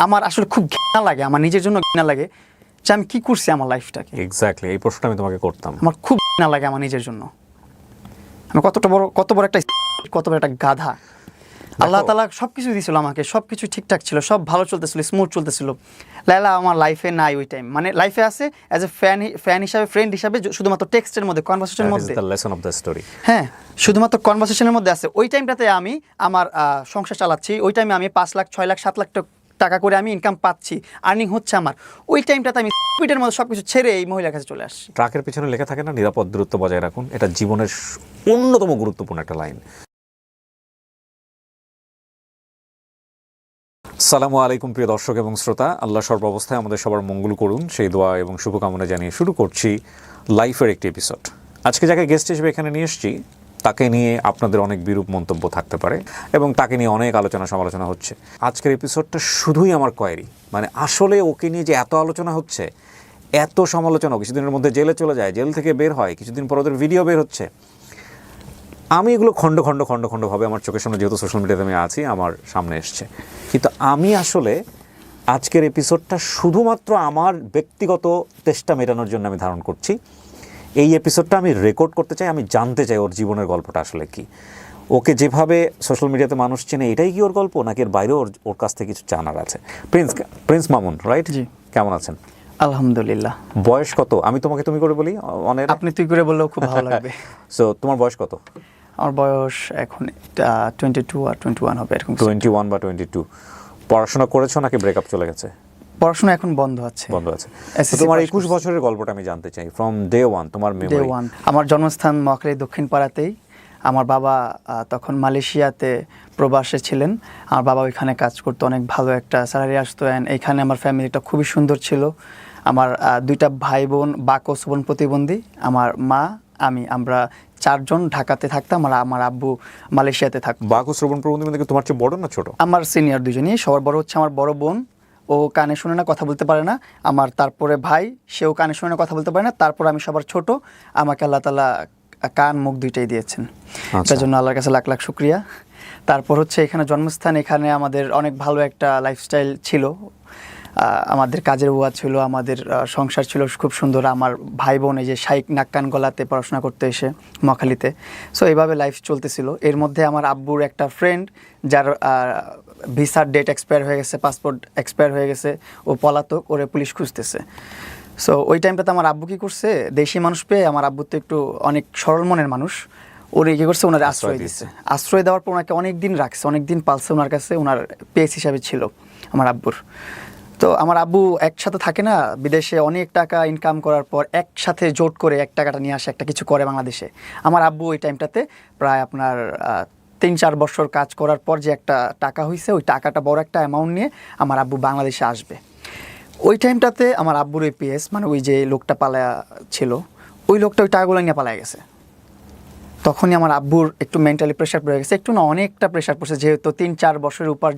আমার আসলে খুব ঘৃণা লাগে, আমার নিজের জন্য ঘৃণা লাগে যে আমি কি করছি আমার লাইফটাকে। এক্স্যাক্টলি এই প্রশ্নটা আমি তোমাকে করতাম। আমার খুব ঘৃণা লাগে আমার নিজের জন্য, আমি কত বড় একটা গাধা। আল্লাহ তাআলা সব কিছু দিয়েছিল আমাকে, সব কিছু ঠিকঠাক ছিল, সব ভালো চলতেছিল, স্মুথ চলতেছিল। লাইলা আমার লাইফে নাই ওই টাইম, মানে লাইফে আছে অ্যাজ এ ফ্যান হিসাবে, ফ্রেন্ড হিসাবে, শুধুমাত্র টেক্সটের মধ্যে, কনভারসেশনের মধ্যে। That is the lesson of the story. হ্যাঁ, শুধুমাত্র কনভারসেশনের মধ্যে আছে। ওই টাইমটাতে আমি আমার সংসার চালাচ্ছি, ওই টাইমে আমি 5 লাখ 6 লাখ 7 লাখ টাকা করে আমি ইনকাম পাচ্ছি, আর্নিং হচ্ছে আমার। ওই টাইমটাতে আমি স্পিডের মধ্যে সব কিছু ছেড়ে এই মহিলার কাছে চলে আসছি। ট্রাকের পিছনে লেখা থাকে না, নিরাপদ দূরত্ব বজায় রাখুন। এটা জীবনের অন্যতম গুরুত্বপূর্ণ একটা লাইন। আসসালামু আলাইকুম প্রিয় দর্শক এবং শ্রোতা, আল্লাহ সর্বাবস্থায় আমাদের সবার মঙ্গল করুন সেই দোয়া এবং শুভকামনা জানিয়ে শুরু করছি লাইফের একটি এপিসোড। আজকে যাকে গেস্ট হিসেবে এখানে নিয়ে এসেছি, তাকে নিয়ে আপনাদের অনেক বিরূপ মন্তব্য থাকতে পারে এবং তাকে নিয়ে অনেক আলোচনা সমালোচনা হচ্ছে। আজকের এপিসোডটা শুধুই আমার কোয়েরি, মানে আসলে ওকে নিয়ে যে এত আলোচনা হচ্ছে, এত সমালোচনা, কিছুদিনের মধ্যে জেলে চলে যায়, জেল থেকে বের হয়, কিছুদিন পর ওদের ভিডিও বের হচ্ছে। আমি এগুলো খণ্ড খণ্ডভাবে আমার চোখের সামনে, যেহেতু সোশ্যাল মিডিয়াতে আমি আছি, আমার সামনে এসছে। কিন্তু আমি আসলে আজকের এপিসোডটা শুধুমাত্র আমার ব্যক্তিগত তেষ্টা মেটানোর জন্য আমি ধারণ করছি। এই এপিসোডটা আমি রেকর্ড করতে চাই, আমি জানতে চাই ওর জীবনের গল্পটা আসলে কি। ওকে যেভাবে সোশ্যাল মিডিয়াতে মানুষ চেনে, এটাই কি ওর গল্প, নাকি এর বাইরেও ওর কাছ থেকে কিছু জানার আছে? Prince Mamun, right? জি। কেমন আছেন? আলহামদুলিল্লাহ। বয়স কত? আমি তোমাকে তুমি করে বলি, আপনি তুই করে বললেও খুব ভালো লাগবে। সো তোমার বয়স কত? আমার বয়স এখন 22 আর 21 হবে এরকম। 21 বা 22। পড়াশোনা করেছো নাকি ব্রেকআপ চলে গেছে? পড়াশোনা এখন বন্ধ আছে। তো তোমার 21 বছরের গল্পটা আমি জানতে চাই, ফ্রম ডে ওয়ান, তোমার মেমরি। আমার জন্মস্থান মহাখালী দক্ষিণ পাড়াতেই। আমার বাবা তখন মালয়েশিয়াতে প্রবাসে ছিলেন। আমার বাবা ওইখানে কাজ করতো, অনেক ভালো একটা স্যালারি আসতো। অ্যান্ড এইখানে আমার ফ্যামিলিটা খুবই সুন্দর ছিল। আমার 2টা ভাই বোন বাকস বোন প্রতিবন্ধী, আমার মা, আমরা 4 জন ঢাকাতে থাকতাম, আর আমার আব্বু মালয়েশিয়াতে থাকতো। বাকু শ্রবণ প্রবন্ধী মানে তোমার চেয়ে বড় না ছোট? আমার সিনিয়র দুজনই। সবার বড় হচ্ছে আমার বড় বোন, ও কানে শুনে না, কথা বলতে পারে না। আমার তারপরে ভাই, সেও কানে শুনে না, কথা বলতে পারে না। তারপর আমি সবার ছোট, আমাকে আল্লাহ তাআলা কান মুখ দুইটাই দিয়েছেন, তার জন্য আল্লাহর কাছে লাখ লাখ শুকরিয়া। তারপর হচ্ছে এখানে জন্মস্থান, এখানে আমাদের অনেক ভালো একটা লাইফস্টাইল ছিল। আমাদের কাজের বুয়া ছিল, আমাদের সংসার ছিল খুব সুন্দর। আমার ভাই বোন এই যে শাইক নাক কান গলাতে পড়াশোনা করতে এসে মহাখালীতে। সো এইভাবে লাইফ চলতেছিল। এর মধ্যে আমার আব্বুর একটা ফ্রেন্ড, যার ভিসার ডেট এক্সপায়ার হয়ে গেছে, পাসপোর্ট এক্সপায়ার হয়ে গেছে, ও পলাতক, ওরে পুলিশ খুঁজতেছে। সো ওই টাইমটাতে আমার আব্বু কী করছে, দেশি মানুষ পেয়ে, আমার আব্বু তো একটু অনেক সরল মনের মানুষ, ওরে কী করছে, ওনার আশ্রয় দিচ্ছে। আশ্রয় দেওয়ার পর ওনাকে অনেক দিন রাখছে, অনেক দিন পালছে ওনার কাছে, ওনার পেস হিসাবে ছিল আমার আব্বুর। তো আমার আব্বু একসাথে থাকে না, বিদেশে অনেক টাকা ইনকাম করার পর একসাথে জোট করে এক টাকাটা নিয়ে আসে, একটা কিছু করে বাংলাদেশে। আমার আব্বু ওই টাইমটাতে প্রায় আপনার 3-4 বছর কাজ করার পর যে একটা টাকা হয়েছে, ওই টাকাটা বড় একটা অ্যামাউন্ট নিয়ে আমার আব্বু বাংলাদেশে আসবে। ওই টাইমটাতে আমার আব্বুর ওই পিএস, মানে ওই যে লোকটা পালায়া ছিল, ওই লোকটা ওই টাকাগুলো নিয়ে পালায় গেছে। তখনই আমার আব্বুর একটু মেন্টালি প্রেশার পড়ে গেছে, একটু না অনেকটা প্রেশার পড়ছে, যেহেতু 3-4 বছরের উপর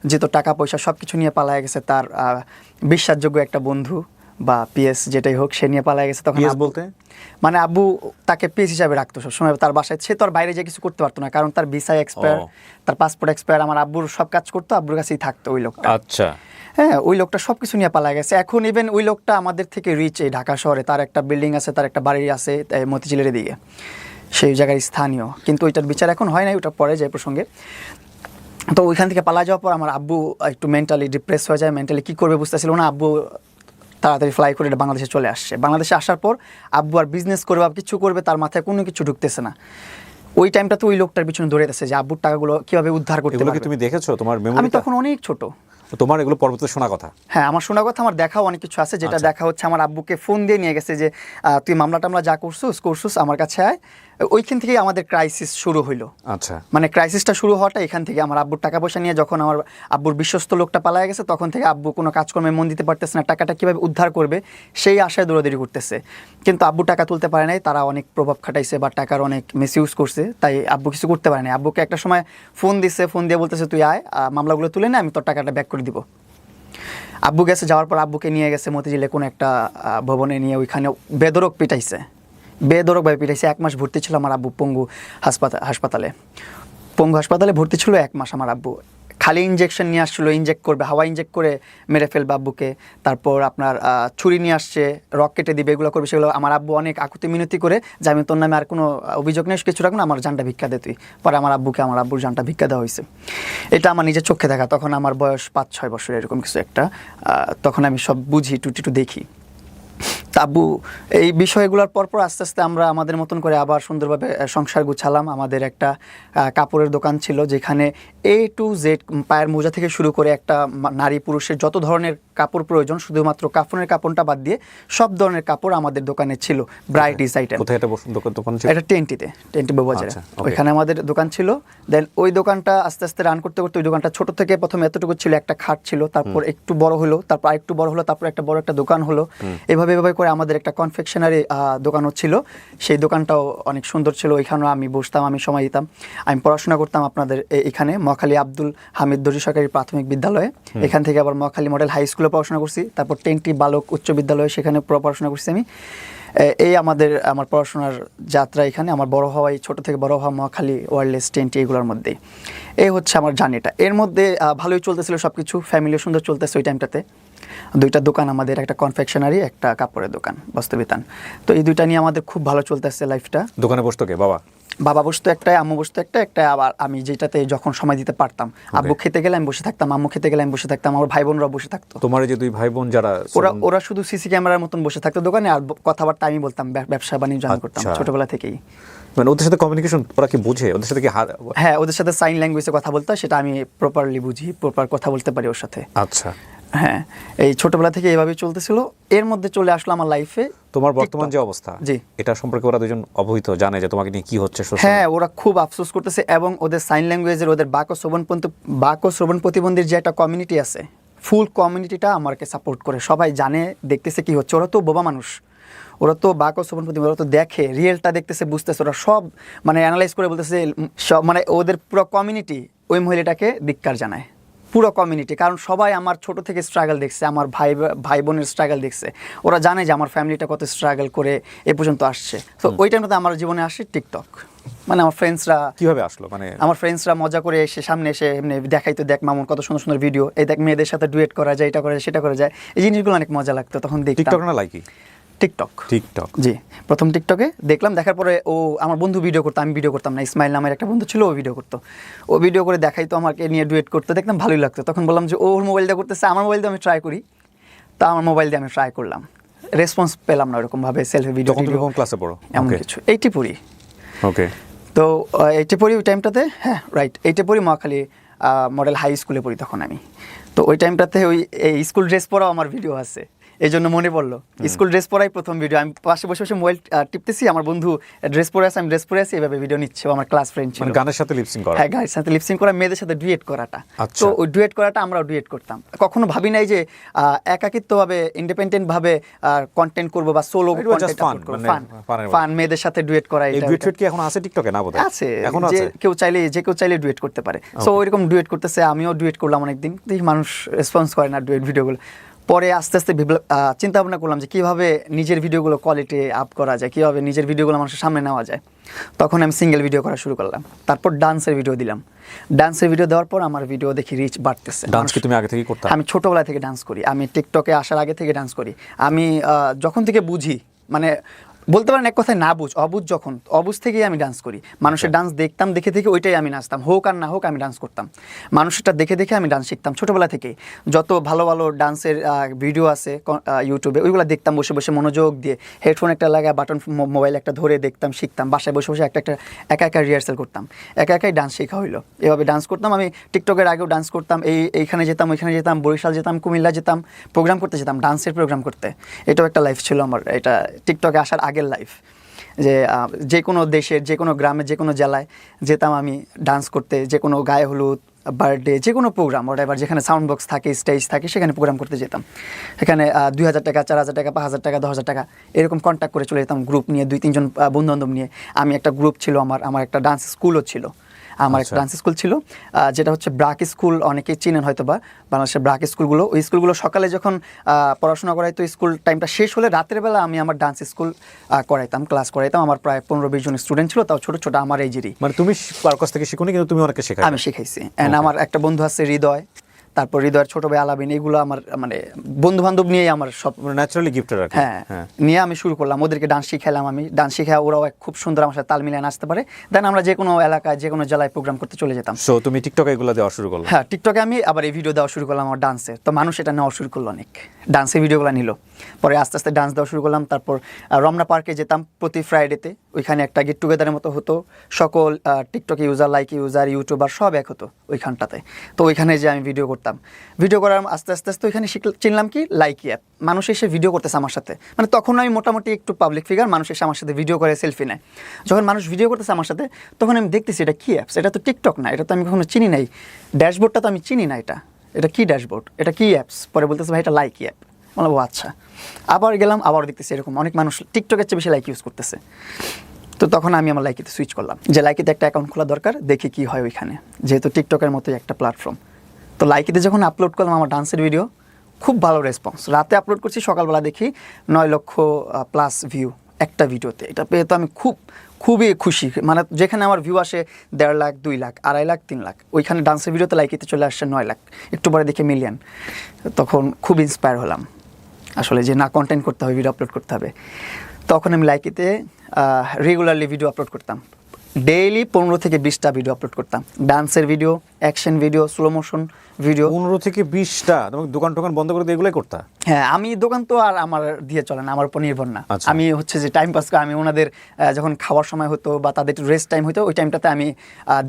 যেহেতু টাকা পয়সা সব কিছু নিয়ে পালায় গেছে। তার বিশ্বাসযোগ্য একটা বন্ধু বা পিএস যেটাই হোক, সে নিয়ে পালায় গেছে। তখন বলতে মানে আব্বু তাকে পিএস হিসাবে রাখতো সবসময় তার বাসায়। সে তো আর বাইরে যে কিছু করতে পারতো না, কারণ তার ভিসা এক্সপায়ার, তার পাসপোর্ট এক্সপায়ার। আমার আব্বুর সব কাজ করতো, আব্বুর কাছেই থাকতো ওই লোকটা। আচ্ছা, হ্যাঁ, ওই লোকটা সব কিছু নিয়ে পালায় গেছে। এখন ইভেন ওই লোকটা আমাদের থেকে রিচ, এই ঢাকা শহরে তার একটা বিল্ডিং আছে, তার একটা বাড়ি আছে মতিঝিলের দিকে, সেই জায়গার স্থানীয়। কিন্তু ওইটার বিচার এখন হয় নাই, ওটা পরে যায় প্রসঙ্গে। তো ওইখান থেকে পালা যাওয়ার পর আমার আব্বু একটু মেন্টালি ডিপ্রেস হয়ে যায়, মেন্টালি কী করবে বুঝতেছিল না। আব্বু তাড়াতাড়ি ফ্লাই করে বাংলাদেশে চলে আসছে। বাংলাদেশে আসার পর আব্বু আর বিজনেস করবে, কিছু করবে, তার মাথায় কোনো কিছু ঢুকতেছে না। ওই টাইমটাতে ওই লোকটার পিছনে দৌড়াইতেছে যে আব্বুর টাকাগুলো কিভাবে উদ্ধার করতে পারবে। তুমি দেখেছো তোমার মেমোরিতে? আমি তখন অনেক ছোট। তোমার এগুলো পরবর্তীতে শোনা কথা? হ্যাঁ, আমার শোনা কথা, আমার দেখাও অনেক কিছু আছে। যেটা দেখা হচ্ছে, আমার আব্বুকে ফোন দিয়ে নিয়ে গেছে যে তুই মামলা টামলা যা করছিস আমার কাছে আয়। ওইখান থেকেই আমাদের ক্রাইসিস শুরু হইলো। আচ্ছা, মানে ক্রাইসিসটা শুরু হওয়াটা এখান থেকে। আমার আব্বুর টাকা পয়সা নিয়ে যখন আমার আব্বুর বিশ্বস্ত লোকটা পালায় গেছে, তখন থেকে আব্বু কোনো কাজকর্মে মন দিতে পারতেছে না, টাকাটা কীভাবে উদ্ধার করবে সেই আশায় দৌড়াদৌড়ি করতেছে। কিন্তু আব্বু টাকা তুলতে পারে নাই, তারা অনেক প্রভাব খাটাইছে বা টাকার অনেক মিসইউজ করছে, তাই আব্বু কিছু করতে পারে নাই। আব্বুকে একটা সময় ফোন দিছে, ফোন দিয়ে বলতেছে তুই আয়, মামলাগুলো তুলে নে, আমি তোর টাকাটা ব্যাক করে দিব। আব্বু গেছে, যাওয়ার পর আব্বুকে নিয়ে গেছে মতিঝিলে কোনো একটা ভবনে নিয়ে, ওইখানে বেদরক পিটাইছে, বেদরকভাবে পিটাইছে। 1 মাস ভর্তি ছিল আমার আব্বু পঙ্গু হাসপাতালে ভর্তি ছিল 1 মাস আমার আব্বু। খালি ইঞ্জেকশন নিয়ে আসছিলো, ইনজেক্ট করবে, হাওয়া ইনজেক্ট করে মেরে ফেলবে আব্বুকে। তারপর আপনার ছুরি নিয়ে আসছে, রক কেটে দিবে, এগুলো করবে। সেগুলো আমার আব্বু অনেক আকুতি মিনতি করে যে আমি তোর নামে আর কোনো অভিযোগ নেই, কিছু রাখবো না, আমার জানটা ভিক্ষা দে তুই। পরে আমার আব্বুর জানটা ভিক্ষা দেওয়া হয়েছে। এটা আমার নিজের চোখে দেখা। তখন আমার বয়স 5-6 বছর এরকম কিছু একটা। তখন আমি সব বুঝি, টুটিটু দেখি। আব্বু এই বিষয়গুলোর পরপর আস্তে আস্তে আমরা আমাদের মতন করে আবার সুন্দরভাবে সংসার গুছালাম। আমাদের একটা কাপড়ের দোকান ছিল, যেখানে A to Z, পায়ের মোজা থেকে শুরু করে একটা নারী পুরুষের যত ধরনের কাপড় প্রয়োজন, শুধুমাত্র কাফনের কাপড়টা বাদ দিয়ে সব ধরনের কাপড় আমাদের দোকানে ছিল। ব্রাইডিস আইটেম। কোথায় এটা দোকান ছিল? এটা টেন্টি বাজারে। ওইখানে আমাদের দোকান ছিল। দেন ওই দোকানটা আস্তে আস্তে রান করতে করতে ওই দোকানটা ছোট থেকে প্রথমে এতটুকু ছিল, একটা খাট ছিল, তারপর একটু বড় হলো, তারপর আরেকটু বড় হলো, তারপর একটা বড় একটা দোকান হলো। এভাবে করে আমাদের একটা কনফেকশনারি দোকানও ছিল। সেই দোকানটাও অনেক সুন্দর ছিল। ওইখানেও আমি বসতাম, আমি সময় দিতাম। আমি পড়াশোনা করতাম আপনাদের এখানে মহাখালী আব্দুল হামিদ দর্জি সরকারি প্রাথমিক বিদ্যালয়ে। এখান থেকে আবার মহাখালী মডেল হাই স্কুলে পড়াশোনা করছি। তারপর টেন্টি বালক উচ্চ বিদ্যালয়ে, সেখানে পড়াশোনা করছি আমি। এই আমার পড়াশোনার যাত্রা এখানে। আমার বড় হওয়াই, ছোট থেকে বড় হওয়া মহাখালী, ওয়ারলেস, টেন্টি, এগুলোর মধ্যেই। এই হচ্ছে আমার জার্নিটা। এর মধ্যে ভালোই চলতেছিল সব কিছু, ফ্যামিলিও সুন্দর চলতেছে ওই টাইমটাতে। দুইটা দোকান আমাদের, একটা কনফেকশনারি, একটা কাপড়ের দোকান, বস্ত্রবিতান। তো এই দুইটা নিয়ে আমাদের খুব ভালো চলতেছে লাইফটা। দোকানে বসতো কে? বাবা বসতো একটাই, আম্মু বসতো একটা। আবার আমি যেটাতে যখন সময় দিতে পারতাম, আব্বু খেতে গেলে আমি বসে থাকতাম, আম্মু খেতে গেলে আমি বসে থাকতাম, আমার ভাই বোনরা বসে থাকতো। তোমার যে দুই ভাই বোন যারা, ওরা শুধু সিসি ক্যামেরার মতন বসে থাকতো দোকানে, আর কথাবার্তা আমি বলতাম, ব্যবসা বাণিজ্য আমি করতাম ছোটবেলা থেকেই। মানে ওদের সাথে কমিউনিকেশন ওরা কি বুঝে? ওদের সাথে কি? হ্যাঁ, ওদের সাথে সাইন ল্যাঙ্গুয়েজে কথা বলতো, সেটা আমি প্রপারলি বুঝি, প্রপার কথা বলতে পারি ওর সাথে। আচ্ছা, হ্যাঁ, এই ছোটবেলা থেকে এইভাবেই চলতেছিল। এর মধ্যে চলে আসলো আমার লাইফে তোমার বর্তমান যে অবস্থা, জি, এটা সম্পর্কে ওরা দুজন অবহিত, জানে যে তোমাকে নিয়ে কি হচ্ছে? হ্যাঁ, ওরা খুব আফসোস করতেছে। এবং ওদের সাইন ল্যাঙ্গুয়েজের, ওদের বাক ও শ্রবণ প্রতিবন্ধীর যে একটা কমিউনিটি আছে, ফুল কমিউনিটিটা আমাকে সাপোর্ট করে। সবাই জানে, দেখতেছে কি হচ্ছে। ওরা তো বোবা মানুষ, ওরা তো বাক ও শ্রবণ প্রতিবন্ধী, ওরা তো দেখে, রিয়েলটা দেখতেছে, বুঝতেছে। ওরা সব মানে অ্যানালাইজ করে বলতেছে সব, মানে ওদের পুরো কমিউনিটি ওই মহিলাটাকে ধিক্কার জানায়, পুরো কমিউনিটি। কারণ সবাই আমার ছোট থেকে স্ট্রাগল দেখছে, আমার ভাই বোনের স্ট্রাগল দেখছে। ওরা জানে যে আমার ফ্যামিলিটা কত স্ট্রাগল করে এ পর্যন্ত আসছে। তো ওই টাইমটাতে আমার জীবনে আসে টিকটক। মানে আমার ফ্রেন্ডসরা কিভাবে আসলো? মানে আমার ফ্রেন্ডসরা মজা করে এসে সামনে এসে এমনি দেখাইতো, দেখ মামুন কত সুন্দর সুন্দর ভিডিও, এই দেখ মেয়েদের সাথে ডুয়েট করা যায়, এটা করা যায়, সেটা করা যায়। এই জিনিসগুলো অনেক মজা লাগতো তখন দেখতাম। টিকটক না লাইকি? টিকটক, জি। প্রথম টিকটকে দেখলাম, দেখার পরে আমার বন্ধু ভিডিও করতো, আমি ভিডিও করতাম না। ইসমাইল নামের একটা বন্ধু ছিল, ও ভিডিও করতো। ও ভিডিও করে দেখাইতো, আমাকে নিয়ে ডুয়েট করতে দেখতাম, ভালোই লাগতো। তখন বললাম যে ওর মোবাইলটা করতেছে, আমার মোবাইল দিয়ে আমি ট্রাই করি। তা আমার মোবাইল দিয়ে আমি ট্রাই করলাম, রেসপন্স পেলাম না ওরকমভাবে। সেলফি ভিডিও, কোন ক্লাসে পড়ো? এমন কিছু, 80 পড়ি। ওকে। তো 80 পড়ি ওই টাইমটাতে, হ্যাঁ রাইট, 80 পড়ি, মহাখালী মডেল হাই স্কুলে পড়ি তখন আমি। তো ওই টাইমটাতে এই স্কুল ড্রেস পরাও আমার ভিডিও আছে, এই জন্য মনে পড়লো। স্কুল ড্রেস পরাই প্রথম ভিডিও। আমি পাশে বসে বসে মোবাইল টিপতেছি, আমার বন্ধু ড্রেস পরে আছে, আমি ড্রেস পরে আছি, এভাবে ভিডিও নিচ্ছে। আমার ক্লাস ফ্রেন্ড ছিল। গানের সাথে লিপসিং করা? হ্যাঁ, গানের সাথে লিপসিং করা, মেয়েদের সাথে ডুয়েট করাটা। তো ওই ডুয়েট করাটা আমরাও ডুয়েট করতাম। কখনো ভাবি নাই যে একাকিত্বভাবে, ইন্ডিপেন্ডেন্ট ভাবে কন্টেন্ট করব বা সোলো কন্টেন্ট আপলোড করব। ফান, মেয়েদের সাথে ডুয়েট করা। এই ডুয়েট কি এখন আছে টিকটকে? না বোধহয় আছে। এখন আছে, যে কেউ চাইলে ডুয়েট করতে পারে। সো ওইরকম ডুয়েট করতেছে, আমিও ডুয়েট করলাম অনেকদিন। দেখি মানুষ রেসপন্স করে না ডুয়েট ভিডিওগুলো। পরে আস্তে আস্তে চিন্তা ভাবনা করলাম যে কীভাবে নিজের ভিডিওগুলো কোয়ালিটি আপ করা যায়, কীভাবে নিজের ভিডিওগুলো মানুষের সামনে নেওয়া যায়। তখন আমি সিঙ্গেল ভিডিও করা শুরু করলাম। তারপর ডান্সের ভিডিও দিলাম। ডান্সের ভিডিও দেওয়ার পর আমার ভিডিও দেখি রিচ বাড়তেছে। ডান্স কি তুমি আগে থেকে করতে? আমি ছোটোবেলা থেকে ডান্স করি। আমি টিকটকে আসার আগে থেকে ডান্স করি। আমি যখন থেকে বুঝি, মানে বলতে পারেন এক কথায় না অবুঝ থেকেই আমি ডান্স করি। মানুষের ডান্স দেখতাম, দেখে ওইটাই আমি নাচতাম, হোক আর না হোক আমি ডান্স করতাম। মানুষটা দেখে আমি ডান্স শিখতাম ছোটোবেলা থেকেই। যত ভালো ভালো ডান্সের ভিডিও আছে ইউটিউবে, ওইগুলো দেখতাম বসে বসে মনোযোগ দিয়ে, হেডফোন একটা লাগায়, বাটন মোবাইল একটা ধরে দেখতাম, শিখতাম। বাসায় বসে বসে একা রিহার্সাল করতাম, একাই ডান্স শেখা হইলো। এভাবে ডান্স করতাম। আমি টিকটকের আগেও ডান্স করতাম। এইখানে যেতাম, ওইখানে যেতাম, বরিশাল যেতাম, কুমিল্লা যেতাম, প্রোগ্রাম করতে যেতাম, ডান্সের প্রোগ্রাম করতে। এটাও একটা লাইফ ছিল আমার, এটা টিকটকে আসার আগের লাইফ। যে যে কোনো দেশের, যে কোনো গ্রামের, যে কোনো জেলায় যেতাম আমি ডান্স করতে। যে কোনো গায়ে হলুদ, বার্থডে, যে কোনো প্রোগ্রাম, ওটা যেখানে সাউন্ড বক্স থাকে, স্টেজ থাকে, সেখানে প্রোগ্রাম করতে যেতাম। এখানে 2000 টাকা, 4000 টাকা, 5000 টাকা, 10,000 টাকা এরকম কন্ট্যাক্ট করে চলে যেতাম গ্রুপ নিয়ে, 2-3 জন বন্ধু বান্ধব নিয়ে। আমি একটা গ্রুপ ছিল আমার একটা ডান্স স্কুলও ছিল। আমার একটা ডান্স স্কুল ছিল, যেটা হচ্ছে ব্রাক স্কুল, অনেকেই চিনেন হয়তো বা, বাংলাদেশের ব্রাক স্কুলগুলো। ওই স্কুলগুলো সকালে যখন পড়াশোনা করাইতো, স্কুল টাইমটা শেষ হলে রাতের বেলা আমি আমার ডান্স স্কুল করাইতাম, ক্লাস করাইতাম। আমার প্রায় 15-20 জন স্টুডেন্ট ছিল, তাও ছোট ছোট আমার এইজেরই। মানে তুমি কার কাছ থেকে শিখোনি, কিন্তু তুমি অনেকে শেখাই? আমি শিখাইছি। এন্ড আমার একটা বন্ধু আছে হৃদয়, তারপর হৃদয়ের ছোট ভাই আলাবিন, এগুলো আমার মানে বন্ধু বান্ধব নিয়েই আমার সব ন্যাচারালি গিফটেড আর কি। হ্যাঁ, নিয়ে আমি শুরু করলাম, ওদেরকে ডান্স শিখাইলাম। আমি ডান্স শিখা ওরাও খুব সুন্দর আমার সাথে তাল মিলিয়ে নাচতে পারে। দেন আমরা যে কোনো এলাকায় যে কোনো জেলায় প্রোগ্রাম করতে চলে যেতাম। সো তুমি টিকটকে এগুলো দেওয়া শুরু করলে? হ্যাঁ, টিকটকে আমি আবার এই ভিডিও দেওয়া শুরু করলাম আমার ডান্সের। তো মানুষ এটা নেওয়া শুরু করলো, অনেক ডান্সের ভিডিওগুলো নিল। পরে আস্তে আস্তে ডান্স দেওয়া শুরু করলাম। তারপর রমনা পার্কে যেতাম প্রতি ফ্রাইডেতে, ওইখানে একটা গেট টুগেদারের মতো হতো, সকল TikTok user, like user, YouTuber সব এক হতো ওইখানটাতে। তো ওইখানে যে আমি ভিডিও করতাম, ভিডিও করার আস্তে আস্তে আস্তে ওইখানে চিনলাম কি লাইকি অ্যাপ। মানুষ এসে ভিডিও করতেছে আমার সাথে, মানে তখন আমি মোটামুটি একটু পাবলিক ফিগার, মানুষ এসে আমার সাথে ভিডিও করে সেলফি নেয়। যখন মানুষ ভিডিও করতেছে আমার সাথে, তখন আমি দেখতেছি এটা কি অ্যাপস, এটা তো টিকটক না, এটা তো আমি কখনো চিনি নাই, ড্যাশবোর্ডটা তো আমি চিনি না, এটা কি ড্যাশবোর্ড, এটা কি অ্যাপস। পরে বলতেছে ভাই এটা লাইকি অ্যাপ। বললাম ও আচ্ছা। আবার গেলাম, আবার দেখতেছি এরকম অনেক মানুষ টিকটকের চেয়ে বেশি লাইক ইউজ করতেছে। তো তখন আমি আমার লাইকিতে সুইচ করলাম, যে লাইকিতে একটা অ্যাকাউন্ট খোলা দরকার, দেখি কি হয় ওইখানে, যেহেতু টিকটকের মতোই একটা প্ল্যাটফর্ম। তো লাইকিতে যখন আপলোড করলাম আমার ডান্সের ভিডিও, খুব ভালো রেসপন্স। রাতে আপলোড করছি, সকালবেলা দেখি 9 লক্ষ প্লাস ভিউ একটা ভিডিওতে। এটা পেয়ে তো আমি খুবই খুশি। মানে যেখানে আমার ভিউ আসে 1.5 লাখ, 2 লাখ, 2.5 লাখ, 3 লাখ, ওইখানে ডান্সের ভিডিওতে লাইকিতে চলে আসছে 9 লাখ, একটু পরে দেখে মিলিয়ন। তখন খুব ইন্সপায়ার হলাম আসলে, যে না, কন্টেন্ট করতে হবে, ভিডিও আপলোড করতে হবে। তখন আমি লাইকিতে রেগুলারলি ভিডিও আপলোড করতাম, ডেইলি 15 থেকে 20টা ভিডিও আপলোড করতাম, ডান্সের video, action video, slow motion video. 15 থেকে 20টা? তুমি দোকান টোকান বন্ধ করে দিয়ে এগুলোই করতা? হ্যাঁ, আমি দোকান তো আর আমার দিয়ে চলে না, আমার উপর নির্ভর না। আচ্ছা। আমি হচ্ছে যে টাইম পাস করে, আমি ওনাদের যখন খাওয়ার সময় হতো বা তাদের একটু রেস্ট টাইম হতো, ওই টাইমটাতে আমি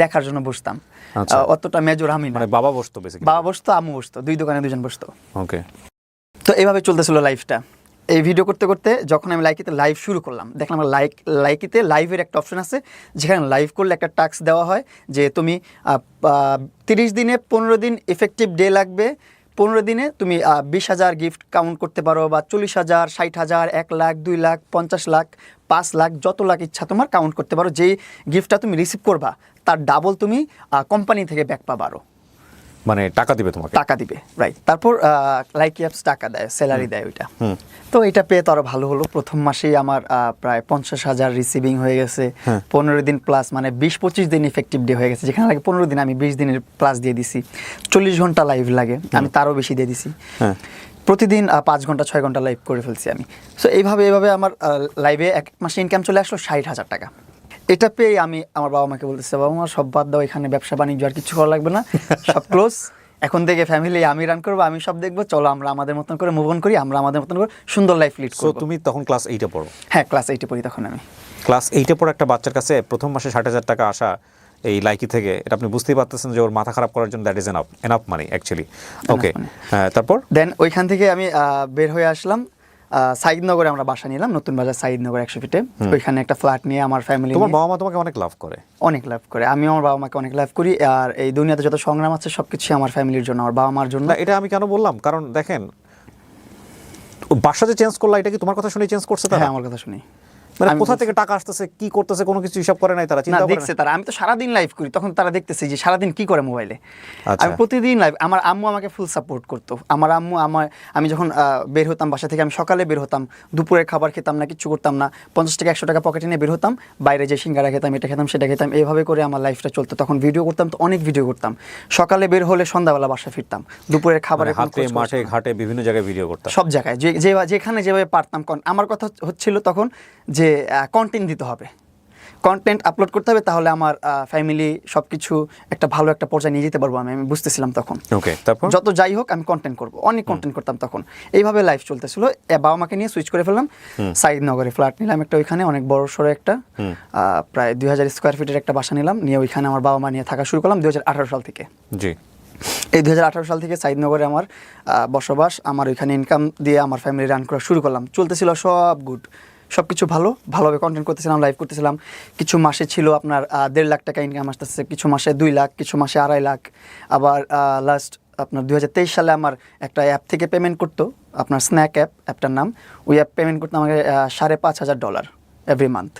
দেখার জন্য বসতাম। আচ্ছা। অতটা মেজর আমি না। মানে বাবা বসতো বেসিক্যালি? বাবা বসতো, আম্মু বসতো, দুই দোকানে দুজন বসতো। ওকে। তো এইভাবে চলতেছিল লাইফটা। এই ভিডিও করতে করতে যখন আমি লাইকিতে লাইভ শুরু করলাম, দেখলাম লাইকিতে লাইভের একটা অপশন আছে, যেখানে লাইভ করলে একটা টাস্ক দেওয়া হয় যে তুমি 30 দিনে 15 দিন ইফেক্টিভ ডে লাগবে, 15 দিনে তুমি 20,000 গিফট কাউন্ট করতে পারো, বা 40,000, 60,000, 1 লাখ, 2 লাখ, 50 লাখ, 5 লাখ, যত লাখ ইচ্ছা তোমার কাউন্ট করতে পারো। যেই গিফটটা তুমি রিসিভ করবা তার ডাবল তুমি কোম্পানি থেকে ব্যাক পাবা, আরও মানে টাকা দিবে তোমাকে? টাকা দিবে, রাইট। তারপর লাইকি অ্যাপস টাকা দেয়, স্যালারি দেয় ওইটা। তো এটা পেয়ে তো আরো ভালো হলো। প্রথম মাসেই আমার প্রায় 50,000 রিসিভিং হয়ে গেছে। 15 দিন প্লাস, মানে 20-25 দিন ইফেক্টিভ ডে হয়ে গেছে। যেখানে লাগে 15 দিন, আমি 20 দিনের প্লাস দিয়ে দিছি। 40 ঘন্টা লাইভ লাগে, আমি তারও বেশি দিয়ে দিছি। প্রতিদিন 5 ঘন্টা 6 ঘন্টা লাইভ করে ফেলছি আমি। সো এইভাবে আমার লাইভে এক মাসে ইনকাম চলে আসলো 60,000 টাকা। এটা পেয়ে আমি আমার বাবা মাকে বলতেছি, বাবা মা সব বাদ দাও, এখানে ব্যবসা বাণিজ্য আর কিছু করা লাগবে না, সব ক্লোজ। এখন থেকে ফ্যামিলি আমি রান করবো, আমি সব দেখবো, চলো আমরা আমাদের মতন করে মুভ অন করি, আমরা আমাদের মতন করে সুন্দর লাইফ লিড করব। তুমি তখন ক্লাস 8-এ পড়ো? হ্যাঁ, ক্লাস 8-এ পড়ি তখন আমি। ক্লাস 8-এ পড়ে একটা বাচ্চার কাছে প্রথম মাসে 60,000 টাকা আসা এই লাইকি থেকে, এটা আপনি বুঝতেই পারতেছেন যে ওর মাথা খারাপ করার জন্য that is enough money actually. Okay, হ্যাঁ, তারপর দেন ওইখান থেকে আমি বের হয়ে আসলাম। সাইদনগরে আমরা বাসা নিলাম, নতুন বাজার সাইদনগর 100 ফিটে। ওইখানে একটা ফ্ল্যাট নিয়ে আমার ফ্যামিলি। তোমার বাবা মা তোমাকে অনেক লাভ করে? অনেক লাভ করে, আমি আমার বাবা মাকে অনেক লাভ করি। আর এই দুনিয়াতে যত সংগ্রাম আছে সবকিছু আমার ফ্যামিলির জন্য, আমার বাবা মার জন্য। এটা আমি কেন বললাম, কারণ দেখেন বাসা যে চেঞ্জ করলা, এটা কি তোমার কথা শুনে চেঞ্জ করছে তারা? হ্যাঁ, আমার কথা শুনি। মানে কোথা থেকে টাকা আসতেছে, কি করতেছে, কোনো কিছু হিসাব করে নাই তারা? চিন্তা করে দেখছে তারা, আমি তো সারাদিন লাইভ করি, তখন তারা দেখতেছে যে সারাদিন কি করে মোবাইলে। আচ্ছা। আমি প্রতিদিন লাইভ। আমার আম্মু আমাকে ফুল সাপোর্ট করতো। আমার আম্মু আমি যখন বের হতাম বাসা থেকে, আমি সকালে বের হতাম, দুপুরের খাবার খেতাম না, কিছু করতাম না, 50 টাকা 100 টাকা পকেটে নিয়ে বের হতাম, বাইরে যে সিঙ্গারা খেতাম, এটা খেতাম, সেটা খেতাম, এইভাবে করে আমার লাইফটা চলতো। তখন ভিডিও করতাম, তো অনেক ভিডিও করতাম। সকালে বের হলে সন্ধ্যাবেলা বাসা ফিরতাম, দুপুরের খাবারের হাতে মাঠে ঘাটে বিভিন্ন জায়গায় ভিডিও করতাম, সব জায়গায় যেখানে যেভাবে পারতাম। আমার কথা হচ্ছিল তখন যে কন্টেন্ট দিতে হবে, কন্টেন্ট আপলোড করতে হবে, তাহলে আমার ফ্যামিলি সব কিছু একটা ভালো একটা পর্যায়ে নিয়ে যেতে পারবো। আমি বুঝতেছিলাম তখন। ওকে, তারপর যত যাই হোক আমি কন্টেন্ট করবো, অনেক কন্টেন্ট করতাম তখন। এইভাবে লাইফ চলতেছিল। বাবা মাকে নিয়ে সুইচ করে ফেললাম, সাইদনগরে ফ্ল্যাট নিলাম একটা, ওইখানে অনেক বড় সড়ো একটা প্রায় 2000 স্কোয়ার ফিটের একটা বাসা নিলাম, নিয়ে ওইখানে আমার বাবা মা নিয়ে থাকা শুরু করলাম 2018 সাল থেকে। জি। এই 2018 সাল থেকে সাইদনগরে আমার বসবাস, আমার ওইখানে ইনকাম দিয়ে আমার ফ্যামিলি রান করা শুরু করলাম। চলতেছিল সব গুড, সব কিছু ভালোভাবে কন্টেন্ট করতেছিলাম, লাইভ করতেছিলাম। কিছু মাসে ছিল আপনার 1.5 লাখ টাকা ইনকাম আসতেছে, কিছু মাসে 2 লাখ, কিছু মাসে 2.5 লাখ। আবার লাস্ট আপনার 2023 সালে আমার একটা অ্যাপ থেকে পেমেন্ট করতো, আপনার স্ন্যাক অ্যাপটার নাম। ওই অ্যাপ পেমেন্ট করতো আমাকে $5,500 এভরি মান্থ।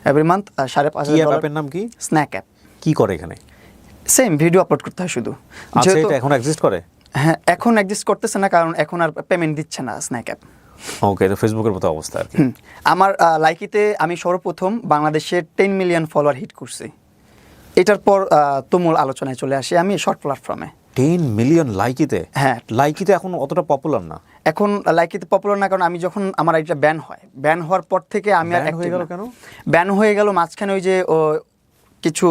$5,500 অ্যাপের নাম কি? Snack app. কি করে এখানে? সেম ভিডিও আপলোড করতে হয় শুধু। আচ্ছা, যেহেতু এটা এখন এক্সিস্ট করে? হ্যাঁ, এখন এক্সিস্ট করতেছে না, কারণ এখন আর পেমেন্ট দিচ্ছে না স্ন্যাক অ্যাপ। ওকে, তো ফেসবুকের মতো অবস্থা আর কি। আমার লাইকিতে আমি সর্বপ্রথম বাংলাদেশের 10 মিলিয়ন ফলোয়ার হিট করছি। এটার পর তুমুল আলোচনায় চলে আসি আমি শর্ট প্ল্যাটফর্মে। 10 মিলিয়ন লাইকিতে? হ্যাঁ। লাইকিতে এখন অতটা পপুলার না। এখন লাইকিতে পপুলার না, কারণ আমি যখন আমার আইডিটা ব্যান হয়, ব্যান হওয়ার পর থেকে আমি আর Ban হয়ে গেল কেন? ব্যান হয়ে গেল মাঝখানে ওই যে কিছু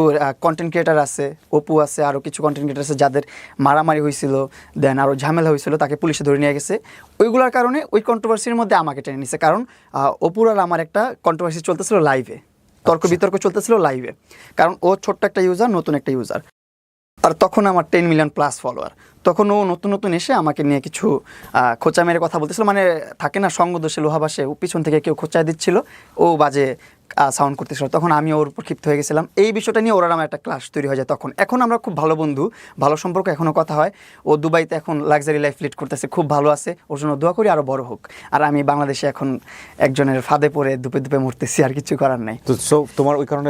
কন্টেন্ট ক্রিয়েটার আছে, অপু আছে, আরও কিছু কন্টেন্ট ক্রিয়েটার আছে যাদের মারামারি হয়েছিল, দেন আরও ঝামেলা হয়েছিল, তাকে পুলিশে ধরে নিয়ে গেছে। ওইগুলোর কারণে ওই কন্ট্রোভার্সির মধ্যে আমাকে টেনে নিছে, কারণ অপুর আর আমার একটা কন্ট্রোভার্সি চলতেছিল লাইভে, তর্ক বিতর্ক চলতেছিল লাইভে, কারণ ও ছোট্ট একটা ইউজার, নতুন একটা ইউজার, আর তখন আমার 10 মিলিয়ন প্লাস ফলোয়ার। তখন ও নতুন নতুন এসে আমাকে নিয়ে কিছু খোঁচা মেরে কথা বলতেছিল, মানে থাকে না সঙ্গদোষে লোহাবাসে, ও পিছন থেকে কেউ খোঁচায় দিচ্ছিল, ও বাজে সাউন্ড করতেছিল। তখন আমি ওর উপর ক্ষিপ্ত হয়ে গেছিলাম। এই বিষয়টা নিয়ে ওরা আমার একটা ক্লাস তৈরি হয়ে যায়। তখন এখন আমরা খুব ভালো বন্ধু, ভালো সম্পর্ক, এখনও কথা হয়। ও দুবাইতে এখন লাক্সারি লাইফ লিড করতেছে, খুব ভালো আছে, ওর জন্য দোয়া করি আরও বড় হোক। আর আমি বাংলাদেশে এখন একজনের ফাঁদে পড়ে দুপে দুপে মরতেছি, আর কিছু করার নাই। তো সো তোমার ওই কারণে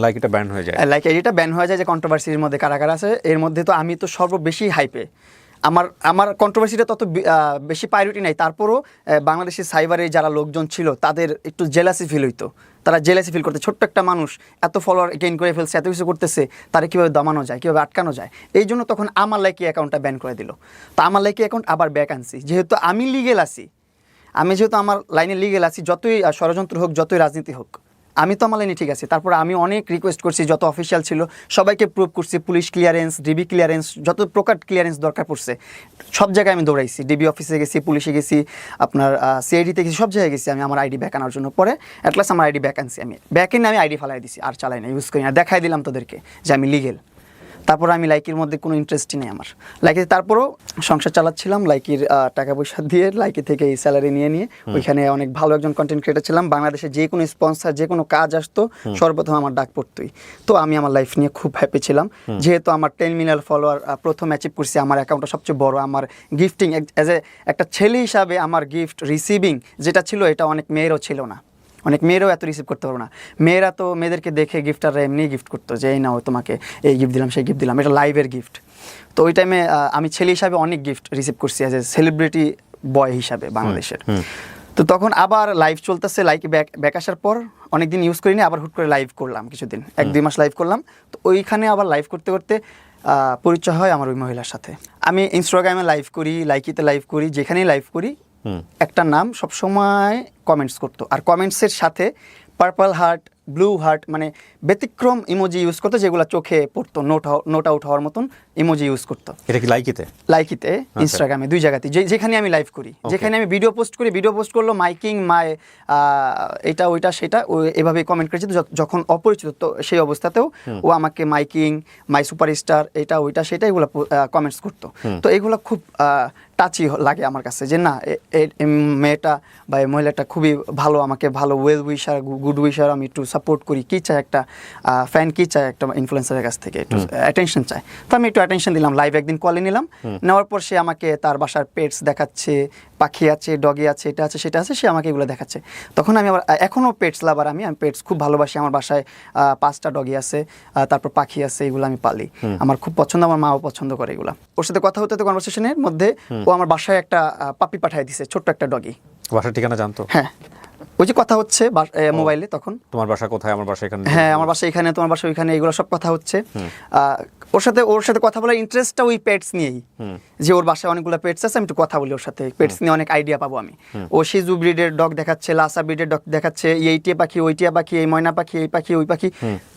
লাইকিটা ব্যান হয়ে যায়? লাইক এটা ব্যান হয়ে যায় যে কন্ট্রোভার্সির মধ্যে কারা আছে। এর মধ্যে তো আমি তো সর্ববেশি হাইপে, আমার কন্ট্রোভার্সিটা তত বেশি প্রায়োরিটি নাই। তারপরও বাংলাদেশের সাইবারে যারা লোকজন ছিল তাদের একটু জেলাসি ফিল হইতো, তারা জেলাসি ফিল করতে, ছোট্ট একটা মানুষ এত ফলোয়ার গেইন করে ফেলছে, এত কিছু করতেছে, তারা কীভাবে দমানো যায়, কীভাবে আটকানো যায়। এই জন্য তখন আমার লাইকি অ্যাকাউন্টটা ব্যান করে দিল। তো আমার লাইকি অ্যাকাউন্ট আবার ব্যাক আনছি, যেহেতু আমি লিগেল আছি, যেহেতু আমার লাইনে লিগেল আছি, যতই ষড়যন্ত্র হোক, যতই রাজনীতি হোক, আমি তো আমার লাইনে ঠিক আছে। তারপরে আমি অনেক রিকোয়েস্ট করছি, যত অফিসিয়াল ছিল সবাইকে প্রুভ করছি, পুলিশ ক্লিয়ারেন্স, ডিবি ক্লিয়ারেন্স, যত প্রকার ক্লিয়ারেন্স দরকার পড়ছে সব জায়গায় আমি দৌড়াইছি, ডিবি অফিসে গেছি, পুলিশে গেছি, আপনার সিআইডিতে গেছি, সব জায়গায় গেছি আমি আমার আইডি ব্যাক আনার জন্য। পরে অ্যাটলাস্ট আমার আইডি ব্যাক আনছি, আমি ব্যাক এনে আমি আইডি ফালাই দিছি, আর চালাই না, ইউজ করি না, দেখাই দিলাম তোদেরকে যে আমি লিগেল। তারপর আমি লাইকির মধ্যে কোনো ইন্টারেস্টই নেই আমার লাইকিতে। তারপরও সংসার চালাচ্ছিলাম লাইকির টাকা পয়সা দিয়ে, লাইকি থেকে এই স্যালারি নিয়ে ওইখানে অনেক ভালো একজন কন্টেন্ট ক্রিয়েটার ছিলাম। বাংলাদেশে যে কোনো স্পন্সার, যে কোনো কাজ আসতো সর্বপ্রথম আমার ডাক পড়তোই। তো আমি আমার লাইফ নিয়ে খুব হ্যাপি ছিলাম, যেহেতু আমার 10 মিলিয়ন ফলোয়ার প্রথম অ্যাচিভ করছি। আমার অ্যাকাউন্টটা সবচেয়ে বড়। আমার গিফটিং অ্যাজ একটা ছেলে হিসাবে আমার গিফট রিসিভিং যেটা ছিল, এটা অনেক মেয়েরও ছিল না, অনেক মেয়েরাও এত রিসিভ করতে পারবো না। মেয়েরা তো মেয়েদেরকে দেখে গিফটাররা এমনি গিফট করতো, যে এই নাও তোমাকে এই গিফট দিলাম, সেই গিফট দিলাম, এটা লাইভের গিফট। তো ওই টাইমে আমি ছেলে হিসাবে অনেক গিফট রিসিভ করছি অ্যাজ এ সেলিব্রিটি বয় হিসাবে বাংলাদেশের। তো তখন আবার লাইভ চলতেছে, লাইকে ব্যাক আসার পর অনেকদিন ইউজ করিনি, আবার হুট করে লাইভ করলাম কিছুদিন, 1-2 মাস লাইভ করলাম। তো ওইখানে আবার লাইভ করতে করতে পরিচয় হয় আমার ওই মহিলার সাথে। আমি ইনস্টাগ্রামে লাইভ করি, লাইকিতে লাইভ করি, যেখানেই লাইভ করি একটা নাম সবসময় কমেন্টস করতো, আর কমেন্টসের সাথে পার্পল হার্ট, ব্লু হার্ট, মানে ব্যতিক্রম ইমোজি ইউজ করতো, যেগুলো চোখে পড়তো, নোট আউট হওয়ার মতন ইমোজি ইউজ করতো। এটা কি লাইকিতে? লাইকিতে, ইনস্টাগ্রামে, দুই জায়গাতে, যেখানে আমি লাইভ করি, যেখানে আমি ভিডিও পোস্ট করি, ভিডিও পোস্ট করলো মাইকিং মাই এটা ওইটা সেটা, ও এভাবেই কমেন্ট করেছে। যখন অপরিচিত তো সেই অবস্থাতেও ও আমাকে মাইকিং, মাই সুপারস্টার, এটা ওইটা সেটা এগুলো কমেন্টস করতো। তো এগুলো খুব টাচি লাগে আমার কাছে, যে না মেয়েটা বা এই মহিলাটা খুবই ভালো, আমাকে ভালো ওয়েল উইশার, গুড উইশার, আমি একটু সাপোর্ট করি। কী চায় একটা ফ্যান, কী চায় একটা ইনফ্লুয়েন্সারের কাছ থেকে? একটু অ্যাটেনশন চায়। তো আমি একটু অ্যাটেনশন দিলাম, লাইভ একদিন কলে নিলাম, নেওয়ার পর সে আমাকে তার বাসার পেটস দেখাচ্ছে, পাখি আছে, ডগি আছে, এটা আছে সেটা আছে, সে আমাকে এগুলো দেখাচ্ছে। তখন আমি আবার, এখনও পেটস লাভার, আমি পেটস খুব ভালোবাসি। আমার বাসায় 5টা ডগি আছে, তারপর পাখি আছে, এগুলো আমি পালি, আমার খুব পছন্দ, আমার মাও পছন্দ করে এগুলো। ওর সাথে কথা হতে কনভারসেশনের মধ্যে ও আমার বাসায় একটা পাপি পাঠিয়ে দিছে, ছোট্ট একটা ডগি। বাসার ঠিকানা জানতো? হ্যাঁ, ওই যে কথা হচ্ছে মোবাইলে তখন, তোমার বাসা কোথায়, আমার বাসা এখানে, হ্যাঁ আমার বাসা এখানে, তোমার বাসা ওইখানে, এগুলো সব কথা হচ্ছে। ওর সাথে কথা বলার ইন্টারেস্টটা ওই পেটস নিয়েই, যে ওর বাসায় অনেকগুলো পেটস আছে, আমি একটু কথা বলি ওর সাথে, পেটস নিয়ে অনেক আইডিয়া পাবো আমি। ও শিজু ব্রিডের ডগ দেখাচ্ছে, লাসা ব্রিডের ডগ দেখাচ্ছে, এই টিয়া পাখি, ওই টিয়া পাখি, এই ময়না পাখি, এই পাখি, ওই পাখি,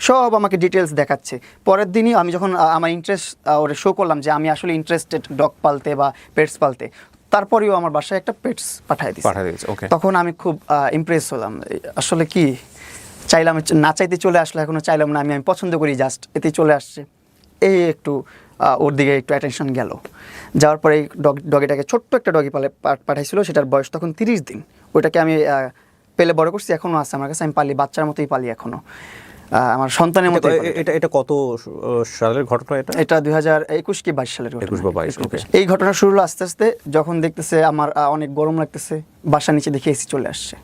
সব আমাকে ডিটেলস দেখাচ্ছে। পরের দিনই আমি যখন আমার ইন্টারেস্ট ওরে শো করলাম যে আমি আসলে ইন্টারেস্টেড ডগ পালতে বা পেটস পালতে, তারপরেও আমার বাসায় একটা পেটস পাঠিয়ে দিয়েছে। তখন আমি খুব ইমপ্রেস হলাম, আসলে কি চাইলাম, না চাইতে চলে আসলো, এখনো চাইলাম না, আমি পছন্দ করি, জাস্ট এতেই চলে আসছে। এই একটু ওর দিকে একটু অ্যাটেনশন গেল। যাওয়ার পরে এই ডগিটাকে, ছোট্ট একটা ডগি পাঠাইছিল, সেটার বয়স তখন 30 দিন। ওইটাকে আমি পেলে বড় করছি, এখনও আছে আমার কাছে, আমি পালি, বাচ্চার মতোই পালি এখনও, আমার সন্তানের মতো। এটা কত সালের ঘটনা? এটা 2021 কি 22 সালের ঘটনা। 21 বা 22। এই ঘটনা শুরু হলো আস্তে আস্তে, যখন দেখতেছে আমার অনেক গরম লাগতেছে, বাসার নিচে দেখে এসি চলে আসছে,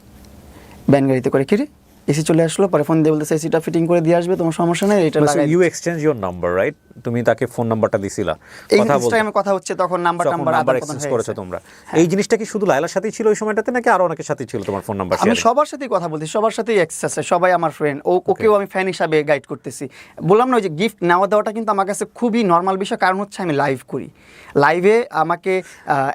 ব্যান গাড়িতে করে। কিরে এসি চলে আসলো, পরে ফোন দিয়ে বলতেছে এসিটা ফিটিং করে দিয়ে আসবে, তোমার সমস্যা নেই, এটা লাগাই। You exchange your number, right? তুমি তাকে ফোন নাম্বারটা দিছিলা, এই কথা বলতে, ইনস্টাগ্রামে কথা হচ্ছে, তখন নাম্বার আদান এক্সচেঞ্জ প্রদান করেছো হয়েছে। তোমরা। এই জিনিসটা কি শুধু লায়লার সাথেই ছিল ওই সময়টাতে, নাকি আরো অনেকের সাথেই ছিল তোমার ফোন নাম্বার আমি শেয়ার? সবার সাথেই কথা বলছি, সবার সাথেই অ্যাক্সেস আছে, সবাই আমার ফ্রেন্ড, ওকেও আমি ফ্যান হিসাবে গাইড করতেছি। বললাম না, ওই যে গিফট নেওয়া দেওয়াটা কিন্তু আমার কাছে খুবই নর্মাল বিষয়, কারণ হচ্ছে আমি লাইভ করি। লাইভে আমাকে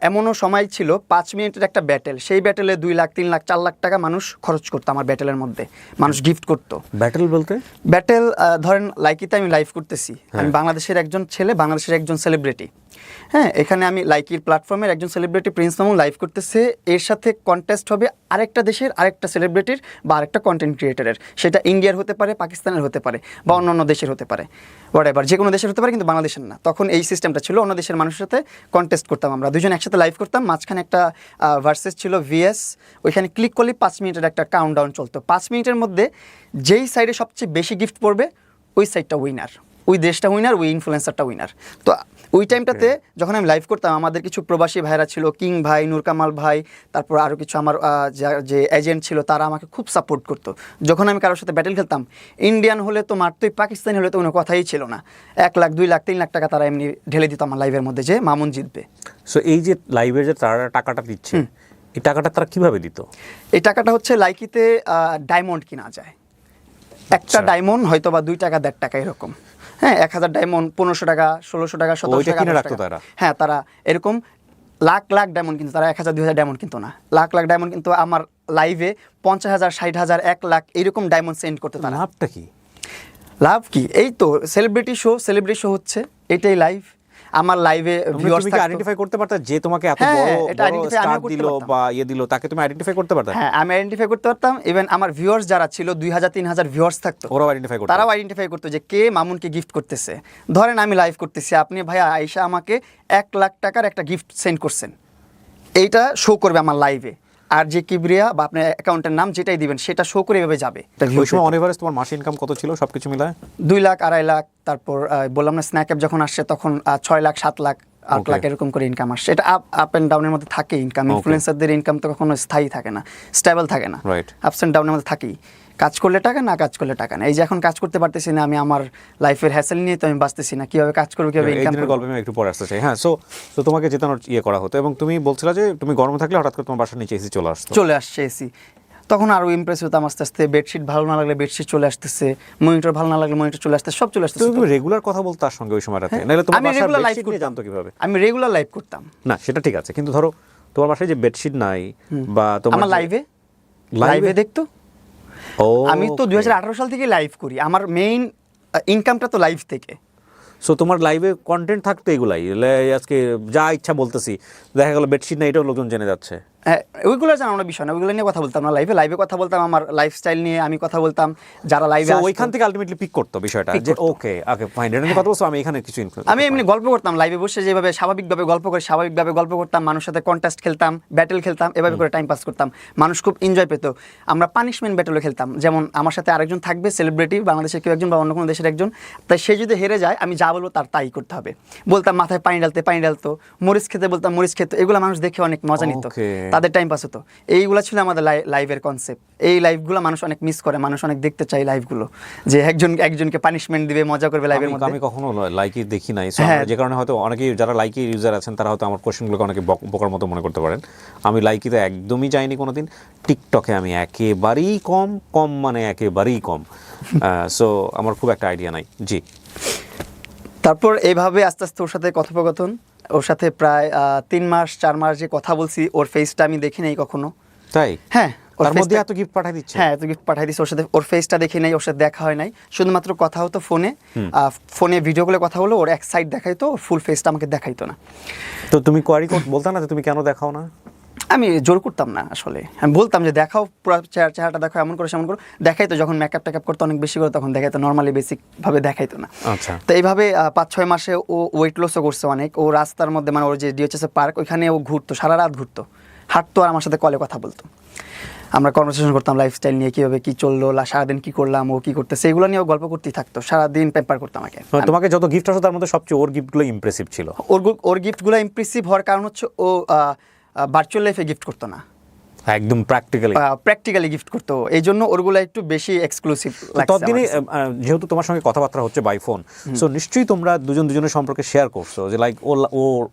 এমনও সময় ছিল 5 মিনিটের একটা ব্যাটেল, সেই ব্যাটেলে 2 লাখ 3 লাখ 4 লাখ টাকা মানুষ খরচ করতো আমার ব্যাটেলের মধ্যে, মানুষ গিফট করতো। ব্যাটেল বলতে? ব্যাটেল ধরেন লাইকিতে আমি লাইভ করতেছি, আমি বাংলাদেশের একজন ছেলে, বাংলাদেশের একজন সেলিব্রিটি, হ্যাঁ, এখানে আমি লাইকির প্ল্যাটফর্মের একজন সেলিব্রিটি প্রিন্স মামুন লাইভ করতেছে, এর সাথে কন্টেস্ট হবে আরেকটা দেশের আরেকটা সেলিব্রিটির বা আরেকটা কন্টেন্ট ক্রিয়েটরের, সেটা ইন্ডিয়ার হতে পারে, পাকিস্তানের হতে পারে, বা অন্য দেশের হতে পারে, হোয়াটএভার, যে কোনো দেশের হতে পারে, কিন্তু বাংলাদেশের না। তখন এই সিস্টেমটা ছিল, অন্য দেশের মানুষের সাথে কন্টেস্ট করতাম, আমরা দুজন একসাথে লাইভ করতাম, মাঝখানে একটা ভার্সেস ছিল ভিএস, ওইখানে ক্লিক করলে 5 মিনিটের একটা কাউন্টডাউন চলতো। 5 মিনিটের মধ্যে যেই সাইডে সবচেয়ে বেশি গিফট পড়বে ওই সাইডটা উইনার, ওই দেশটা উইনার, ওই ইনফ্লুয়েন্সারটা উইনার। তো ওই টাইমটাতে যখন আমি লাইভ করতাম, আমাদের কিছু প্রবাসী ভাইরা ছিল, কিং ভাই, নূর কামাল ভাই, তারপর আরও কিছু আমার যে এজেন্ট ছিল, তারা আমাকে খুব সাপোর্ট করতো। যখন আমি কারোর সাথে ব্যাটেল খেলতাম, ইন্ডিয়ান হলে তো মারতোই, পাকিস্তানি হলে তো কোনো কথাই ছিল না, 1 লাখ 2 লাখ 3 লাখ টাকা তারা এমনি ঢেলে দিত আমার লাইভের মধ্যে, যে মামুন জিতবে। সো এই যে লাইভের যে তারা টাকাটা দিচ্ছে, এই টাকাটা তারা কিভাবে দিত? এই টাকাটা হচ্ছে লাইকিতে ডায়মন্ড কিনা যায়, একটা ডায়মন্ড হয়তো বা 2 টাকা 1.5 টাকা এরকম, হ্যাঁ, 1000 ডায়মন্ড 1500 টাকা 1600 টাকা 1700 টাকা কিনে 1800 রাখতো টাকা। তারা? হ্যাঁ, তারা এরকম লাখ লাখ ডায়মন্ড কিন্তু, তারা 1000 2000 ডায়মন্ড কিন্তু না, লাখ লাখ ডায়মন্ড কিন্তু। আমার লাইভে 50,000 60,000 1 লাখ এরকম ডায়মন্ড সেন্ড করতে তারা। লাভটা কি? লাভ কি, এই তো সেলিব্রিটি শো হচ্ছে, এটাই লাইভ। আমার লাইভে ভিউয়ার্স তুমি কি আইডেন্টিফাই করতে পারতা যে তোমাকে এত হ্যাঁ, বড় এটা বড় identify স্টার আমিও করতে দিল পারতাম। বা দিল, তাকে তুমি আইডেন্টিফাই করতে পারতা? হ্যাঁ, আমি আইডেন্টিফাই করতে পারতাম। ইভেন আমার ভিউয়ার্স যারা ছিল 2000 3000 ভিউয়ার্স থাকতো, ওরাও আইডেন্টিফাই করতে? তারাও আইডেন্টিফাই করতো যে কে মামুনকে গিফট করতেছে। ধরেন আমি লাইভ করতেছি, আপনি ভাইয়া আয়েশা আমাকে 1 লাখ টাকার একটা গিফট সেন্ড করছেন, এইটা শো করবে আমার লাইভে, আর যে কিবরিয়া বা আপনার অ্যাকাউন্টের নাম যেটাই দিবেন সেটা শো করে এভাবে যাবে। ওই সময় অন এভারেজ তোমার মাসে ইনকাম কত ছিল সবকিছু মিলায়? 2 লাখ 2.5 লাখ, তারপর বললাম না স্ন্যাক অ্যাপ যখন আসছে তখন 6 লাখ 7 লাখ 8 লাখ এরকম করে ইনকাম আসছে। এটা আপ অ্যান্ড ডাউনের মধ্যে থাকে ইনকাম, ইনফ্লুয়েন্সারদের ইনকাম তো কখনো স্থায়ী থাকে না, স্টেবল থাকে না, রাইট, আপস অ্যান্ড ডাউনের মধ্যে থাকেই। কাজ করলে টাকা, না কাজ করলে টাকা না। এই যে এখন কাজ করতে পারতেছি না, আমি আমার লাইফের হ্যাসেল নিয়ে তো আমি বাঁচতেছি না, কিভাবে কাজ করবো, কিভাবে ইনকাম করবো। গল্পে আমি একটু পরে আসতে চাই। হ্যাঁ, সো তোমাকে জেতানোর করা হতো, এবং তুমি বলছিলা যে তুমি গরমে থাকলে হঠাৎ করে তোমার বাসার নিচে এসি চলে আসছে এসি। তখন আরো ইমপ্রেস হতাম আস্তে আস্তে, বেডশিট ভালো না লাগলে বেডশিট চলে আসতেছে, মনিটর ভালো না লাগলে মনিটর চলে আসতেছে, সব চলে আসতেছে। তুমি রেগুলার কথা বলতে তার সঙ্গে ওই সময়টাতে, নাহলে তোমার আমি বাসার রেগুলার লাইভ বেডশিট নিয়ে জানতো কিভাবে? আমি রেগুলার লাইভ করতাম। না সেটা ঠিক আছে, কিন্তু ধরো তোমার বাসায় যে বেডশিট নাই বা তোমার আমার লাইভে দেখতো। ও, আমি তো 2018 সাল থেকে লাইভ করি, আমার মেইন ইনকামটা তো লাইভ থেকে। সো তোমার লাইভে কন্টেন্ট থাকতো এগুলাই, আজকে যা ইচ্ছা বলতেছি, দেখা গেল বেডশিট না, এটাও লোকজন জেনে যাচ্ছে। হ্যাঁ, ওইগুলো জানানোর বিষয় না, ওইগুলো নিয়ে কথা বলতাম না লাইভে কথা বলতাম, আমার লাইফস্টাইল নিয়ে আমি কথা বলতাম, যারা লাইভে ওইখান থেকে আলটিমেটলি পিক করতো বিষয়টা, যে ওকে ফাইন, এটা নিয়ে কথা বলছো, আমি এখানে কিছু আমি এমনি গল্প করতাম লাইভে বসে, যেভাবে স্বাভাবিকভাবে গল্প করতাম, মানুষের সাথে কন্টেস্ট খেলতাম, ব্যাটেল খেলতাম, এভাবে করে টাইম পাস করতাম, মানুষ খুব এনজয় পেত। আমরা পানিশমেন্ট ব্যাটেলও খেলতাম, যেমন আমার সাথে আরেকজন থাকবে সেলিব্রিটি, বাংলাদেশের কেউ একজন বা অন্য কোনো দেশের একজন, তাই সে যদি হেরে যায় আমি যা বলবো তার তাই করতে হবে। বলতাম মাথায় পানি ডালতো, মরিচ খেতে বলতাম মরিচ খেতে, এগুলো মানুষ দেখে অনেক মজা নিত, তাদের টাইম পাস হতো। এইগুলো ছিল আমাদের লাইভের কনসেপ্ট। এই লাইভগুলো মানুষ অনেক মিস করে, মানুষ অনেক দেখতে চায় লাইভগুলো, যে একজনকে পানিশমেন্ট দিবে, মজা করবে লাইভের মধ্যে। আমি কখনো লাইকি দেখি নাই, যে কারণে হয়তো অনেকেই যারা লাইকি ইউজার আছেন তারা হয়তো আমার কোশ্চেনগুলোকে অনেকে বোকার মতো মনে করতে পারেন। আমি লাইকিতে একদমই যাইনি কোনোদিন। টিকটকে আমি একেবারেই কম মানে একেবারেই কম। সো আমার খুব একটা আইডিয়া নাই। জি, তারপর এইভাবে আস্তে আস্তে ওর সাথে কথোপকথন, ওর সাথে প্রায় 3 মাস 4 মাস যে কথা বলছি, ওর ফেসটা আমি দেখি নাই কখনো। তাই? হ্যাঁ, তার মধ্যে এত গিফট পাঠিয়ে দিচ্ছে? হ্যাঁ, এত গিফট পাঠিয়ে দিচ্ছে। ওর সাথে ওর ফেসটা দেখি নাই, ওর সাথে দেখা হয় নাই, শুধুমাত্র কথা হতো ফোনে ভিডিও কলে কথা হলো, ওর এক সাইড দেখাইতো, ফুল ফেসটা আমাকে দেখাইতো না। তো তুমি কোয়ারি বলতা না যে তুমি কেন দেখাও না? আমি জোর করতাম না আসলে, আমি বলতাম যে দেখাও, পুরো চেহারাটা দেখাও, এমন করে সেমন করো। দেখাইতো যখন মেকআপ টেকআপ করতো অনেক বেশি করে, তখন দেখাইতো, নর্মালি বেসিক ভাবে দেখাইতো না। আচ্ছা। তো এইভাবে 5-6 মাসে ও ওয়েট লসও করছে অনেক। ও রাস্তার মধ্যে, মানে ওর যে ডিএচএস পার্ক, ওইখানে ও ঘুরতো, সারা রাত ঘুরতো, হাঁটতো, আর আমার সাথে কলে কথা বলতো। আমরা কনভারসেশন করতাম লাইফস্টাইল নিয়ে, কীভাবে কী চললো, সারাদিন কী করলাম, ও কী করতেছে, এগুলো নিয়ে ও গল্প করতেই থাকতো, সারাদিন পেম্পার করতাম আমাকে। তোমাকে যত গিফট আসতো তার মধ্যে সবচেয়ে ওর গিফটগুলো ইমপ্রেসিভ ছিল? ওর গিফটগুলো ইমপ্রেসিভ হওয়ার কারণ হচ্ছে ও ভার্চুয়াল লাইফে গিফট করতো না, একদম প্র্যাকটিক্যালি প্র্যাকটিক্যালি গিফট করতো, এই জন্য ওরগুলো একটু বেশি এক্সক্লুসিভ লাগছে। ততদিনে যেহেতু তোমার সঙ্গে কথাবার্তা হচ্ছে বাই ফোন, সো নিশ্চয়ই তোমরা দুজনের সম্পর্কে শেয়ার করছো যে লাইক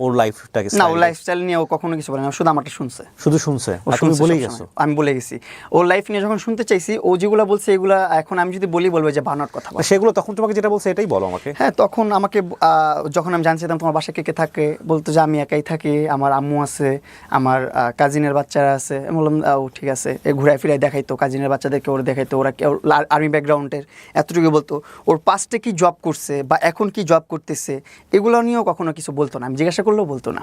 ওর লাইফটাকে। না, ওর লাইফস্টাইল নিয়ে ও কখনো কিছু বলে না, শুধু আমারটা শুনছে। শুধু শুনছে? আর তুমি বলেই গেছো? আমি বলে গেছি। ওর লাইফ নিয়ে যখন শুনতে চাইছি, ও যেগুলো বলছে এগুলা এখন আমি যদি বলবো যে বানোয়াট কথা বলে। সেগুলো তখন তোমাকে যেটা বলছে এটাই বলো আমাকে। হ্যাঁ, তখন আমাকে যখন আমি জানছিলাম তোমার বাসায় কে কে থাকে, বলতো যে আমি একাই থাকি, আমার আম্মু আছে, আমার কাজিনের বাচ্চারা আছে। আমি বললাম ও ঠিক আছে। ঘুরাই ফিরাই দেখাইতো কাজিনের বাচ্চাদেরকে, ওরা দেখাইতো ওরা আর্মি ব্যাকগ্রাউন্ডের, এতটুকু বলতো। ওর পাস্টে কি জব করছে বা এখন কি জব করতেছে এগুলো নিয়েও কখনো কিছু বলতো না। আমি জিজ্ঞাসা করলেও বলতো না।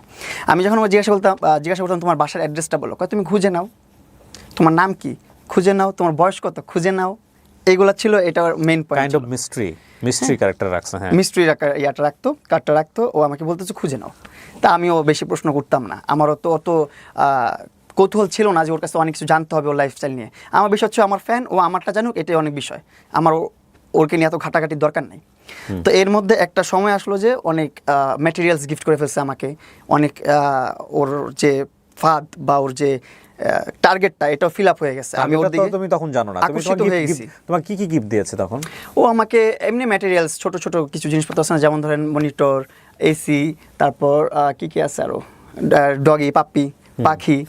আমি যখন জিজ্ঞাসা করতাম তোমার বাসার অ্যাড্রেসটা বলো, তুমি খুঁজে নাও, তোমার নাম কি খুঁজে নাও, তোমার বয়স কত খুঁজে নাও, এইগুলা ছিল এটা main point. Kind of mystery character রাখছে। হ্যাঁ, মিস্ট্রি কার্ডটা রাখতো, ও আমাকে বলতেছে খুঁজে নাও। তা আমিও বেশি প্রশ্ন করতাম না, আমারও তো অত কৌতূহল ছিল না যে ওর কাছে অনেক কিছু জানতে হবে ওর লাইফস্টাইল নিয়ে। আমার বিষয় হচ্ছে আমার ফ্যান, ও আমারটা জানুক, এটাই অনেক বিষয়। আমার ওরকে নিয়ে এত ঘাটাঘাটির দরকার নেই। তো এর মধ্যে একটা সময় আসলো যে অনেক ম্যাটেরিয়ালস গিফট করে ফেলছে আমাকে, অনেক ওর যে ফাদ বা ওর যে টার্গেটটা এটাও ফিল আপ হয়ে গেছে। আমি ওর দিকে তুমি তখন জানো না, আকর্ষিত হয়ে গেছি। তোমার কি গিফট দিয়েছে তখন? ও আমাকে এমনি ম্যাটেরিয়ালস ছোট ছোট কিছু জিনিসপত্র আছে না, যেমন ধরেন মনিটর, এসি, তারপর কি আছে আরো, ডগি, পাপ্পি, পাখি,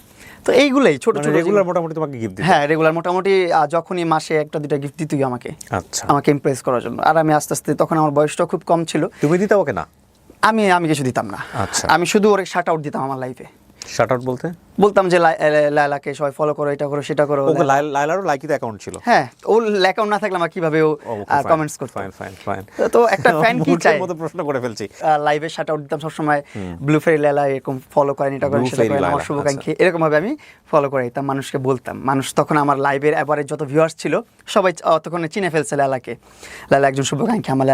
তো এইগুলাই ছোট ছোট রেগুলার মোটামুটি তোমাকে গিফট দিত? হ্যাঁ, রেগুলার মোটামুটি যখনই মাসে একটা দুটা গিফট দিতই আমাকে। আচ্ছা, আমাকে ইমপ্রেস করার জন্য। আর আমি আস্তে আস্তে, তখন আমার বয়সটা খুব কম ছিল। তুমি দিতে ওকে না? আমি কিছু দিতাম না। আচ্ছা, আমি শুধু ওর শার্ট আউট দিতাম আমার লাইফে। শার্ট আউট বলতে? বলতাম যে লায়লাকে সবাই ফলো করো, এটা করো, সেটা করো। ওকে লায়লারও লাইকিতে অ্যাকাউন্ট ছিল? হ্যাঁ, ওর অ্যাকাউন্ট না থাকলে আমার কিভাবে ও কমেন্টস করতো। ফাইন। তো একটা ফ্যান কি চায়? মতো প্রশ্ন করে ফেলছি। লাইভে শার্ট আউট দিতাম সবসময়, ব্লু ফেরি লায়লা এরকম ফলো করেন, এটা করেন, সেটা করেন, আমার শুভাকাঙ্ক্ষী, এরকম ভাবে আমি ফলো করে দিতাম, মানুষকে বলতাম। মানুষ তখন আমার লাইভের এভারেজ যত ভিউয়ার্স ছিল সবাই তখন চিনে ফেলছে লায়লাকে। লায়লা একজন শুভাকাঙ্ক্ষী, আমার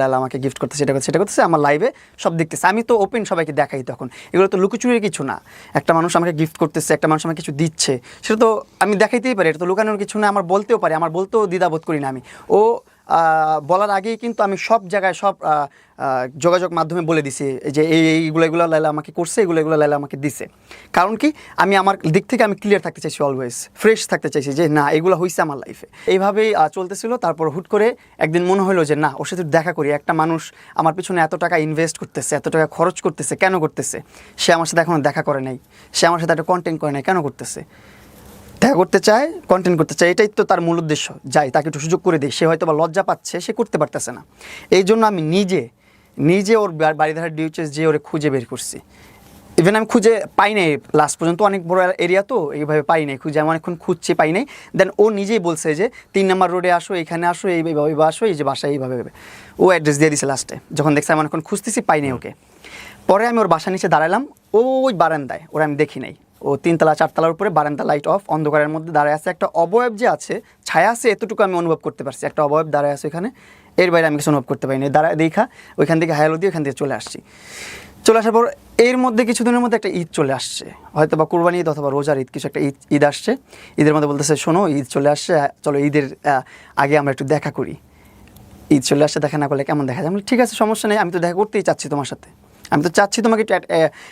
লায়লা আমাকে গিফট করতেছে, সেটা করতেছে, আমার লাইভে সব দেখতেছে। আমি তো ওপেন সবাইকে দেখাই তখন, এগুলো তো লুকোচুরির কিছু না। একটা মানুষ আমাকে গিফট করতেছে, একটা মানুষ আমাকে কিছু দিচ্ছে, সেটা তো আমি দেখাইতেই পারি, এটা তো লুকানোর কিছু না, আমার বলতেও পারি, আমার বলতেও দ্বিধাবোধ করি না আমি। ও বলার আগেই কিন্তু আমি সব জায়গায় সব যোগাযোগ মাধ্যমে বলে দিছি যে এইগুলো লায়লা আমাকে করছে, এগুলো লায়লা আমাকে দিছে। কারণ কি, আমি আমার দিক থেকে আমি ক্লিয়ার থাকতে চাইছি, অলওয়েজ ফ্রেশ থাকতে চাইছি যে না, এগুলো হয়েছে আমার লাইফে। এইভাবেই চলতেছিল। তারপর হুট করে একদিন মনে হলো যে না, ওর সাথে দেখা করি। একটা মানুষ আমার পিছনে এত টাকা ইনভেস্ট করতেছে, এত টাকা খরচ করতেছে, কেন করতেছে? সে আমার সাথে এখনও দেখা করে নাই, সে আমার সাথে একটা কন্টেন্ট করে নাই, কেন করতেছে? দেখা করতে চায়, কন্টেন্ট করতে চায়, এটাই তো তার মূল উদ্দেশ্য। যাই, তাকে একটু সুযোগ করে দিই। সে হয়তো বা লজ্জা পাচ্ছে, সে করতে পারতেছে না। এই জন্য আমি নিজে ওর বাড়িধারা ডিউচেস যে ওরে খুঁজে বের করছি। ইভেন আমি খুঁজে পাই নাই লাস্ট পর্যন্ত, অনেক বড় এরিয়া তো, এইভাবে পাই নাই খুঁজে, আমি অনেকক্ষণ খুঁজছি, পাই নাই। দেন ও নিজেই বলছে যে 3 নম্বর রোডে আসো, এখানে আসো, এইভাবে আসো, এই যে বাসা এইভাবে। ও অ্যাড্রেস দিয়ে দিছে লাস্টে, যখন দেখছি আমি অনেকক্ষণ খুঁজতেছি, পাই নাই ওকে। পরে আমি ওর বাসা নিচে দাঁড়ালাম, ওই বারান্দায়, ওরা আমি দেখি নাই। ও 3 তলা 4 তলার উপরে বারান্দা, লাইট অফ, অন্ধকারের মধ্যে দাঁড়ায় আছে। একটা অবয়ব যে আছে, ছায়া আছে, এতটুকু আমি অনুভব করতে পারছি। একটা অবয়ব দাঁড়ায় আছে এখানে, এর বাইরে আমি কিছু অনুভব করতে পারিনি। দাঁড়ায় দেখা ওইখান থেকে হায়ালো দিয়ে ওইখান থেকে চলে আসছি। চলে আসার পর এর মধ্যে কিছুদিনের মধ্যে একটা ঈদ চলে আসছে, হয়তো বা কুরবানি ঈদ অথবা রোজার ঈদ, কিছু একটা ঈদ আসছে। ঈদের মধ্যে বলতেছে শোনো, ঈদ চলে আসছে, চলো ঈদের আগে আমরা একটু দেখা করি। ঈদ চলে আসছে, দেখা না করলে কেমন দেখা যায়? আমি ঠিক আছে, সমস্যা নেই, আমি তো দেখা করতেই চাচ্ছি তোমার সাথে, আমি তো চাচ্ছি তোমাকে একটু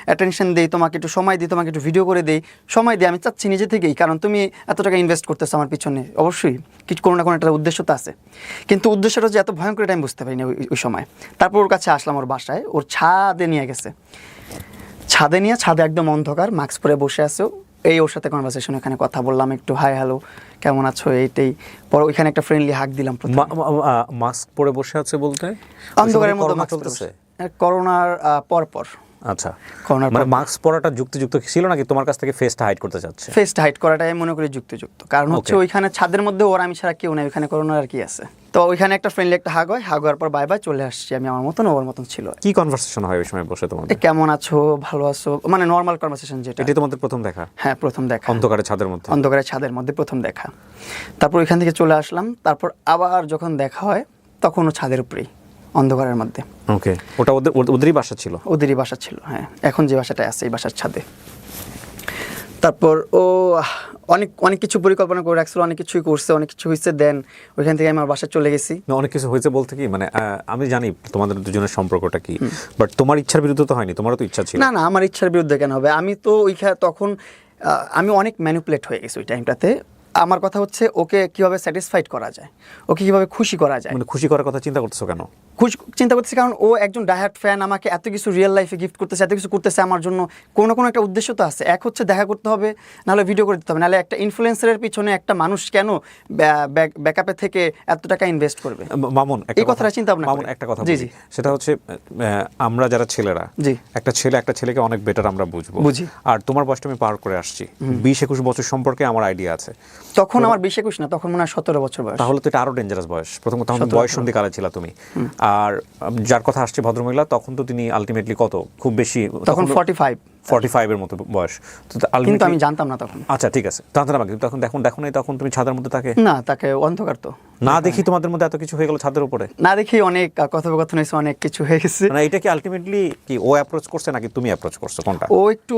অ্যাটেনশন দিই, তোমাকে একটু সময় দিই, তোমাকে একটু ভিডিও করে দিই, সময় দিই, আমি চাচ্ছি নিজে থেকেই। কারণ তুমি এত টাকা ইনভেস্ট করতেছো আমার পিছনে, অবশ্যই কিছু কোনো না কোনো একটা উদ্দেশ্য তো আছে। কিন্তু উদ্দেশ্যটা যে এত ভয়ঙ্কর, এটা আমি বুঝতে পারিনি ওই সময়। তারপর ওর কাছে আসলাম, ওর বাসায়, ওর ছাদে নিয়ে গেছে। ছাদে একদম অন্ধকার, মাস্ক পরে বসে আছো। এই ওর সাথে কনভারসেশন, এখানে কথা বললাম একটু, হাই হ্যালো কেমন আছো, এইটাই। পরে ওইখানে একটা ফ্রেন্ডলি হাক দিলাম। মাস্ক পরে বসে আছে বলতে? অন্ধকারের মধ্যে চলতেছে, করোনার পর। আচ্ছা, মানে মাস্ক পরাটা যুক্তিযুক্ত ছিল নাকি তোমার কাছ থেকে ফেসটা হাইড করতে চাচ্ছে? ফেসটা হাইড করাটাই মনে করি যুক্তিযুক্ত, কারণ হচ্ছে ওইখানে ছাদের মধ্যে ওর আমি ছাড়া কেউ নাই, ওইখানে করোনার আর কি আছে। তো ওইখানে একটা ফ্রেন্ডলি একটা হাগ হয়, হাগ হওয়ার পর বাই বাই চলে আসছি আমি, আমার মতন ওর মতন ছিল। কি কনভারসেশন হয় ওই সময় বসে তোমাদের? কেমন আছো, ভালো আছো, মানে নর্মাল কনভারসেশন যেটা। এটাই তোমাদের প্রথম দেখা? হ্যাঁ, প্রথম দেখা, অন্ধকারের ছাদের মধ্যে প্রথম দেখা। তারপর ওইখান থেকে চলে আসলাম। তারপর আবার যখন দেখা হয় তখন ও ছাদের উপরেই, অন্ধকারের মধ্যে। ওকে, ওটা ওদেরই বাসা ছিল? ওদেরই বাসা ছিল, হ্যাঁ। এখন যে বাসাটা আছে এই বাসার ছাদে। তারপর ও অনেক কিছু পরিকল্পনা করে রাখছিল, অনেক কিছুই করছে, অনেক কিছু হয়েছে। দেন ওইখান থেকে আমার বাসায় চলে গেছি। অনেক কিছু হয়েছে বলতে কি, মানে আমি জানি তোমাদের দুজনের সম্পর্কটা কি, বাট তোমার ইচ্ছার বিরুদ্ধে তো হয়নি, তোমারও তো ইচ্ছা ছিল। না, আমার ইচ্ছার বিরুদ্ধে কেন হবে? আমি তো তখন আমি অনেক ম্যানিপুলেট হয়ে গেছি ওই টাইমটাতে। আমার কথা হচ্ছে ওকে কিভাবে স্যাটিসফাইড করা যায়, ওকে কিভাবে খুশি করা যায়। মানে খুশি করার কথা চিন্তা করতেছো কেন? খুশি চিন্তা করতেছি কারণ ও একজন ডাইহার্ড ফ্যান, আমাকে এত কিছু রিয়েল লাইফে গিফট করতেছে, এত কিছু করতেছে আমার জন্য, কোনো কোনো একটা উদ্দেশ্য তো আছে। এক হচ্ছে দেখা করতে হবে, নাহলে ভিডিও করে দিতে হবে, নাহলে একটা ইনফ্লুয়েন্সারের পিছনে একটা মানুষ কেন ব্যাকআপে থেকে এত টাকা ইনভেস্ট করবে? মামুন এই কথাটা চিন্তা ভাবনা মামুন করি। একটা কথা জি, বলি, জি। সেটা হচ্ছে আমরা যারা ছেলেরা, জি। একটা ছেলেকে অনেক বেটার আমরা বুঝবো। বুঝি। আর তোমার বয়সটা আমি পার করে আসছি, 20-21 বছর সম্পর্কে আমার আইডিয়া আছে। তখন আমার 20-21 না, তখন মনে হয় 17 বছর বয়স। তাহলে তো এটা আরো ডেঞ্জারাস বয়স। প্রথম কথা, তখন 17 বয়স সন্ধিকালে ছিল তুমি। আর যার কথা আসছে ভদ্রমহিলা, তখন তো তিনি আলটিমেটলি কত, খুব বেশি তখন 45 এর মতো বয়স। তো কিন্তু ultimately- আমি জানতাম না তখন। আচ্ছা ঠিক আছে, জানতাম না, কিন্তু তখন দেখো নাই, তখন তুমি ছাদের মধ্যে তাকে না, তাকে অন্ধকার তো না দেখি তোমাদের মধ্যে এত কিছু হয়ে গেল ছাদের উপরে। না দেখি অনেক কথোপকথন হয়েছে, অনেক কিছু হয়ে গেছে। মানে এটা কি আলটিমেটলি কি ও অ্যাপ্রোচ করছে নাকি তুমি অ্যাপ্রোচ করছো, কোনটা? ও একটু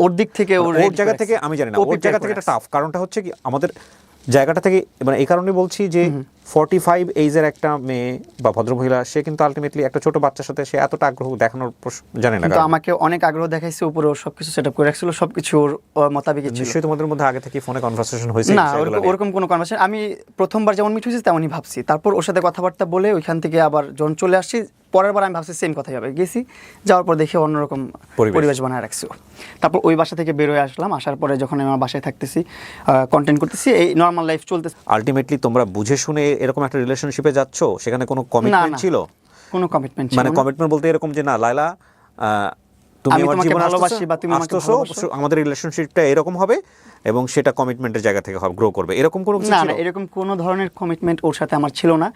ওর দিক থেকে ওর জায়গা থেকে আমি জানি না, ওর জায়গা থেকে এটা টাফ। কারণটা হচ্ছে কি, আমাদের জায়গাটা থেকে, মানে এই কারণে বলছি যে 45 এইজের একটা মেয়ে বা ভদ্রমহিলা, সে কিন্তু আলটিমেটলি একটা ছোট বাচ্চার সাথে সে এতটা আগ্রহ দেখানোর জানে না। কিন্তু কারণ আমাকে অনেক আগ্রহ দেখাইছে, উপরে ওর সবকিছু সেটআপ করে রাখছিল, সবকিছু ওর মোতাবেকই ছিল। নিশ্চয়ই তোমাদের মধ্যে আগে থেকে ফোনে কনভারসেশন হয়েছে না, বিষয়গুলো নিয়ে? ওরকম কোনো কনভারসেশন, আমি প্রথমবার যেমন মিট হয়েছে তেমনই ভাবছি। তারপর ওর সাথে কথাবার্তা বলে ওইখান থেকে আবার যখন চলে আসছি, পরের বার আমি ভাবছি সেম কথাই হবে। গেছি, যাওয়ার পর দেখি অন্যরকম পরিবেশ বানায় রাখছি ও। তারপর ওই বাসা থেকে বের হয়ে আসলাম, আসার পরে যখন আমি আমার বাসায় থাকতেছি, কন্টেন্ট করতেছি, এই নর্মাল লাইফ চলতেছে। আলটিমেটলি তোমরা বুঝে শুনে এরকম একটা রিলেশনশিপে যাচ্ছ, সেখানে কোনো কমিটমেন্ট না। ছিল? কোনো কমিটমেন্ট ছিল মানে না। কমিটমেন্ট বলতে এরকম যে না লায়লা, তুমি আমি আমার তোমাকে জীবনে ভালোবাসি বা তুমি আমাকে আসতেছো, ভালোবাসো। আমাদের রিলেশনশিপটা এরকম হবে এবং সেটা কমিটমেন্টের জায়গা থেকে হবে, গ্রো করবে, এরকম কোনো কিছু না ছিল? না, এরকম কোনো ধরনের কমিটমেন্ট ওর সাথে আমার ছিল না।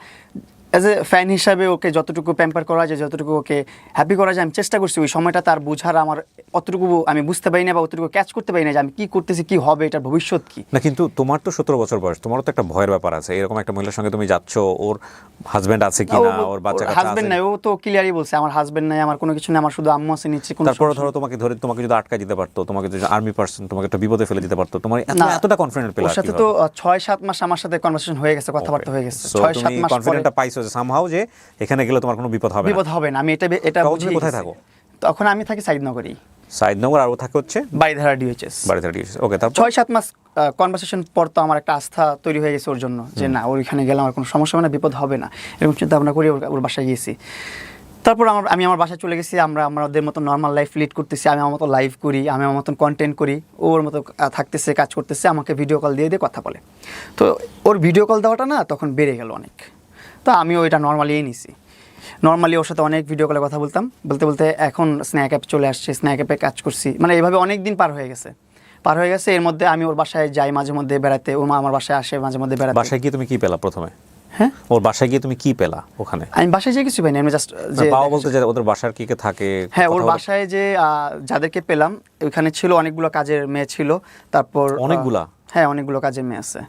অ্যাজ এ ফ্যান হিসাবে ওকে যতটুকু প্যাম্পার করা যায়, যতটুকু ওকে হ্যাপি করা যায় আমি চেষ্টা করছি। ওই সময়টা তার বোঝার আমার অতটুকু আমি বুঝতে পারি না বা অতটুকু ক্যাচ করতে পারি না যে আমি কী করতেছি, কী হবে, এটার ভবিষ্যৎ কী। না কিন্তু তোমার তো 17 বছর বয়স, তোমারও তো একটা ভয়ের ব্যাপার আছে। এরকম একটা মহিলার সঙ্গে তুমি যাচ্ছ, ওর হাজবেন্ড আছে কিনা, ওর বাচ্চা কাচ্চা হাজবেন্ড আছে? নাই, ও তো ক্লিয়ারই বলছে আমার হাজবেন্ড নাই, আমার কোনো কিছু নেই, আমার শুধু আম্মু আছে নিচে। কোনো তারপরে সমস্যা ধরো তোমাকে যদি আটকা দিতে পারতো, তোমাকে যদি আর্মি পার্সন তোমাকে একটা বিপদে ফেলে দিতে পারতো, তোমার না, এতটা কনফিডেন্ট পেলে ওর সাথে তো 6-7 মাস আমার সাথে কনভারসেশন হয়ে গেছে, কথাবার্তা হয়ে গেছে। 6-7 মাস পরে কনফিডেন্টটা পাইছো যে সামহাউ যে এখানে গেলে তোমার কোনো বিপদ হবে না। বিপদ হবে না, আমি এটা তখন বুঝি। তুমি কোথায় থাকো? তখন আমি থাকি সাইদনগরেই, সাইদনগর, আর ও থাকে হচ্ছে বাড়িধারা ডিএইচএস। বাড়িতে দিয়েছে। ওকে, তারপর 6-7 মাস কনভারসেশন পর তো আমার একটা আস্থা তৈরি হয়ে গেছে ওর জন্য, যে না ওইখানে গেলে আমার কোনো সমস্যা হবে না, বিপদ হবে না, এরকম চিন্তা ভাবনা করি ওর বাসায় গিয়েছি। তারপর আমি আমার বাসায় চলে গেছি, আমরা আমাদের মতো নর্মাল লাইফ লিড করতেছি, আমি আমার মতো লাইভ করি, আমি আমার মতন কন্টেন্ট করি, ওর মতো থাকতেছে, কাজ করতেছে, আমাকে ভিডিও কল দিয়ে দিয়ে কথা বলে। তো ওর ভিডিও কল দেওয়াটা না তখন বেড়ে গেল অনেক, তো আমিও এটা নর্মালিই নিছি। নর্মালি ওর সাথে অনেক ভিডিও কলে কথা বলতাম, বলতে বলতে এখন স্ন্যাক অ্যাপ চলে আসছে, স্ন্যাক অ্যাপে কাজ করছি, মানে এইভাবে অনেক দিন পার হয়ে গেছে। এর মধ্যে আমি ওর বাসায় যাই মাঝে মধ্যে বেড়াতে, ওর মা আমার বাসায় আসে মাঝে মধ্যে বেড়াতে। বাসায় গিয়ে তুমি কি পেলা প্রথমে? হ্যাঁ, ওর বাসায় গিয়ে তুমি কি পেলা ওখানে? আমি বাসায় যে কিছু পাইনি, আমি জাস্ট যে পাওয়া বলতে যে ওদের বাসার কি কে থাকে? হ্যাঁ, ওর কথা বলে- বাসায় যে যাদেরকে পেলাম ওইখানে ছিল অনেকগুলো কাজের মেয়ে ছিল। তারপর অনেকগুলা? হ্যাঁ, অনেকগুলো কাজের মেয়ে আছে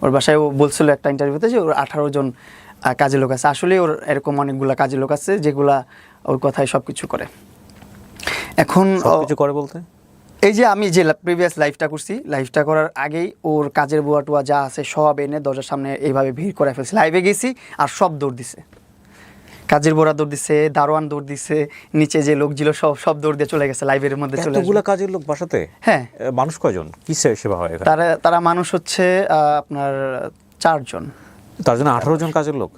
ওর বাসায়। ও বলছিল একটা ইন্টারভিউতে যে ওর 18 জন কাজের লোক আছে। আসলে ওর এরকম অনেকগুলো কাজের লোক আছে যেগুলা ওর কথায় সব কিছু করে। এখন সবকিছু করে বলতে এই যে আমি যে প্রিভিয়াস লাইফটা করছি, লাইফটা করার আগেই ওর কাজের বুয়া টুয়া যা আছে সব এনে দরজার সামনে এইভাবে ভিড় করে ফেলছে। লাইভে গেছি আর সব দৌড় দিছে, কাজের বোরা দৌড় দিছে, দারোয়ান দৌড় দিছে, নিচে যে লোক ছিল সব দৌড় দিয়ে চলে গেছে, লাইভের মধ্যে চলে এতগুলা আসবে। কাজের লোক বাসাতে? হ্যাঁ। মানুষ কয়জন, কি সেবা হয় এখানে? তারা মানুষ হচ্ছে আপনার 4 জন। তার জন্য 18 জন কাজের লোক?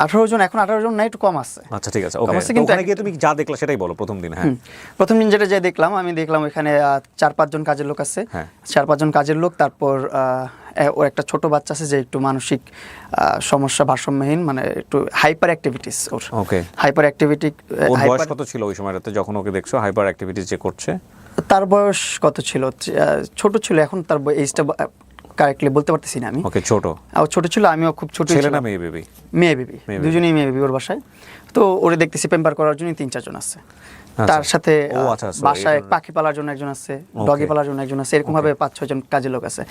18 জন, এখন 18 জন না, একটু কম আছে। আচ্ছা ঠিক আছে, ওকে। অবশ্যই, কিন্তু ওখানে গিয়ে তুমি যা দেখলা সেটাই বলো প্রথম দিন। হ্যাঁ, প্রথম দিন যেটা দেখলাম, আমি দেখলাম ওইখানে 4-5 জন কাজের লোক আছে। হ্যাঁ। 4-5 জন কাজের লোক। তারপর ওর একটা ছোট বাচ্চা আছে যে একটু মানসিক সমস্যা, ভারসাম্যহীন, মানে একটু হাইপার অ্যাক্টিভিটিস ওর। ওকে। Hyperactivity. ওর বয়স কত ছিল ওই সময়টাতে যখন ওকে দেখছো হাইপার অ্যাক্টিভিটিস যে করছে? তার বয়স কত ছিল? ছোট ছিল, এখন তার এইজটা কারেক্টলি বলতে পারতেছি না আমি। ওকে, ছোট। ও ছোট ছিল, আমিও খুব ছোট ছেলে ছিলাম। না মেয়ে বেবি? মেয়ে বেবি, দুজনেই মেয়ে বেবি ওর বাসায়। তো ওরে দেখতেছি পেম্পার করার জন্য 3-4 জন আছে। তার সাথে বাসায় পাখি পালার জন্য একজন আছে, ডগি পালার জন্য একজন আছে, এরকম ভাবে 5-6 জন কাজের লোক আছে।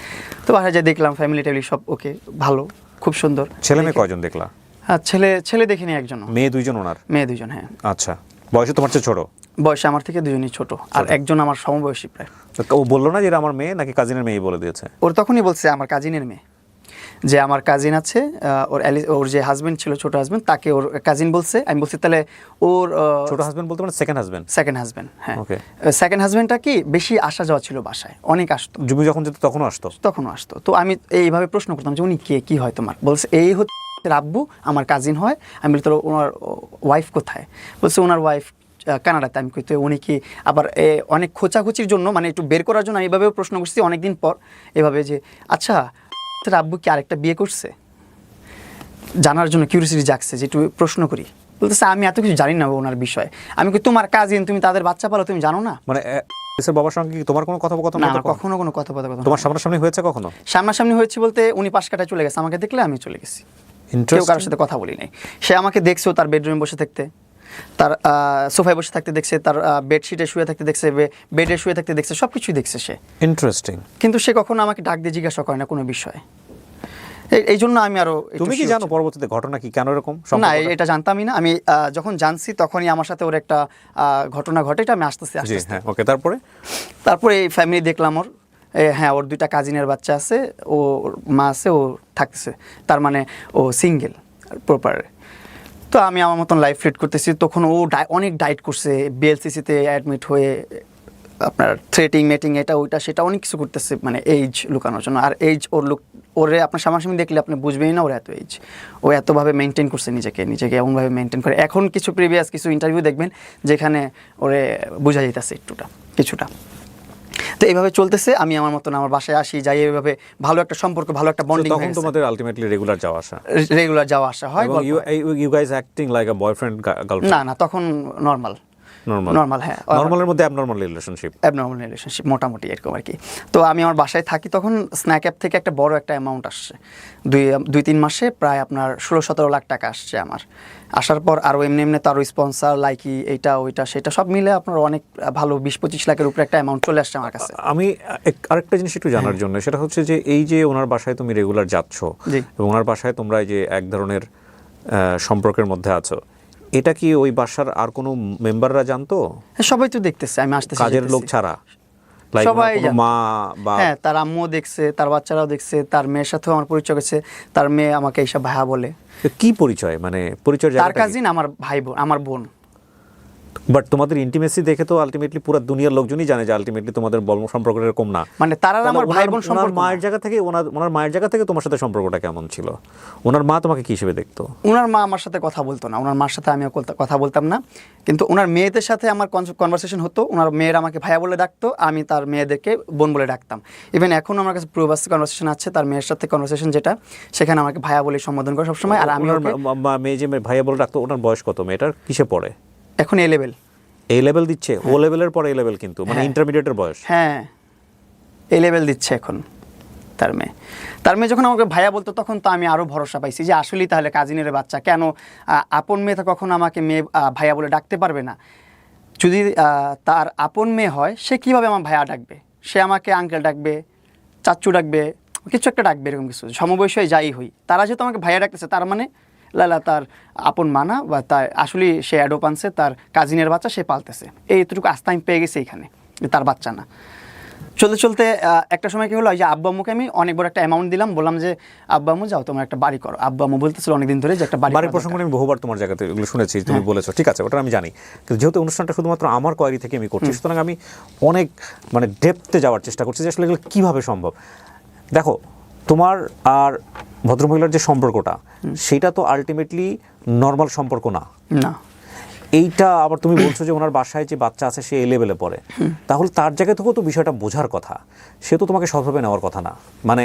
তো বাসায় যে দেখলাম ফ্যামিলি টেবিলি সব ওকে, ভালো, খুব সুন্দর। ছেলে মেয়ে কয়জন দেখলা? হ্যাঁ, ছেলে দেখিনি একজন। মেয়ে 2 জন ওনার? মেয়ে 2 জন, হ্যাঁ। আচ্ছা, বয়সে তোমার চেয়ে ছোট? বয়সে আমার থেকে 2জনই ছোট, আর একজন আমার সমবয়সী প্রায়। ও বললো না যে এটা আমার মেয়ে, নাকি কাজিনের মেয়ে বলে দিয়েছে? ওর তখনই বলছে আমার কাজিনের মেয়ে। যে আমার কাজিন আছে, ওর যে হাজবেন্ড ছিল, ছোট হাজবেন্ড, তাকে ওর কাজিন বলছে। আমি বলছি তাহলে ওর ছোট হাজবেন্ড বলতে মানে সেকেন্ড হাজবেন্ড? সেকেন্ড হাজবেন্ড, হ্যাঁ। ওকে। সেকেন্ড হাজবেন্ডটা কি বেশি আসা যাওয়া ছিল বাসায়, অনেক আসতো, তুমি যখন যেত তখনও আসতো? তখনও আসতো। তো আমি এইভাবে প্রশ্ন করতাম যে উনি কে, কি হয় তোমার? বলছে এই হচ্ছে আব্বু, আমার কাজিন হয়। আমি বলি তোর ওনার ওয়াইফ কোথায়? বলছে ওনার ওয়াইফ কানাডাতে। আমি কই তো উনি কি আবার অনেক খোঁচাখুচির জন্য, মানে একটু বের করার জন্য আমি এভাবেও প্রশ্ন করছি অনেকদিন পর, এভাবে যে আচ্ছা তোর আব্বু কি আরেকটা বিয়ে করছে, জানার জন্য কিউরিয়াসিটি জাগছে যে একটু প্রশ্ন করি। বলতেছে আমি এত কিছু জানি না ওনার বিষয়ে। আমি কই তোমার কাজিন, তুমি তাদের বাচ্চা পালো, তুমি জানো না? মানে এসের বাবার সঙ্গে কি তোমার কোনো কথোপকথন না, হতো? আমার কখনো কোনো কথোপকথন তোমার সামনাসামনি হয়েছে কখনো? সামনাসামনি হয়েছে বলতে উনি পাশ কাটায় চলে গেছে, আমাকে দেখলে আমি চলে গেছি, কেউ কারোর সাথে কথা বলি নাই। সে আমাকে দেখছেও তার বেডরুমে বসে থাকতে, তার সোফায় বসে থাকতে দেখছে, তার বেডশিটে শুয়ে থাকতে দেখছে, বেডে শুয়ে থাকতে দেখছে, সব কিছুই দেখছে সে। ইন্টারেস্টিং। কিন্তু সে কখনো আমাকে ডাক দিয়ে জিজ্ঞাসা করে না কোনো বিষয়ে। এই জন্য আমি আরো একটু তুমি কি sure জানো পরবর্তীতে ঘটনা কি, কেন এরকম না, সম্পর্কটা? এটা জানতামই না। আমি যখন জানছি তখনই আমার সাথে ওর একটা ঘটনা ঘটে, এটা আমি আস্তে জি আস্তে হ্যাঁ, ওকে। তারপরে তারপরে এই ফ্যামিলি দেখলাম ওর, হ্যাঁ ওর 2টা কাজিনের বাচ্চা আছে, ওর মা আছে, ও থাকতেছে, তার মানে ও সিঙ্গেল প্রপার। তো আমি আমার মতন লাইফ লিড করতেছি। তখন ও অনেক ডায়েট করছে, বিএলসিসিতে অ্যাডমিট হয়ে আপনার থ্রেটিং মেটিং এটা ওইটা সেটা অনেক কিছু করতেছে, মানে এইজ লুকানোর জন্য। আর এইজ ওরে আপনার সামনাসামনি দেখলে আপনি বুঝবেনই না ওর এত এইজ। ও এতভাবে মেনটেন করছে নিজেকে এমনভাবে মেনটেন করে। এখন কিছু প্রিভিয়াস কিছু ইন্টারভিউ দেখবেন যেখানে ওরে বোঝা যেতেছে কিছুটা। তো এইভাবে চলতেছে। আমি আমার মতন আমার বাসায় আসি যাই, এইভাবে ভালো একটা সম্পর্ক, ভালো একটা বন্ডিং। তখন তোমাদের আলটিমেটলি রেগুলার যাওয়া আসা? রেগুলার যাওয়া আসা হয়। এবং you guys acting like a boyfriend girlfriend? না, তখন নর্মাল, হ্যাঁ, নর্মালের মধ্যে অ্যাবনর্মাল রিলেশনশিপ? অ্যাবনর্মাল রিলেশনশিপ মোটামুটি এরকম আর কি। তো আমি আমার বাসায় থাকি, তখন স্ন্যাক অ্যাপ থেকে একটা বড় একটা অ্যামাউন্ট আসছে 2-3 মাসে, প্রায় আপনার 16-17 লাখ টাকা আসছে আমার। আসার পর আরও এমনি তো আরও স্পন্সার লাইকি এইটা ওইটা সেটা সব মিলে আপনার অনেক ভালো 20-25 লাখের উপরে একটা অ্যামাউন্ট চলে আসছে আমার কাছে। আমি আরেকটা জিনিস একটু জানার জন্য, সেটা হচ্ছে যে এই যে ওনার বাসায় তুমি রেগুলার যাচ্ছ এবং ওনার বাসায় তোমরা এই যে এক ধরনের সম্পর্কের মধ্যে আছো, এটা কি ওই বাসার আর কোনো মেম্বাররা জানতো? সবাই তো দেখতেছে আমি আসতেছি, কাজের লোক ছাড়া? সবাই মা বা? হ্যাঁ, তার আম্মুও দেখছে, তার বাচ্চারাও দেখছে, তার মেয়ের সাথেও আমার পরিচয় হয়েছে। তার মেয়ে আমাকে এইসব ভাইয়া বলে। কি পরিচয়, মানে পরিচয়? তার কাজিন আমার ভাই বোন, আমার বোন। বাট তোমাদের ইন্টিমেসি দেখে তো আলটিমেটলি পুরো দুনিয়ার লোকজনই জানে যে আলটিমেটলি তোমাদের সম্পর্ক এরকম না। মানে তারা আমার ভাই বোন সম্পর্ক। মায়ের জায়গা থেকে ওনার মায়ের জায়গা থেকে তোমার সাথে সম্পর্কটা কেমন ছিল? ওনার মা তোমাকে কি হিসেবে দেখতো? ওনার মা আমার সাথে কথা বলতো না, ওনার মার সাথে আমিও কথা বলতাম না। কিন্তু ওনার মেয়েদের সাথে আমার কনভারসেশন হতো। ওনার মেয়েরা আমাকে ভাইয়া বলে ডাকতো, আমি তার মেয়েদেরকে বোন বলে ডাকতাম। ইভেন এখন আমার কাছে প্রুভাস কনভারসেশন আছে, তার মেয়ের সাথে কনভারসেশন যেটা, সেখানে আমাকে ভাইয়া বলে সম্বোধন করে সবসময়। আর আমি মেয়ে যে ভাইয়া বলে ডাকতো, ওনার বয়স কত? মেয়েটার কিসে পড়ে এখন? এ লেভেল। এ লেভেল দিচ্ছে? ও লেভেলের পরে এ লেভেল, কিন্তু মানে ইন্টারমিডিয়েটের বয়স। হ্যাঁ, এ লেভেল দিচ্ছে এখন তার মেয়ে যখন আমাকে ভাইয়া বলতো তখন তো আমি আরও ভরসা পাইছি যে আসলেই তাহলে কাজিনের বাচ্চা, কেন আপন মেয়ে তো কখনো আমাকে মেয়ে ভাইয়া বলে ডাকতে পারবে না। যদি তার আপন মেয়ে হয় সে কীভাবে আমার ভাইয়া ডাকবে? সে আমাকে আঙ্কেল ডাকবে, চাচ্চু ডাকবে, কিছু একটা ডাকবে, এরকম কিছু। সমবয়সী যাই হই, তারা যেহেতু আমাকে ভাইয়া ডাকতেছে, তার মানে লালা তার আপন মানা বা তার আসলে সে অ্যাডোপ আনছে, তার কাজিনের বাচ্চা সে পালতেছে। এইটুকু আস্থা আমি পেয়ে গেছি এখানে, তার বাচ্চা না। চলতে চলতে একটা সময় কি হলো, যে আব্বু আম্মুকে আমি অনেক বড় একটা অ্যামাউন্ট দিলাম, বললাম যে আব্বু আম্মু যাও তোমার একটা বাড়ি করো। আব্বু আম্মু বলতেছিল অনেকদিন ধরে যে একটা বাড়ির প্রসঙ্গ আমি বহুবার তোমার জায়গাতে এগুলো শুনেছি, তুমি বলেছো, ঠিক আছে, ওটা আমি জানি। কিন্তু যেহেতু অনুষ্ঠানটা শুধুমাত্র আমার কোয়ারি থেকে আমি করছি, সুতরাং আমি অনেক মানে ডেপথে যাওয়ার চেষ্টা করছি যে আসলে এগুলো কীভাবে সম্ভব। দেখো, তোমার আর ভদ্রমহিলার যে সম্পর্কটা, সেটা তো আলটিমেটলি নর্মাল সম্পর্ক না। এইটা আবার তুমি বলছো যে ওনার বাসায় যে বাচ্চা আছে সে এ লেভেলে পড়ে, তাহলে তার জায়গা থেকেও তো বিষয়টা বোঝার কথা, সে তো তোমাকে সৎভাবে নেওয়ার কথা না। মানে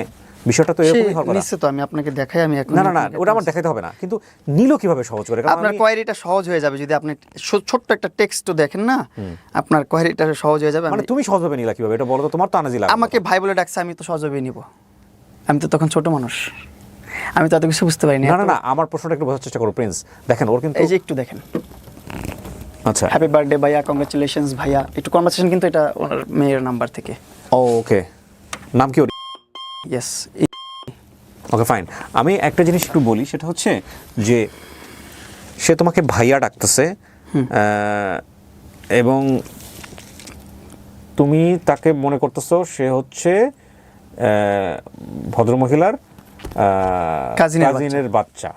বিষয়টা তো এরকমই হওয়ার কথা। নিশ্চিত আমি আপনাকে দেখাই, আমি এখন না ওটা আমার দেখাতে হবে না, কিন্তু নিল কিভাবে সহজ করে? আপনার কোয়ারিটা সহজ হয়ে যাবে যদি আপনি ছোট্ট একটা টেক্সট দেখেন না, আপনার কোয়ারিটা সহজ হয়ে যাবে। মানে তুমি সহজভাবে নিলা কিভাবে এটা বলো তো? তোমার তো আনাজি লাগে। আমাকে ভাই বলে ডাকছে, আমি তো সহজভাবে নিব, আমি তো তখন ছোট মানুষ, আমি তো এত কিছু বুঝতে পারিনি। না আমার প্রশ্নটা একটু বোঝার চেষ্টা করো প্রিন্স। দেখেন ওর কিন্তু এই যে একটু দেখেন, আচ্ছা, হ্যাপি বার্থডে ভাইয়া, কংগ্রাচুলেশনস ভাইয়া, একটু কনভারসেশন, কিন্তু এটা ওনার মেয়ের নাম্বার থেকে। ওকে, নাম কি ওর? ইয়েস। Okay fine. আমি একটা জিনিস একটু বলি, সেটা হচ্ছে যে সে তোমাকে ভাইয়া ডাকতেছে এবং তুমি তাকে মনে করতেছো সে হচ্ছে ভদ্রমহিলার কাজিনের কাজিনের বাচ্চা,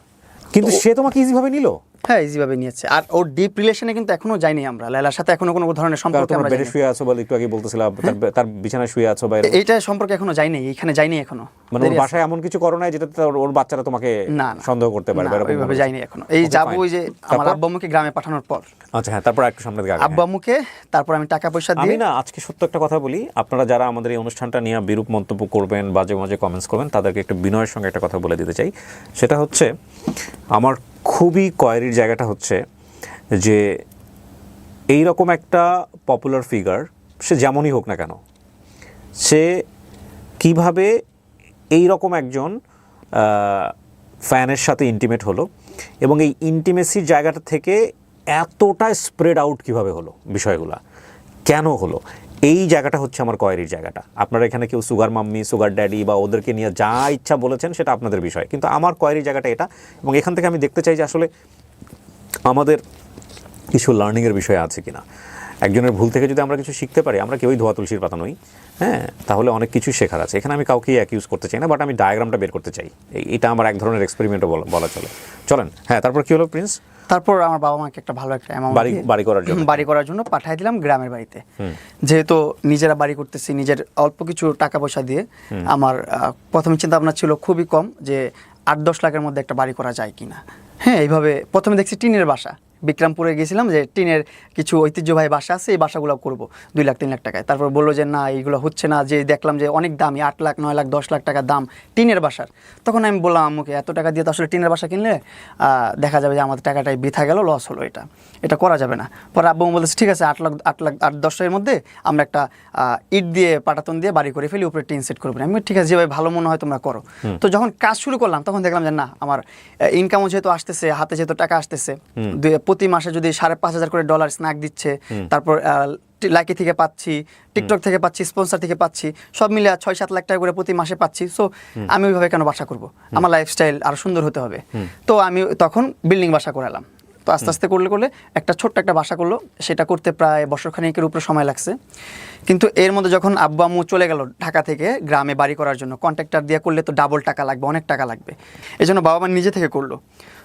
কিন্তু সে তোমাকে ইজিভাবে নিল। হ্যাঁ, ইজিভাবে নিয়েছে। আর ওর ডিপ রিলেশনে কিন্তু এখনো যাইনি আমরা, লায়লার সাথে এখনো কোনো ধরনের সম্পর্ক আমরা বেডে শুয়ে আছো বলে একটু আগে বলতেছিলাম, তার বিছানায় শুয়ে আছো বা এইটা সম্পর্কে এখনো যাইনি, এখানে যাইনি এখনো। মানে ওর বাসায় এমন কিছু করো নাই যেটাতে ওর বাচ্চারা তোমাকে সন্দেহ করতে পারে? ওইভাবে যাইনি এখনো। এই যাবো ওই যে আমার আব্বু আম্মুকে গ্রামে পাঠানোর পর। আচ্ছা হ্যাঁ, তারপর একটু সামনে দিকে আব্বু আম্মুকে, তারপর আমি টাকা পয়সা দিয়ে। আমি না আজকে সত্য একটা কথা বলি, আপনারা যারা আমাদের এই অনুষ্ঠানটা নিয়ে বিরূপ মন্তব্য করবেন, বাজে বাজে কমেন্টস করবেন, তাদেরকে একটু বিনয়ের সঙ্গে একটা কথা বলে দিতে চাই। সেটা হচ্ছে আমার খুবই কোয়ারির জায়গাটা হচ্ছে যে এইরকম একটা পপুলার ফিগার, সে যেমনই হোক না কেন, সে কিভাবে এই রকম একজন ফ্যানের সাথে ইন্টিমেট হলো, এবং এই ইন্টিমেসির জায়গাটা থেকে এতটা স্প্রেড আউট কিভাবে হলো, বিষয়গুলো কেন হলো, এই জায়গাটা হচ্ছে আমার কোয়ারির জায়গাটা। আপনারা এখানে কেউ সুগার মাম্মি, সুগার ড্যাডি বা ওদেরকে নিয়ে যা ইচ্ছা বলেছেন সেটা আপনাদের বিষয়, কিন্তু আমার কোয়ারির জায়গাটা এটা। এবং এখান থেকে আমি দেখতে চাই যে আসলে আমাদের কিছু লার্নিংয়ের বিষয় আছে কিনা। একজনের ভুল থেকে যদি আমরা কিছু শিখতে পারি, আমরা কেউই ধোয়া তুলসীর পাতা নই, হ্যাঁ, তাহলে অনেক কিছুই শেখার আছে। এখানে আমি কাউকেই অ্যাকিউজ করতে চাই না, বাট আমি ডায়াগ্রামটা বের করতে চাই। এটা আমার এক ধরনের এক্সপেরিমেন্টও বলা চলে। চলেন, হ্যাঁ, তারপর কি হলো প্রিন্স? তারপর আমার বাবা মাকে একটা ভালো একটা অ্যামাউন্ট বাড়ি করার জন্য পাঠিয়ে দিলাম গ্রামের বাড়িতে। যেহেতু নিজেরা বাড়ি করতেছি, নিজের অল্প কিছু টাকা পয়সা দিয়ে, আমার প্রথমে চিন্তা ভাবনা ছিল খুবই কম, যে 8-10 লাখের মধ্যে একটা বাড়ি করা যায় কিনা। হ্যাঁ, এইভাবে প্রথমে দেখছি টিনের বাসা, বিক্রমপুরে গিয়েছিলাম, যে টিনের কিছু ঐতিহ্যবাহী বাসা আছে, এই বাসাগুলো করবো 2 লাখ 3 লাখ টাকায়। তারপর বললো যে না, এইগুলো হচ্ছে না, যে দেখলাম যে অনেক দামি, 8 লাখ 9 লাখ 10 লাখ টাকা দাম টিনের বাসার। তখন আমি বললাম আম্মুকে, এত টাকা দিয়ে তো আসলে টিনের বাসা কিনলে দেখা যাবে যে আমাদের টাকাটাই বৃথা গেল, লস হলো, এটা করা যাবে না। পরে আব্বু বলতেছে ঠিক আছে, 8-10 মধ্যে আমরা একটা ইট দিয়ে পাটাতন দিয়ে বাড়ি করে ফেলি, উপরে টিন সেট করবো। আমি ঠিক আছে, যেভাবে ভালো মনে হয় তোমরা করো। তো যখন কাজ শুরু করলাম তখন দেখলাম যে না, আমার ইনকামও যেহেতু আসতেছে, হাতে যেহেতু টাকা আসতেছে, প্রতি মাসে যদি $5,500 করে ডলার স্ন্যাক দিচ্ছে, তারপর লাইকি থেকে পাচ্ছি, টিকটক থেকে পাচ্ছি, স্পন্সর থেকে পাচ্ছি, সব মিলে 6-7 লাখ টাকা করে প্রতি মাসে পাচ্ছি। সো আমি ওইভাবে কেন বাসা করব, আমার লাইফস্টাইল আরও সুন্দর হতে হবে। তো আমি তখন বিল্ডিং বাসা করালাম। তো আস্তে আস্তে করলে একটা ছোট্ট একটা বাসা করলো, সেটা করতে প্রায় বছরখানেকের উপরে সময় লাগছে। কিন্তু এর মধ্যে যখন আব্বু আম্মু চলে গেল ঢাকা থেকে গ্রামে বাড়ি করার জন্য, কন্ট্রাক্টর দিয়ে করলে তো ডাবল টাকা লাগবে, অনেক টাকা লাগবে, এই জন্য বাবা মা নিজে থেকে করলো।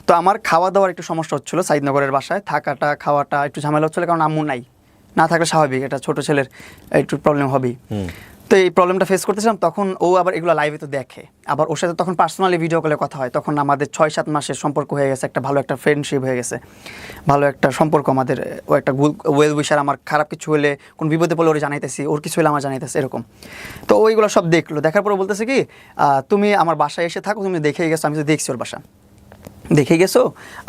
তো আমার খাওয়া দাওয়ার একটু সমস্যা হচ্ছিলো, সাইদনগরের বাসায় থাকাটা খাওয়াটা একটু ঝামেলা হচ্ছিলো, কারণ আম্মু নাই, না থাকলে স্বাভাবিক এটা ছোটো ছেলের একটু প্রবলেম হবেই। তো এই প্রবলেমটা ফেস করতেছিলাম। তখন ও আবার এগুলো লাইভে তো দেখে, আবার ওর সাথে তখন পার্সোনালি ভিডিও কলে কথা হয়। তখন আমাদের 6-7 মাসের সম্পর্ক হয়ে গেছে, একটা ভালো একটা ফ্রেন্ডশিপ হয়ে গেছে, ভালো একটা সম্পর্ক আমাদের। ও একটা ওয়েল উইশার, আমার খারাপ কিছু হলে, কোন বিপদে পড়লে ওর জানাইতেছি, ওর কিছু হলে আমার জানাইতেছি, এরকম। তো ওইগুলো সব দেখলো, দেখার পরে বলতেছে কি, তুমি আমার বাসায় এসে থাকো, তুমি দেখেই গেছো। আমি তো দেখছি ওর বাসা, দেখে গেছো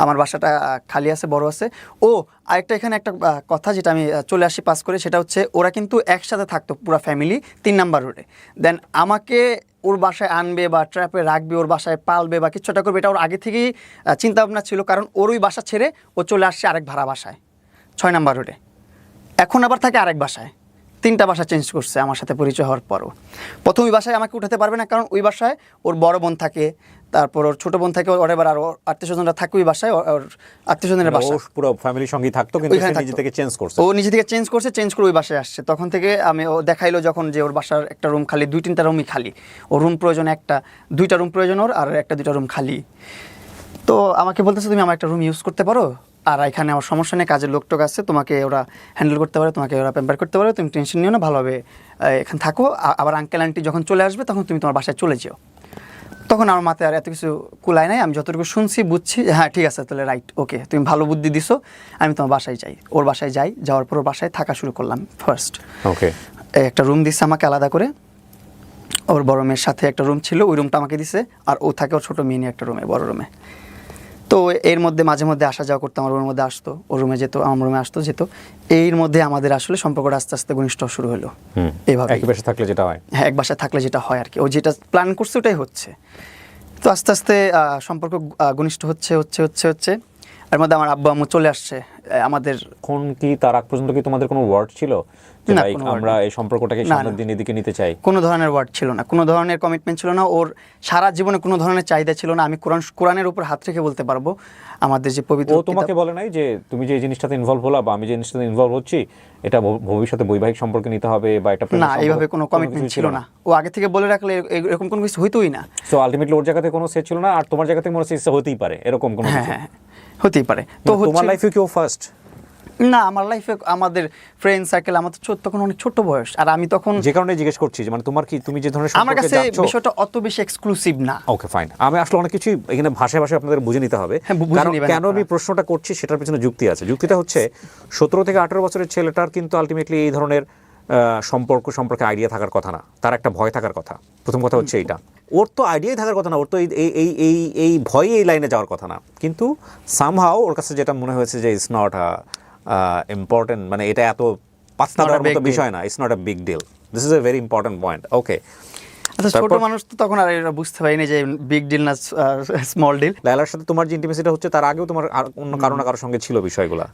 আমার বাসাটা খালি আছে, বড় আছে। ও আরেকটা এখানে একটা কথা যেটা আমি চলে আসি পাস করে, সেটা হচ্ছে ওরা কিন্তু একসাথে থাকতো পুরো ফ্যামিলি 3 নাম্বার রোডে। দেন আমাকে ওর বাসায় আনবে বা ট্র্যাপে রাখবে, ওর বাসায় পালবে বা কিছুটা করবে, এটা ওর আগে থেকেই চিন্তা ভাবনা ছিল। কারণ ওর ওই বাসা ছেড়ে ও চলে আসছে আরেক ভাড়া বাসায় 6 নাম্বার রোডে, এখন আবার থাকে আরেক বাসায়। 3টা বাসা চেঞ্জ করছে আমার সাথে পরিচয় হওয়ার পরও। প্রথম ওই বাসায় আমাকে উঠাতে পারবে না, কারণ ওই বাসায় ওর বড় বোন থাকে, তারপর ওর ছোট বোন থাকে, ওর এবার আরও আত্মীয়স্বজনরা থাকে ওই বাসায়, ওর আত্মীয়স্বজনের বাসা পুরো ফ্যামিলির সঙ্গেই থাকতো, কিন্তু নিজে থেকে চেঞ্জ করছে। ও নিজে থেকে চেঞ্জ করে ওই বাসায় আসছে। তখন থেকে ও দেখাইলো যখন, যে ওর বাসার একটা রুম খালি, 2-3টা রুমই খালি, ওর রুম প্রয়োজন একটা, 2টা রুম প্রয়োজন ওর, আর 1-2টা রুম খালি। তো আমাকে বলতেছে তুমি আমার একটা রুম ইউজ করতে পারো, আর এখানে আমার সমস্যা নেই, কাজের লোকটোক আছে, তোমাকে ওরা হ্যান্ডেল করতে পারে, তোমাকে ওরা প্যাম্পার করতে পারে, তুমি টেনশন নিও না, ভালোভাবে এখানে থাকো। আবার আঙ্কেল আন্টি যখন চলে আসবে তখন তুমি তোমার বাসায় চলে যেও। তখন আমার মাথায় আর এত কিছু কুলায় নাই, আমি যতটুকু শুনছি বুঝছি, হ্যাঁ ঠিক আছে তাহলে রাইট, ওকে, তুমি ভালো বুদ্ধি দিছো, আমি তোমার বাসায় যাই। ওর বাসায় যাই, যাওয়ার পর ওর বাসায় থাকা শুরু করলাম ফার্স্ট। ওকে, একটা রুম দিচ্ছে আমাকে আলাদা করে, ওর বড় মেয়ের সাথে একটা রুম ছিল, ওই রুমটা আমাকে দিছে, আর ও থাকে ওর ছোটো মেয়ে নিয়ে একটা রুমে, বড় রুমে। তো এর মধ্যে মাঝে মধ্যে আসা যাওয়া করতো, আমার রুমের মধ্যে আসতো, ওর রুমে যেত, আমার রুমে আসতো যেত। এর মধ্যে আমাদের আসলে সম্পর্কটা আস্তে আস্তে ঘনিষ্ঠ শুরু হলো। এইভাবে এক বাসায় থাকলে যেটা হয়, হ্যাঁ, এক বাসায় থাকলে যেটা হয় আর কি, ও যেটা প্ল্যান করছে ওটাই হচ্ছে। তো আস্তে আস্তে সম্পর্ক ঘনিষ্ঠ হচ্ছে। এর মধ্যে আমার আব্বু আম্মু চলে আসছে আমাদের। কোন কি তার আগ পর্যন্ত কি তোমাদের কোনো ওয়ার্ড ছিল যে না, লাইক কোনো word আমরা এই সম্পর্কটাকে না, সামনের না। দিন এদিকে নিতে চাই? কোনো ধরনের ওয়ার্ড ছিল না, কোনো ধরনের কমিটমেন্ট ছিল না, ওর সারা জীবনে কোনো ধরনের চাহিদা ছিল না। আমি কোরআনের উপর হাত রেখে বলতে পারবো আমাদের যে পবিত্র ও তোমাকে বলে নাই যে তুমি যে এই জিনিসটাতে ইনভলভ হলা বা আমি যে জিনিসটাতে ইনভলভ হচ্ছি এটা ভবিষ্যতে বৈবাহিক সম্পর্কে নিতে হবে বা এটা না, এইভাবে কোনো কমিটমেন্ট ছিল না। ও আগে থেকে বলে রাখলে এরকম কোনো কিছু হইতোই না। সো আলটিমেটলি ওর জায়গাতে কোনো সেট ছিল না, আর তোমার জায়গাতে কোনো সেট হতেই পারে এরকম কোনো হ্যাঁ কিছু? হ্যাঁ, হতেই পারে। তো তোমার হচ্ছে লাইফে কি ও ফার্স্ট? না, আমার লাইফে আমাদের ফ্রেন্ড সার্কেল, আমার তো তখন অনেক ছোট বয়স, আর আমি তখন যে কারণে জিজ্ঞেস করছি যে মানে তোমার কি, তুমি যে ধরনের আমার সম্পর্কে কাছে যাচ্ছ। বিষয়টা অত বেশি এক্সক্লুসিভ না। ওকে ফাইন, আমি আসলে অনেক কিছু এখানে ভাষায় ভাষায় আপনাদের বুঝে নিতে হবে। হ্যাঁ, বুঝে কারণ নিবেন কেন আপনারা। আমি প্রশ্নটা করছি সেটার পিছনে যুক্তি আছে। যুক্তিটা হচ্ছে 17 থেকে 18 বছরের ছেলেটার কিন্তু আলটিমেটলি এই ধরনের সম্পর্কে আইডিয়া থাকার কথা না, তার একটা ভয় থাকার কথা। প্রথম কথা হচ্ছে এইটা, ওর তো আইডিয়াই থাকার কথা না, ওর তো এই ভয়ে এই লাইনে যাওয়ার কথা না। কিন্তু সামহাও ওর কাছে যেটা মনে হয়েছে যে ইটস নট ইম্পর্টেন্ট, মানে এটা এত পাত্তা not a দেওয়ার big মতো deal. বিষয় না, it's not a big deal, this is a very important point. Okay, আচ্ছা, ছোট তারপর? মানুষ তো তখন আর এটা বুঝতে পারিনি যে বিগ ডিল না স্মল ডিল, লায়লার সাথে তোমার যে ইন্টিমেসিটা হচ্ছে তার আগেও তোমার আর অন্য কারো না কারোর সঙ্গে ছিল বিষয়গুলো?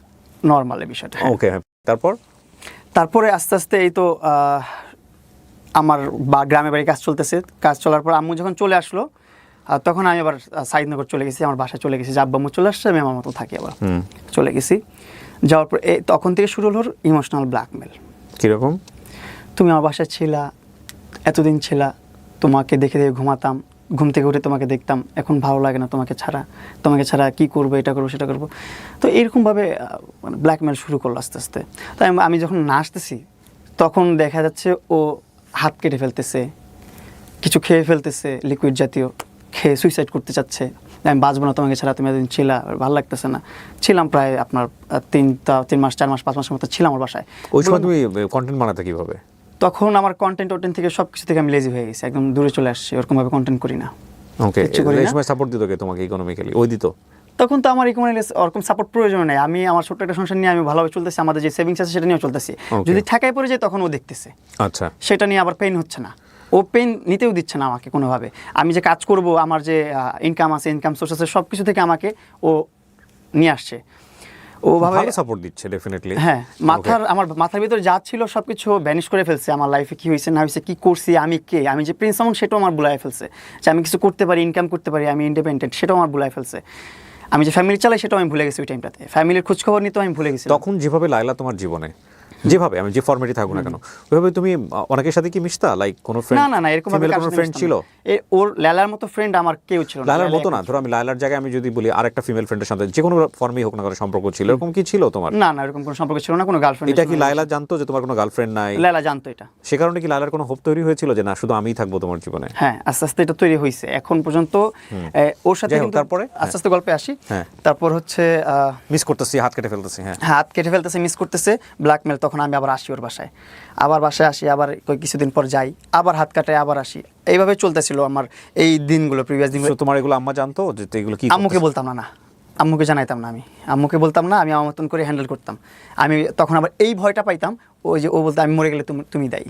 নর্মাল এই বিষয়টা। ওকে, তারপর? তারপরে আস্তে আস্তে এই তো আমার গ্রামের বাড়ি কাজ চলতেছে, কাজ চলার পর আম্মু যখন চলে আসলো, তখন আমি আবার সাইদনগর চলে গেছি, আমার বাসায় চলে গেছি। যে আব্বা আম্মু চলে আসছে, আমি আমার মতো থাকি, আবার চলে গেছি। যাওয়ার পর তখন থেকে শুরু হলো ইমোশনাল ব্ল্যাকমেল। কিরকম? তুমি আমার বাসায় ছিলা, এতদিন ছিলা, তোমাকে দেখে দেখে ঘুমাতাম, ঘুম থেকে উঠে তোমাকে দেখতাম, এখন ভালো লাগে না তোমাকে ছাড়া কি করবো, এটা করবো সেটা করবো। তো এরকমভাবে মানে ব্ল্যাকমেল শুরু করলো আস্তে আস্তে। তাই আমি যখন নাচতেছি তখন দেখা যাচ্ছে ও হাত কেটে ফেলতেছে, কিছু খেয়ে ফেলতেছে লিকুইড জাতীয়, খেয়ে সুইসাইড করতে চাচ্ছে। আমি বাঁচবো না তোমাকে ছাড়া, তুমি এতদিন ছিলা, ভালো লাগতেছে না। ছিলাম প্রায় আপনার 3 মাস 4 মাস 5 মাসের মতো ছিলাম আমার বাসায়। ওই সময় তুমি কন্টেন্ট বানাতে কিভাবে? তখন আমার কন্টেন্ট থেকে সব কিছু থেকে আমি লেজি হয়ে গেছি, একদম দূরে চলে আসছি, ওরকমভাবে কন্টেন্ট করি না। ওকে, কিচ্ছু করি এই না। সময় সাপোর্ট দিত কে তোমাকে ইকোনমিক্যালি? ওই দিত? তখন তো আমার ওরকম সাপোর্ট প্রয়োজন নেই। আমি আমার ছোট্ট একটা সংসার নিয়ে আমি ভালোভাবে চলতেছি, আমাদের যে সেভিংস আছে সেটা নিয়েও চলতেছি। Okay. যদি ঠেকায় পড়ে যায় তখন ও দেখতেছে, আচ্ছা, সেটা নিয়ে আবার পেইন হচ্ছে না, ও পেইন নিতেও দিচ্ছে না আমাকে কোনোভাবে। আমি যে কাজ করব, আমার যে ইনকাম আছে, ইনকাম সোর্স আছে, সব কিছু থেকে আমাকে ও নিয়ে আসছে। ওভাবে ভালো সাপোর্ট দিচ্ছে ডেফিনেটলি। হ্যাঁ, আমার মাথার ভিতরে যা ছিল সব কিছু ভ্যানিশ করে ফেলছে। আমার লাইফে কি হয়েছে না হয়েছে, কি করছি, আমি কে, আমি যে প্রিন্স আমন সেটাও আমার ভুলাই ফেলছে। যে আমি কিছু করতে পারি, ইনকাম করতে পারি, আমি ইন্ডিপেন্ডেন্ট, সেটাও আমার ভুলাই ফেলছে। আমি যে ফ্যামিলি চালাই সেটাও আমি ভুলে গেছি ওই টাইমটাতে। ফ্যামিলির খোঁজখবর নিতেও আমি ভুলে গেছি। তখন যেভাবে লায়লা তোমার জীবনে, যেভাবে আমি যে ফর্মেটে থাকুক না কেন, ওইভাবে তুমি অনেকের সাথে কি মিশতা? লাইক কোনো ফ্রেন্ড? না, এরকম ভাবে কোনো ফ্রেন্ড ছিল? ওর লালার মতো ফ্রেন্ড আমার কেউ ছিল না। লায়লার মতো না, ধরো আমি লায়লার জায়গায় আমি যদি বলি আরেকটা ফিমেল ফ্রেন্ডের সাথে যে কোনো ফর্মেই হোক না কোনো সম্পর্ক ছিল, এরকম কি ছিল তোমার? না, এরকম কোনো সম্পর্ক ছিল না, কোনো গার্লফ্রেন্ড। এটা কি লায়লা জানতো যে তোমার কোনো গার্লফ্রেন্ড নাই? লালা জানতো এটা। সে কারণে কি লায়লার কোনো হোপ তৈরি হয়েছিল যে না শুধু আমিই থাকবো তোমার জীবনে? হ্যাঁ, আস্তে আস্তে এটা তৈরি হয়েছে। এখন পর্যন্ত ওর সাথে যাই হোক, কিন্তু তারপরে? আস্তে আস্তে গল্পে আসি। হ্যাঁ। তারপর হচ্ছে মিস করতেছি, হাত কেটে ফেলতেছি। হ্যাঁ, হাত কেটে ফেলতেছে, মিস করতেছে, ব্ল্যাকমেল। তখন আমি আবার আসি ওর বাসায়, আবার বাসায় আসি, আবার কিছুদিন পর যাই, আবার হাত কাটে, আবার আসি। এইভাবে চলতেছিল আমার এই দিনগুলো, প্রিভিয়াস দিনগুলো। তো তোমার এগুলো আম্মা জানতো যে এগুলো কি? আম্মুকে বলতাম না, আম্মুকে জানাইতাম না, আম্মুকে বলতাম না, আমি আমার মতন করে হ্যান্ডেল করতাম। আমি তখন আবার এই ভয়টা পাইতাম, ওই যে ও বলতো আমি মরে গেলে তুমি দায়ী।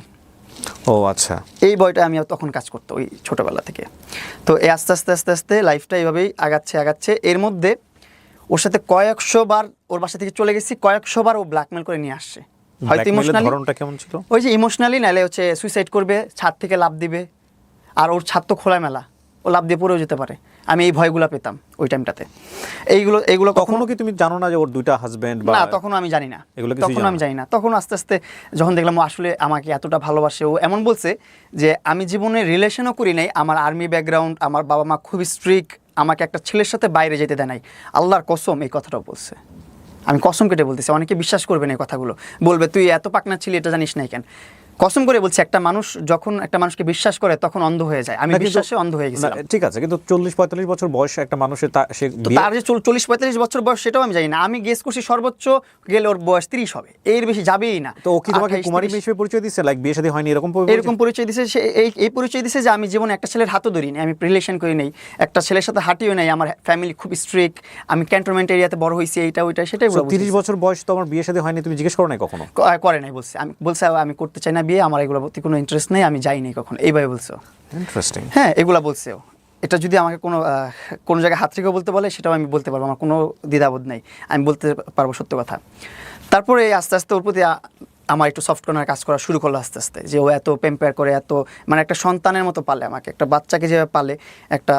ও আচ্ছা, এই ভয়টা আমি তখন কাজ করতো ওই ছোটোবেলা থেকে। তো এই আস্তে আস্তে লাইফটা এইভাবেই আগাচ্ছে। এর মধ্যে ওর সাথে কয়েকশো বার ওর বাসা থেকে চলে গেছি, কয়েকশো বার ও ব্ল্যাকমেল করে নিয়ে আসছে। হয়তো ইমোশনালি, ধরনটা কেমন ছিল? ওই যে ইমোশনালি, নাহলে হচ্ছে সুইসাইড করবে, ছাদ থেকে লাফ দিবে। আর ওর ছাদ তো খোলামেলা, ও লাফ দিয়ে পড়েও যেতে পারে। আমি এই ভয়গুলো পেতাম ওই টাইমটাতে। এইগুলো তখনও কি তুমি জানো না যে ওর দুইটা হাজবেন্ড? বা না, তখনও আমি জানি না, এগুলো কিছুই তখন আমি জানি না। তখন আস্তে আস্তে যখন দেখলাম ও আসলে আমাকে এতটা ভালোবাসে, ও এমন বলছে যে আমি জীবনে রিলেশনও করি নাই, আমার আর্মি ব্যাকগ্রাউন্ড, আমার বাবা মা খুবই স্ট্রিক্ট, আমাকে একটা ছেলের সাথে বাইরে যেতে দেয় নাই, আল্লাহর কসম, এই কথাটাও বলছে। আমি কসম কেটে বলতেছি, অনেকে বিশ্বাস করবে না এই কথাগুলো, বলবে তুই এত পাকনা ছিলি, এটা জানিস নাই কেন। কসম করে বলছি, একটা মানুষ যখন একটা মানুষকে বিশ্বাস করে তখন অন্ধ হয়ে যায়। আমি বিশ্বাসে অন্ধ হয়ে গেছিলাম। ঠিক আছে, কিন্তু 40-45 বছর বয়স একটা মানুষের, তার যে 40-45 বছর বয়স সেটাও আমি জানি না। আমি গেস করছি সর্বোচ্চ গেলে ওর বয়স 30 হবে, এর বেশি যাবেই না। তো ও কি তোমাকে কুমারী হিসেবে পরিচয় দিচ্ছে, লাইক বিয়ে শাদী হয়নি এরকম পরিচয় দিছে? সে এই পরিচয় দিছে যে আমি জীবনে একটা ছেলের হাতও ধরি নাই, আমি রিলেশন করি নাই, একটা ছেলের সাথে হাঁটিও নাই, আমার ফ্যামিলি খুব স্ট্রিক্ট, আমি ক্যান্টনমেন্ট এরিয়াতে বড় হয়েছি, এইটা ওইটা সেটাই বলছি। 30 বছর বয়স তো আমার বিয়ে শাদী হয়নি, তুমি জিজ্ঞেস করো নাই কখনো? করে নাই বলছে। আমি বলছে আমি করতে চাই না বিয়ে, আমার এগুলো প্রতি কোনো ইন্টারেস্ট নেই, আমি যাই নাই কখনো, এইভাবে বলছো। ইন্টারেস্টিং। হ্যাঁ, এগুলা বলছেও। এটা যদি আমাকে কোনো জায়গায় হাত রেখেও বলতে বলে সেটাও আমি বলতে পারবো, আমার কোনো দ্বিধাবোধ নাই, আমি বলতে পারবো সত্য কথা। তারপরে আস্তে আস্তে ওর প্রতি আমার একটু সফট কর্নার কাজ করা শুরু করলো আস্তে আস্তে, যে ও এত পেম্পার করে, এত মানে একটা সন্তানের মতো পালে আমাকে, একটা বাচ্চাকে যেভাবে পালে, একটা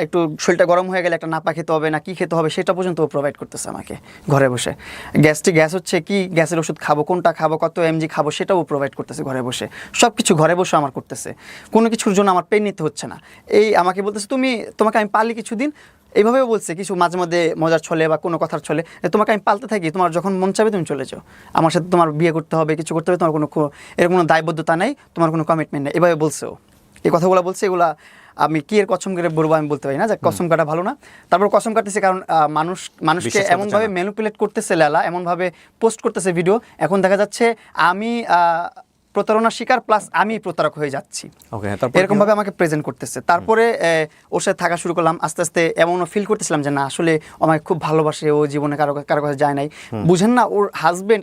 একটু শরীরটা গরম হয়ে গেলে একটা নাপা খেতে হবে না কি খেতে হবে সেটা পর্যন্ত ও প্রোভাইড করতেছে আমাকে ঘরে বসে। গ্যাস হচ্ছে কি, গ্যাসের ওষুধ খাবো, কোনটা খাবো, কত এমজি খাবো সেটাও প্রোভাইড করতেছে ঘরে বসে, সব কিছু ঘরে বসে আমার করতেছে, কোনো কিছুর জন্য আমার পেন নিতে হচ্ছে না। এই আমাকে বলতেছে তোমাকে আমি পালি কিছুদিন, এইভাবেও বলছে কিছু মাঝে মধ্যে মজার ছলে বা কোনো কথার ছলে, তোমাকে আমি পালতে থাকি, তোমার যখন মন চাবে তুমি চলে যাও, আমার সাথে তোমার বিয়ে করতে হবে, কিছু করতে হবে, তোমার এরকম কোনো দায়বদ্ধতা নেই, তোমার কোনো কমিটমেন্ট নেই, এভাবে বলছে ও। এই কথাগুলো বলছে, এগুলা আমি কি এর কসম করে বলবো আমি বলতে পারি না, যে কসম কাটা ভালো না। তারপর কসম কাটতেছে কারণ মানুষকে বিশ্বাস করতে এমনভাবে চায় না। ম্যানিপুলেট করতেছে লেলা, এমনভাবে পোস্ট করতেছে ভিডিও, এখন দেখা যাচ্ছে আমি প্রতারণার শিকার প্লাস আমি প্রতারক হয়ে যাচ্ছি, ওকে, তারপর এরকম ভাবে আমাকে প্রেজেন্ট করতেছে। তারপরে ওর সাথে থাকা শুরু করলাম, আস্তে আস্তে এমনও ফিল করতেছিলাম যে না আসলে আমাকে খুব ভালোবাসে, ও জীবনে কারো কাছে যায় নাই, বুঝেন না, ওর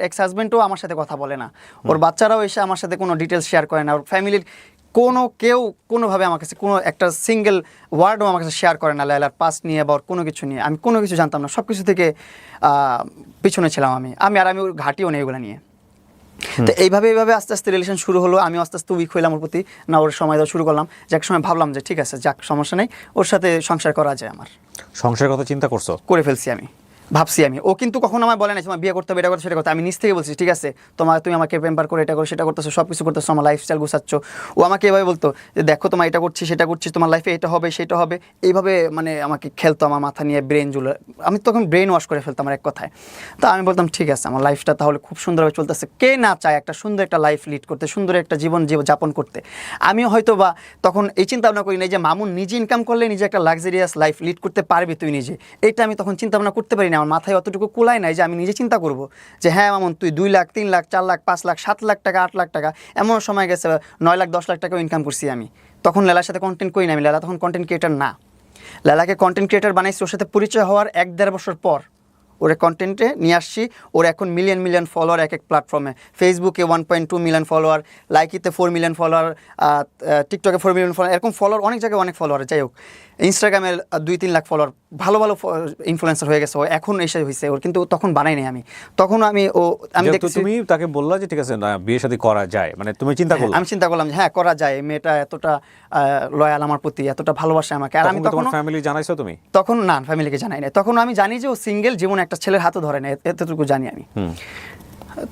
এক্স হাজবেন্ডও আমার সাথে কথা বলে না, ওর বাচ্চারাও এসে আমার সাথে কোনো ডিটেলস শেয়ার করে না, ওর ফ্যামিলির কেউ কোনোভাবে আমার কাছে কোনো একটা সিঙ্গেল ওয়ার্ডও আমার কাছে শেয়ার করে না লায়লার পাস্ট নিয়ে বা ওর কোনো কিছু নিয়ে। আমি কোনো কিছু জানতাম না, সব কিছু থেকে পিছনে ছিলাম আমি ওর ঘাটিও নেই ওগুলো নিয়ে। তো এইভাবে আস্তে আস্তে রিলেশন শুরু হলো, আমি আস্তে আস্তে উইক হইলাম ওর প্রতি, না ওর সময় দেওয়া শুরু করলাম, যে এক সময় ভাবলাম যে ঠিক আছে যাক সমস্যা নেই, ওর সাথে সংসার করা যায়, আমার সংসারের কথা চিন্তা করছো? করে ফেলছি আমি, ভাবছি আমি। ও কিন্তু কখনো আমায় বলে না তোমার বিয়ে করতে হবে, এটা করতে সেটা করতে, আমি নিজ থেকে বলছি ঠিক আছে তুমি আমাকে পেম্পার করে এটা করো সেটা করতেছো, সব কিছু করতেছো, আমার লাইফস্টাইল গুছাচ্ছ। ও আমাকে এভাবে বলতো যে দেখো তোমার এটা করছি সেটা করছি, তোমার লাইফে এটা হবে সেটা হবে, এইভাবে মানে আমাকে খেলতো আমার মাথা নিয়ে, ব্রেন জুলে, আমি তখন ব্রেন ওয়াশ করে ফেলতাম আমার এক কথায়। তা আমি বলতাম ঠিক আছে আমার লাইফটা তাহলে খুব সুন্দরভাবে চলতেছে, কে না চায় একটা সুন্দর একটা লাইফ লিড করতে, সুন্দর একটা জীবন যাপন করতে। আমিও হয়তো বা তখন এই চিন্তা ভাবনা করি নাই যে মামুন নিজে ইনকাম করলে নিজে একটা লাক্সারিয়াস লাইফ লিড করতে পারবি তুই নিজে, এটা আমি তখন চিন্তা ভাবনা করতে পারি না, আমার মাথায় অতটুকু কুলাই নাই যে আমি নিজে চিন্তা করব যে হ্যাঁ মামুন তুই 2 লাখ 3 লাখ 4 লাখ 5 লাখ 7 লাখ টাকা 8 লাখ টাকা, এমন সময় গেছে 9 লাখ 10 লাখ টাকাও ইনকাম করছি আমি। তখন লেলার সাথে কন্টেন্ট করি না আমি, লেলা তখন কন্টেন্ট ক্রিয়েটার না, লেলাকে কন্টেন্ট ক্রিয়েটার বানাইছি ওর সাথে পরিচয় হওয়ার 1-1.5 বছর পর, ওর কন্টেন্টে নিয়ে আসছি। ওর এখন মিলিয়ন ফলোয়ার এক প্ল্যাটফর্মে, ফেসবুকে 1.2 মিলিয়ন ফলোয়ার, লাইকিতে 4 মিলিয়ন ফলোয়ার, টিকটকে 4 মিলিয়ন ফলোয়ার, এরকম ফলোয়ার অনেক জায়গায় অনেক ফলোয়ার, যাই হোক ইনস্টাগ্রামে 2-3 লাখ ফলোয়ার, ভালো ইনফ্লুয়েন্সার হয়ে গেছে ও, এখন এসে হয়েছে ওর, কিন্তু তখন বানাই নাই আমি, তখন আমি দেখছি। তুমি তাকে বললা যে ঠিক আছে না বিয়ে শাদী করা যায়, মানে তুমি চিন্তা করলে? আমি চিন্তা করলাম যে হ্যাঁ করা যায়, মেয়েটা এতটা লয়াল আমার প্রতি, এতটা ভালোবাসে আমাকে। আর আমি তখন ফ্যামিলি জানাইছো তুমি? তখন না, ফ্যামিলিকে জানাই না, তখন আমি জানি যে ও সিঙ্গেল, জীবনে একটা ছেলের হাতও ধরে না, এতটুকু জানি আমি।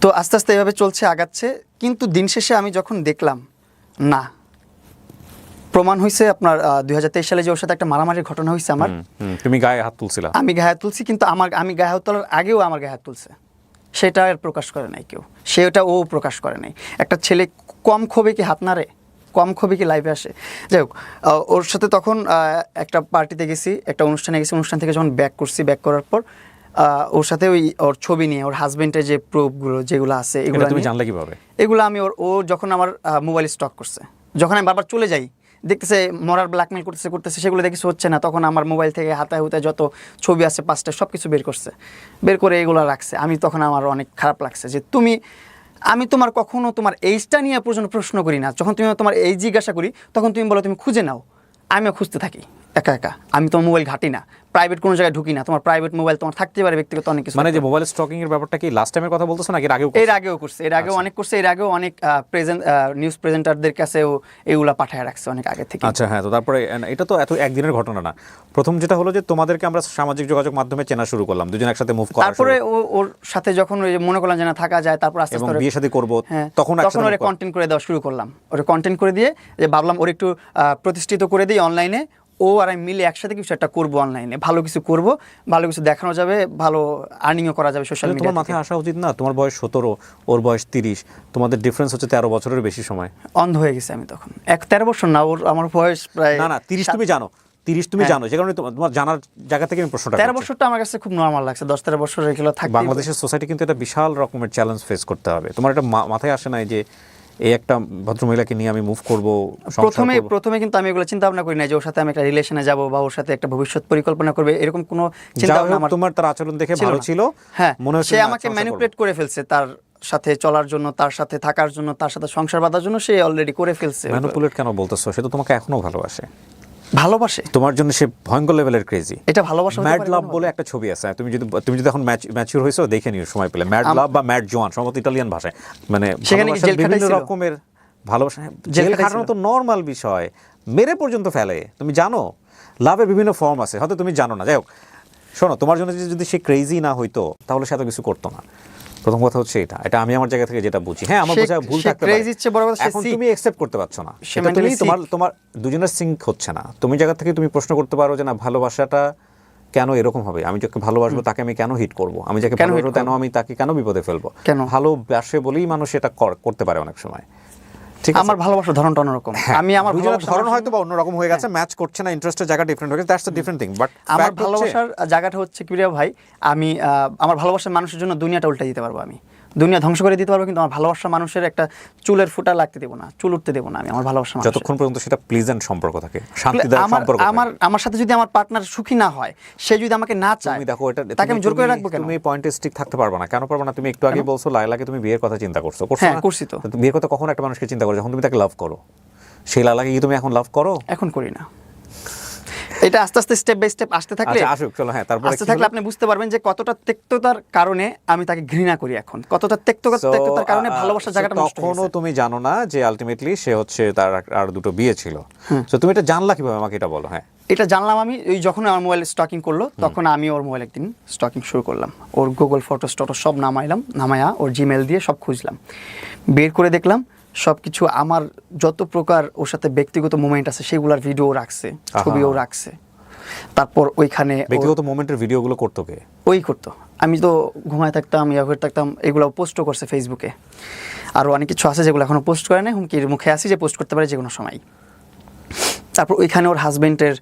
তো আস্তে আস্তে এভাবে চলছে, আগাচ্ছে। কিন্তু দিন শেষে আমি যখন দেখলাম না, প্রমাণ হয়েছে আপনার 2023 সালে যে ওর সাথে একটা মারামারির ঘটনা হয়েছে আমার, তুমি গায়ে হাত তুলছিলা? আমি গায়ে হাত তুলছি, কিন্তু আমি গায়ে হাত তোলার আগেও আমার গায়ে হাত তুলছে, সেটা আর প্রকাশ করে নাই কেউ, সেটা ও প্রকাশ করে নাই। একটা ছেলে কম ক্ষোভে কি হাত নাড়ে, কম ক্ষোভে কি লাইভে আসে? যাই হোক, ওর সাথে তখন একটা পার্টিতে গেছি, একটা অনুষ্ঠানে গেছি, অনুষ্ঠান থেকে যখন ব্যাক করার পর ওর সাথে ওর ছবি নিয়ে, ওর হাজবেন্ডের যে প্রুফগুলো যেগুলো আছে এগুলো তুমি জানলে কিভাবে? এগুলো আমি ও যখন আমার মোবাইল স্টক করছে, যখন আমি বারবার চলে যাই, দেখতেছে মরার ব্ল্যাকমেল করতেছে, সেগুলো দেখে হচ্ছে না, তখন আমার মোবাইল থেকে হাতায় হুতায় যত ছবি আছে 5টা সব কিছু বের করে এগুলো রাখছে। আমি তখন আমার অনেক খারাপ লাগছে যে আমি তোমার কখনো তোমার এইজটা নিয়ে পর্যন্ত প্রশ্ন করি না, যখন তুমি তোমার এইজ জিজ্ঞাসা করি তখন তুমি বলো তুমি খুঁজে নাও, আমিও খুঁজতে থাকি একা একা, আমি তোমার মোবাইল ঘাঁটি না, প্রাইভেট কোনো জায়গায় ঢুকি না, তোমার প্রাইভেট মোবাইল তোমার থাকতে পারে, ব্যক্তিগত অনেক কিছু। মানে যে মোবাইল স্টকিং এর ব্যাপারটা কি লাস্ট টাইমের কথা বলতেছো নাকি এর আগেও করছে? এর আগেও অনেক করছে, এর আগেও অনেক নিউজ প্রেজেন্টারদের কাছেও এগুলা পাঠায় রাখছে অনেক আগে থেকে। আচ্ছা হ্যাঁ, তো তারপরে এটা তো এত একদিনের ঘটনা না। প্রথম যেটা হলো যে তোমাদেরকে আমরা সামাজিক যোগাযোগ মাধ্যমে চেনা শুরু করলাম, দুজন একসাথে মুভ করা, তারপরে ওর সাথে যখন মনে করলাম যে না থাকা যায়, তারপর আস্তে এবং আস্তে বিয়ে শাদী করব, তখন ওরে কন্টেন্ট করে দেওয়া শুরু করলাম। ওরে কন্টেন্ট করে দিয়ে যে ভাবলাম ওর একটু প্রতিষ্ঠিত করে দিই অনলাইনে, ও আর আমি মিলে একসাথে কিছু একটা করবো অনলাইনে, ভালো কিছু করব, ভালো কিছু দেখানো যাবে, ভালো আর্নিংও করা যাবে সোশ্যাল মিডিয়া। তোমার মাথায় আসা উচিত না? তোমার বয়স 17, ওর বয়স 30, তোমাদের ডিফারেন্স হচ্ছে 13 বছরের বেশি সময়। অন্ধ হয়ে গেছে আমি তখন, 13 বছর না, আমার বয়স প্রায় না 30 তুমি জানো, 30 তুমি জানো, যে কারণে তোমার জানার জায়গা থেকে আমি প্রশ্নটা 13 বছরটা আমার কাছে খুব নরমাল লাগছে, 10-13 বছর এগুলো থাকে। বাংলাদেশের সোসাইটি কিন্তু একটা বিশাল রকমের চ্যালেঞ্জ ফেস করতে হবে, তোমার এটা মাথায় আসে নাই যে এই একটা ভদ্রমহিলাকে নিয়ে আমি মুভ করব? প্রথমে কিন্তু আমি এগুলো চিন্তা ভাবনা করি না যে ওর সাথে আমি একটা রিলেশনে যাব বা ওর সাথে একটা ভবিষ্যৎ পরিকল্পনা করবে, এরকম কোনো চিন্তা ভাবনা আমার। তোমার তার আচরণ দেখে ভালো ছিল, হ্যাঁ, সে আমাকে ম্যানিপুলেট করে ফেলছে, তার সাথে চলার জন্য, তার সাথে থাকার জন্য, তার সাথে সংসার বাঁধার জন্য সে অলরেডি করে ফেলছে। ম্যানিপুলেট কেন বলতেছো? সে তো তোমাকে এখনো ভালোবাসে। ভালোবাসে, তোমার জন্য সে ভয়ঙ্কর লেভেলের ক্রেজি। এটা ভালোবাসা হতে ম্যাড পারে লাভ কোনো? বলে একটা ছবি আছে, তুমি যদি এখন ম্যাচিউর হয়েছো দেখে নিও সময় পেলে, ম্যাড লাভ বা ম্যাড জোয়ান, সম্ভবত ইটালিয়ান ভাষায়। মানে সেখানে কি ভালোবাসার জেল বিভিন্ন খাটাইছিল? রকমের ভালোবাসা, জেল জেল খাটাইছিল? খাটানো তো নর্মাল বিষয়, মেরে পর্যন্ত ফেলে। তুমি জানো লাভের বিভিন্ন ফর্ম আছে, হয়তো তুমি জানো না। যাই হোক, শোনো, তোমার জন্য যদি সে ক্রেজি না হইতো তাহলে সে এত কিছু করতো না। প্রথম কথা হচ্ছে এটা আমি আমার জায়গা থেকে যেটা বুঝি। হ্যাঁ, আমার বোঝা ভুল থাকতে পারে, ক্রেজি ইচ্ছে বড় কথা, সে এখন sick। তুমি অ্যাকসেপ্ট করতে পারছো না সে সেটা। তুমি mentally তোমার দুজনের সিঙ্ক হচ্ছে না। তুমি জায়গা থেকে তুমি প্রশ্ন করতে পারো যে না, ভালোবাসাটা কেন এরকম হবে? আমি যাকে ভালোবাসবো তাকে আমি কেন হিট করব? আমি যাকে কেন hit ভালোবাসবো কেন আমি তাকে কেন বিপদে ফেলবো? কেন? ভালোবাসে বলেই মানুষ এটা করতে পারে অনেক সময়। ঠিক আছে, আমার ভালোবাসার ধরনটা অন্যরকম। আমি আমার দুজনের ভালোবাসার ধরন হয়তো বা অন্যরকম হয়ে গেছে, ম্যাচ করছে না, ইন্টারেস্টের জায়গা ডিফারেন্ট হয়ে গেছে, that's a different thing. But আমার ভালোবাসার জায়গাটা হচ্ছে কি প্রিয় ভাই, আমি আমার ভালোবাসার মানুষের জন্য দুনিয়াটা উল্টে দিতে পারবো, আমি দুনিয়া ধ্বংস করে দিতে পারবো, কিন্তু আমার ভালোবাসার মানুষের একটা চুলের ফুটা লাগতে দেবো না, চুল উঠতে দেবো না আমি আমার ভালোবাসার মানুষের। যতক্ষণ পর্যন্ত সেটা প্লিজেন্ট সম্পর্ক থাকে, শান্তিদায়ক সম্পর্ক থাকে। আমার সাথে যদি আমার পার্টনার সুখী না হয়, সে যদি আমাকে না চায়, তুমি দেখো, এটা তাকে আমি জোর করে রাখবো কেন? তুমি পয়েন্টে স্টিক থাকতে পারবে না। কেন পারবে না? তুমি একটু আগে বলছো লায়লাকে তুমি বিয়ের কথা চিন্তা করছো হ্যাঁ, না? করছি তো। বিয়ের কথা কখন একটা মানুষকে চিন্তা করো? যখন তুমি তাকে লাভ করো। সেই লায়লাকে কি তুমি এখন লাভ করো? এখন করি না। এটা আস্তে আস্তে স্টেপ বাই স্টেপ আসতে থাকলে, আচ্ছা আসুক, চলো। হ্যাঁ, তারপরে আসতে থাকলে আপনি বুঝতে পারবেন যে কতটা তিক্ততার কারণে আমি তাকে ঘৃণা করি এখন, কতটা তিক্ততার কারণে ভালোবাসার জায়গাটা নষ্ট হয়ে তখনও গেছে। তুমি জানো না যে আলটিমেটলি সে হচ্ছে তার আর দুটো বিয়ে ছিল। তো তুমি এটা জানলা কিভাবে, আমাকে এটা বলো। হ্যাঁ, এটা জানলাম আমি ওই যখন আমার মোবাইল স্টকিং করলো, তখন আমি ওর মোবাইল একদিন স্টকিং শুরু করলাম। ওর গুগল ফটোস টটোস সব নামায়া ওর জিমেল দিয়ে সব খুঁজলাম, বের করে দেখলাম সব কিছু আমার যত প্রকার ওর সাথে ব্যক্তিগত মোমেন্ট আছে সেগুলোর ভিডিও রাখছে, ছবিও রাখছে। তারপর ওইখানে ব্যক্তিগত মোমেন্টের ভিডিওগুলো করতো কে? ওই করতো। আমি তো ঘুমায় থাকতাম, ইয়া করে থাকতাম, এগুলো পোস্টও করছে ফেসবুকে। আরও অনেক কিছু আছে যেগুলো এখনও পোস্ট করে নাই, হুমকির মুখে আসি যে পোস্ট করতে পারে যে কোনো সময়। তারপর ওইখানে ওর হাজব্যান্ডের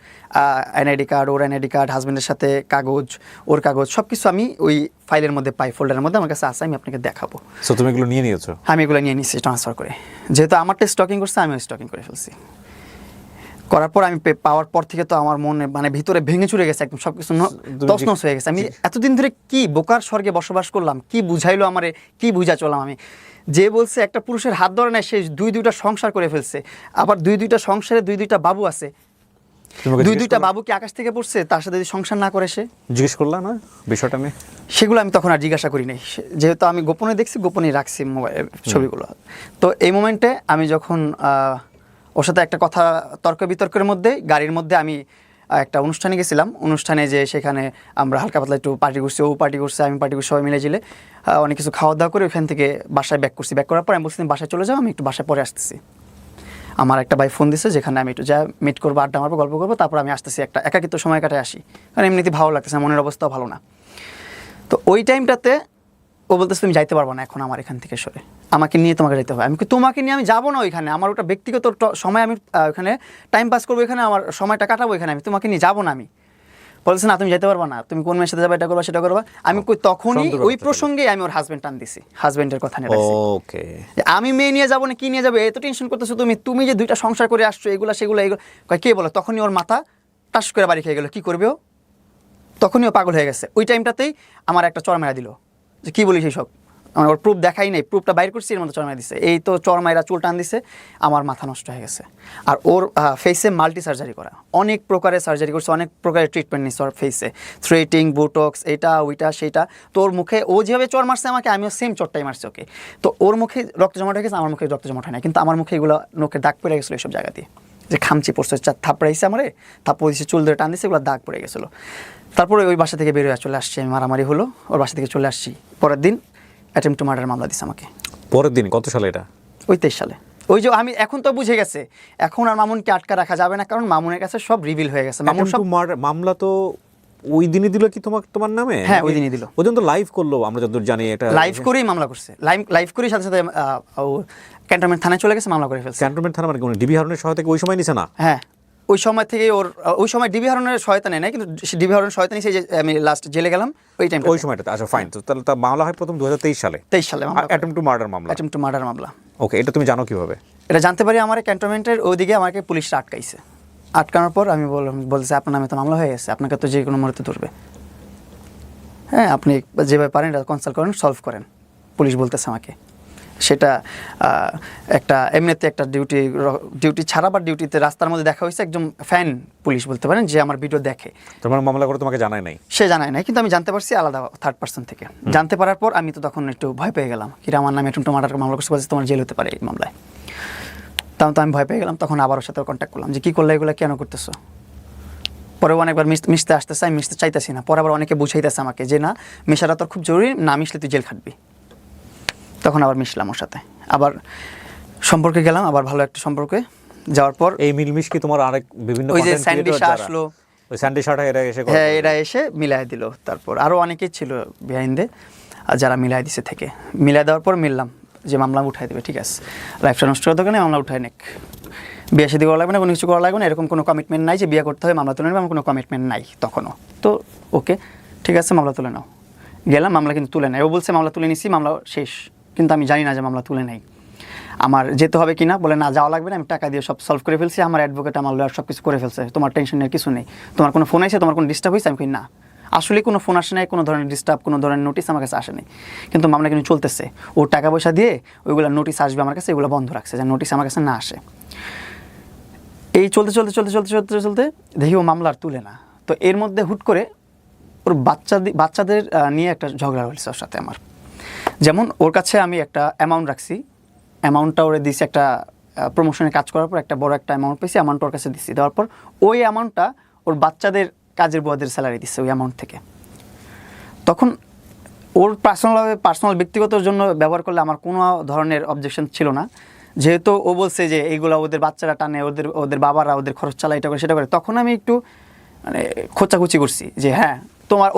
এনআইডি কার্ড, ওর এনআইডি কার্ড, হাজব্যান্ডের সাথে কাগজ, ওর কাগজ, সব কিছু আমি ওই ফাইলের মধ্যে পাই, ফোল্ডারের মধ্যে আমার কাছে আছে, আমি আপনাকে দেখাবো। সো তুমি এগুলো নিয়ে নিয়েছো? আমি এগুলো নিয়ে নিচ্ছি ট্রান্সফার করে, যেহেতু আমারটা স্টকিং করছে আমিও স্টকিং করে ফেলছি। করার পর আমি পাওয়ার পর থেকে তো আমার মনে মানে ভিতরে ভেঙে চুরে গেছে একদম, সব কিছু তছনছ হয়ে গেছে। আমি এতদিন ধরে কি বোকার স্বর্গে বসবাস করলাম, কি বুঝাইলো আমারে, কি বুঝা চললাম আমি। যে বলছে একটা পুরুষের হাত ধরে নেয়, সে দুইটা সংসার করে ফেলছে, আবার দুইটা সংসারে দুইটা বাবু আছে। দুইটা বাবু কি আকাশ থেকে পড়ছে? তার সাথে যদি সংসার না করে, সে জিজ্ঞেস করলাম না বিষয়টা নিয়ে? সেগুলো আমি তখন আর জিজ্ঞাসা করি নাই, যেহেতু আমি গোপনে দেখছি, গোপনে রাখছি মোবাইল ছবিগুলো। তো এই মোমেন্টে আমি যখন ওর সাথে একটা কথা তর্ক বিতর্কের মধ্যে গাড়ির মধ্যে আমি একটা অনুষ্ঠানে গেছিলাম, অনুষ্ঠানে যে সেখানে আমরা হালকা পাতলা একটু পার্টি করছি, ও পার্টি করছে, আমি পার্টি করছি, সবাই মিলে জিলে অনেক কিছু খাওয়া দাওয়া করে ওইখান থেকে বাসায় ব্যাক করছি। ব্যাক করার পর আমি বলছি বাসায় চলে যাও, আমি একটু বাসায় পরে আসতেছি। আমার একটা ভাই ফোন দিছে, যেখানে আমি একটু যা মিট করবো, আড্ডা মারবো, গল্প করবো, তারপর আমি আসতেছি, একটা একাকিত্ব সময় কাটায় আসি, কারণ এমনিতে ভালো লাগতেছে, মনের অবস্থাও ভালো না। তো ওই টাইমটাতে ও বলতেছে তুমি যাইতে পারবো না এখন আমার এখান থেকে সরে, আমাকে নিয়ে তোমাকে যেতে হবে। আমি তোমাকে নিয়ে আমি যাবো না ওইখানে, আমার ওটা ব্যক্তিগত সময়, আমি ওখানে টাইম পাস করবো, এখানে আমার সময়টা কাটাবো, এখানে আমি তোমাকে নিয়ে যাবো না। আমি বলতেছে না তুমি যেতে পারবো না, তুমি কোন মেয়ের সাথে যাবে, এটা করবা সেটা করবা। আমি তখনই ওই প্রসঙ্গে আমি ওর হাজবেন্ড টান দিছি, হাজবেন্ডের কথা নিয়ে রাখছি। ওকে, আমি মেয়ে নিয়ে যাবো না কি নিয়ে যাবে, এত টেনশন করতেছো তুমি যে দুইটা সংসার করে আসছো, এগুলো কে বলো? তখনই ওর মাথা টাস করে বাড়ি খেয়ে গেলো, কি করবে ও? তখনই ও পাগল হয়ে গেছে। ওই টাইমটাতেই আমার একটা চড় মেরা দিল, যে কী বলিস এইসব, আমার ওর প্রুফ দেখাই নাই, প্রুফটা বাইর করছি, এর মধ্যে চড় মেরা দিছে। এই তো চড় মাইরা চুল টান দিছে, আমার মাথা নষ্ট হয়ে গেছে। আর ওর ফেসে মাল্টি সার্জারি করা, অনেক প্রকারের সার্জারি করছে, অনেক প্রকারের ট্রিটমেন্ট নিচ্ছে ওর ফেসে, থ্রেটিং, বুটক্স, এইটা ওইটা সেইটা। তো ওর মুখে ও যেভাবে চড় মারছে আমাকে, আমিও সেম চড়টাই মারছি ওকে। তো ওর মুখে রক্ত জমাট হয়ে গেছে, আমার মুখে রক্ত জমাট হয় না, কিন্তু আমার মুখে এগুলো নখের দাগ পড়ে গেছিলো এইসব জায়গা দিয়ে, যে খামচি পড়ছে, থাপড়াইছে আমারে, থাপ্পড় দিচ্ছে, চুল ধরে টান দিচ্ছে, এগুলো দাগ পড়ে গেছিলো। তারপরে ওই বাসা থেকে বের হয়ে চলে আসছি, আমি মারামারি হলো, ওর বাসা থেকে চলে আসছি। পরের দিন অ্যাটেম্পট টু মার্ডার মামলা দিছে আমাকে। পরের দিন? কত সালে এটা? ওই 23 সালে। ওই যে আমি এখন তো বুঝে গেছে, এখন আর মামুনকে আটকা রাখা যাবে না, কারণ মামুনের কাছে সব রিভিল হয়ে গেছে। মামুন সব মামলা তো ওই দিনই দিল কি তোমার নামে? হ্যাঁ, ওই দিনই দিল। ওই দিন তো লাইভ করলো, আমরা যতদূর জানি এটা লাইভ করেই মামলা করছে, লাইভ করেই সাথে সাথে ক্যান্টনমেন্ট থানায় চলে গেছে, মামলা করে ফেলছে। ক্যান্টনমেন্ট থানা মানে কোন ডিবি হারুনের সহায়তা ওই সময় নিছে না? হ্যাঁ, ওই সময় থেকে ওই সময় ডিবি হারুনের সহায়তা নেয় না, কিন্তু ডিবি হারুনের সহায়তা নিয়েছে, যে আমি লাস্ট জেলে গেলাম ওই টাইমটা, ওই সময়টাতে। আচ্ছা ফাইন, তো তাহলে তার মামলা হয় প্রথম 2023 সালে। 23 সালে অ্যাটেম্পট টু মার্ডার মামলা। অ্যাটেম্পট টু মার্ডার মামলা। ওকে, এটা তুমি জানো কিভাবে? এটা জানতে পারি আমার ক্যান্টনমেন্টের ওইদিকে আমাকে পুলিশরা আটকাইছে। আটকানোর পর আমি বলতেছে আপনার নামে তো মামলা হয়ে গেছে, আপনাকে তো যে কোনো মুহূর্তে ধরবে, হ্যাঁ আপনি যেভাবে পারেন এটা কনসাল্ট করেন, সলভ করেন, পুলিশ বলতেছে আমাকে। সেটা একটা এমনিতে একটা ডিউটি ছাড়া বা ডিউটিতে রাস্তার মধ্যে দেখা হয়েছে একজন ফ্যান পুলিশ বলতে পারেন, যে আমার ভিডিও দেখে। তোমার মামলা করে তোমাকে জানায় নাই? সে জানায় নাই, কিন্তু আমি জানতে পারছি আলাদা থার্ড পার্সন থেকে। জানতে পারার পর আমি তো তখন একটু ভয় পেয়ে গেলাম, কিরা আমার নামে অ্যাটেম্পট টু মার্ডার মামলা করছে, বলছে তোমার জেল হতে পারে এই মামলায়। তখন তো আমি ভয় পেয়ে গেলাম, তখন আবার ওর সাথে কন্ট্যাক্ট করলাম যে কী করলে এগুলো কেন করতেছো। পরে অনেকবার মিশতে আসতেছে, আমি মিশতে চাইতেছি না। পরে আবার অনেকে বুঝাইতেছে আমাকে যে না, মেশাটা তোর খুব জরুরি, না মিশলে তুই জেল খাটবি। তখন আবার মিশলাম ওর সাথে, আবার সম্পর্কে গেলাম, আবার ভালো একটা সম্পর্কে যাওয়ার পর এই মিলমিশ কি তোমার আরেক বিভিন্ন ওই যে content স্যান্ডি creator শাহ যারা- আসলো, ওই স্যান্ডি শাহটা এরা এসে করে? হ্যাঁ এরা এসে মিলাই দিল। তারপর আরও অনেকেই ছিল বিহাইন্ডে, আর যারা মিলাই দিছে থেকে মিলাই দেওয়ার পর মিললাম যে মামলা উঠাই দেবে, ঠিক আছে লাইফটা নষ্ট করার দোকানে মামলা উঠাই নেক, বিয়ে শাদী করা লাগবে না, কোনো কিছু করা লাগবে না, এরকম কোনো কমিটমেন্ট নাই যে বিয়ে করতে হবে মামলা তুলে নেবে, আমার কোনো কমিটমেন্ট নাই তখনও। তো ওকে ঠিক আছে মামলা তুলে নাও। গেলাম, মামলা কিন্তু তুলে নেয়। ও বলছে মামলা তুলে নিছি, মামলা শেষ, কিন্তু আমি জানি না যে মামলা তুলে নেই। আমার যেতে হবে কিনা, বলে না যাওয়া লাগবে না, আমি টাকা দিয়ে সব সলভ করে ফেলছি, আমার অ্যাডভোকেট আমার লয়ার সব কিছু করে ফেলছে, তোমার টেনশনের কিছু নেই। তোমার কোনো ফোন আসে, তোমার কোনো ডিস্টার্ব হয়েছে? আমি কই না, আসলে কোনো ফোন আসে নাই, কোনো ধরনের ডিস্টার্ব, কোনো ধরনের নোটিশ আমার কাছে আসেনি, কিন্তু মামলা কিন্তু চলতেছে। ও টাকা পয়সা দিয়ে ওইগুলো নোটিশ আসবে আমার কাছে, এগুলো বন্ধ রাখছে যেন নোটিশ আমার কাছে না আসে। এই চলতে চলতে চলতে চলতে চলতে চলতে দেখি ও মামলা আর তুলে না। তো এর মধ্যে হুট করে ওর বাচ্চাদের নিয়ে একটা ঝগড়া হয়েছে ওর সাথে আমার। যেমন ওর কাছে আমি একটা অ্যামাউন্ট রাখছি, অ্যামাউন্টটা ওরে দিছি, একটা প্রমোশনে কাজ করার পর একটা বড় একটা অ্যামাউন্ট পেয়েছি, অ্যামাউন্ট ওর কাছে দিচ্ছি। দেওয়ার পর ওই অ্যামাউন্টটা ওর বাচ্চাদের কাজের বুয়াদের স্যালারি দিচ্ছে ওই অ্যামাউন্ট থেকে। তখন ওর পার্সোনাল ব্যক্তিগতর জন্য ব্যবহার করলে আমার কোনো ধরনের অবজেকশন ছিল না, যেহেতু ও বলছে যে এইগুলো ওদের বাচ্চারা টানে, ওদের বাবারা ওদের খরচ চালায়, এটা করে সেটা করে। তখন আমি একটু মানে খোঁচাখুচি করছি যে হ্যাঁ তোমার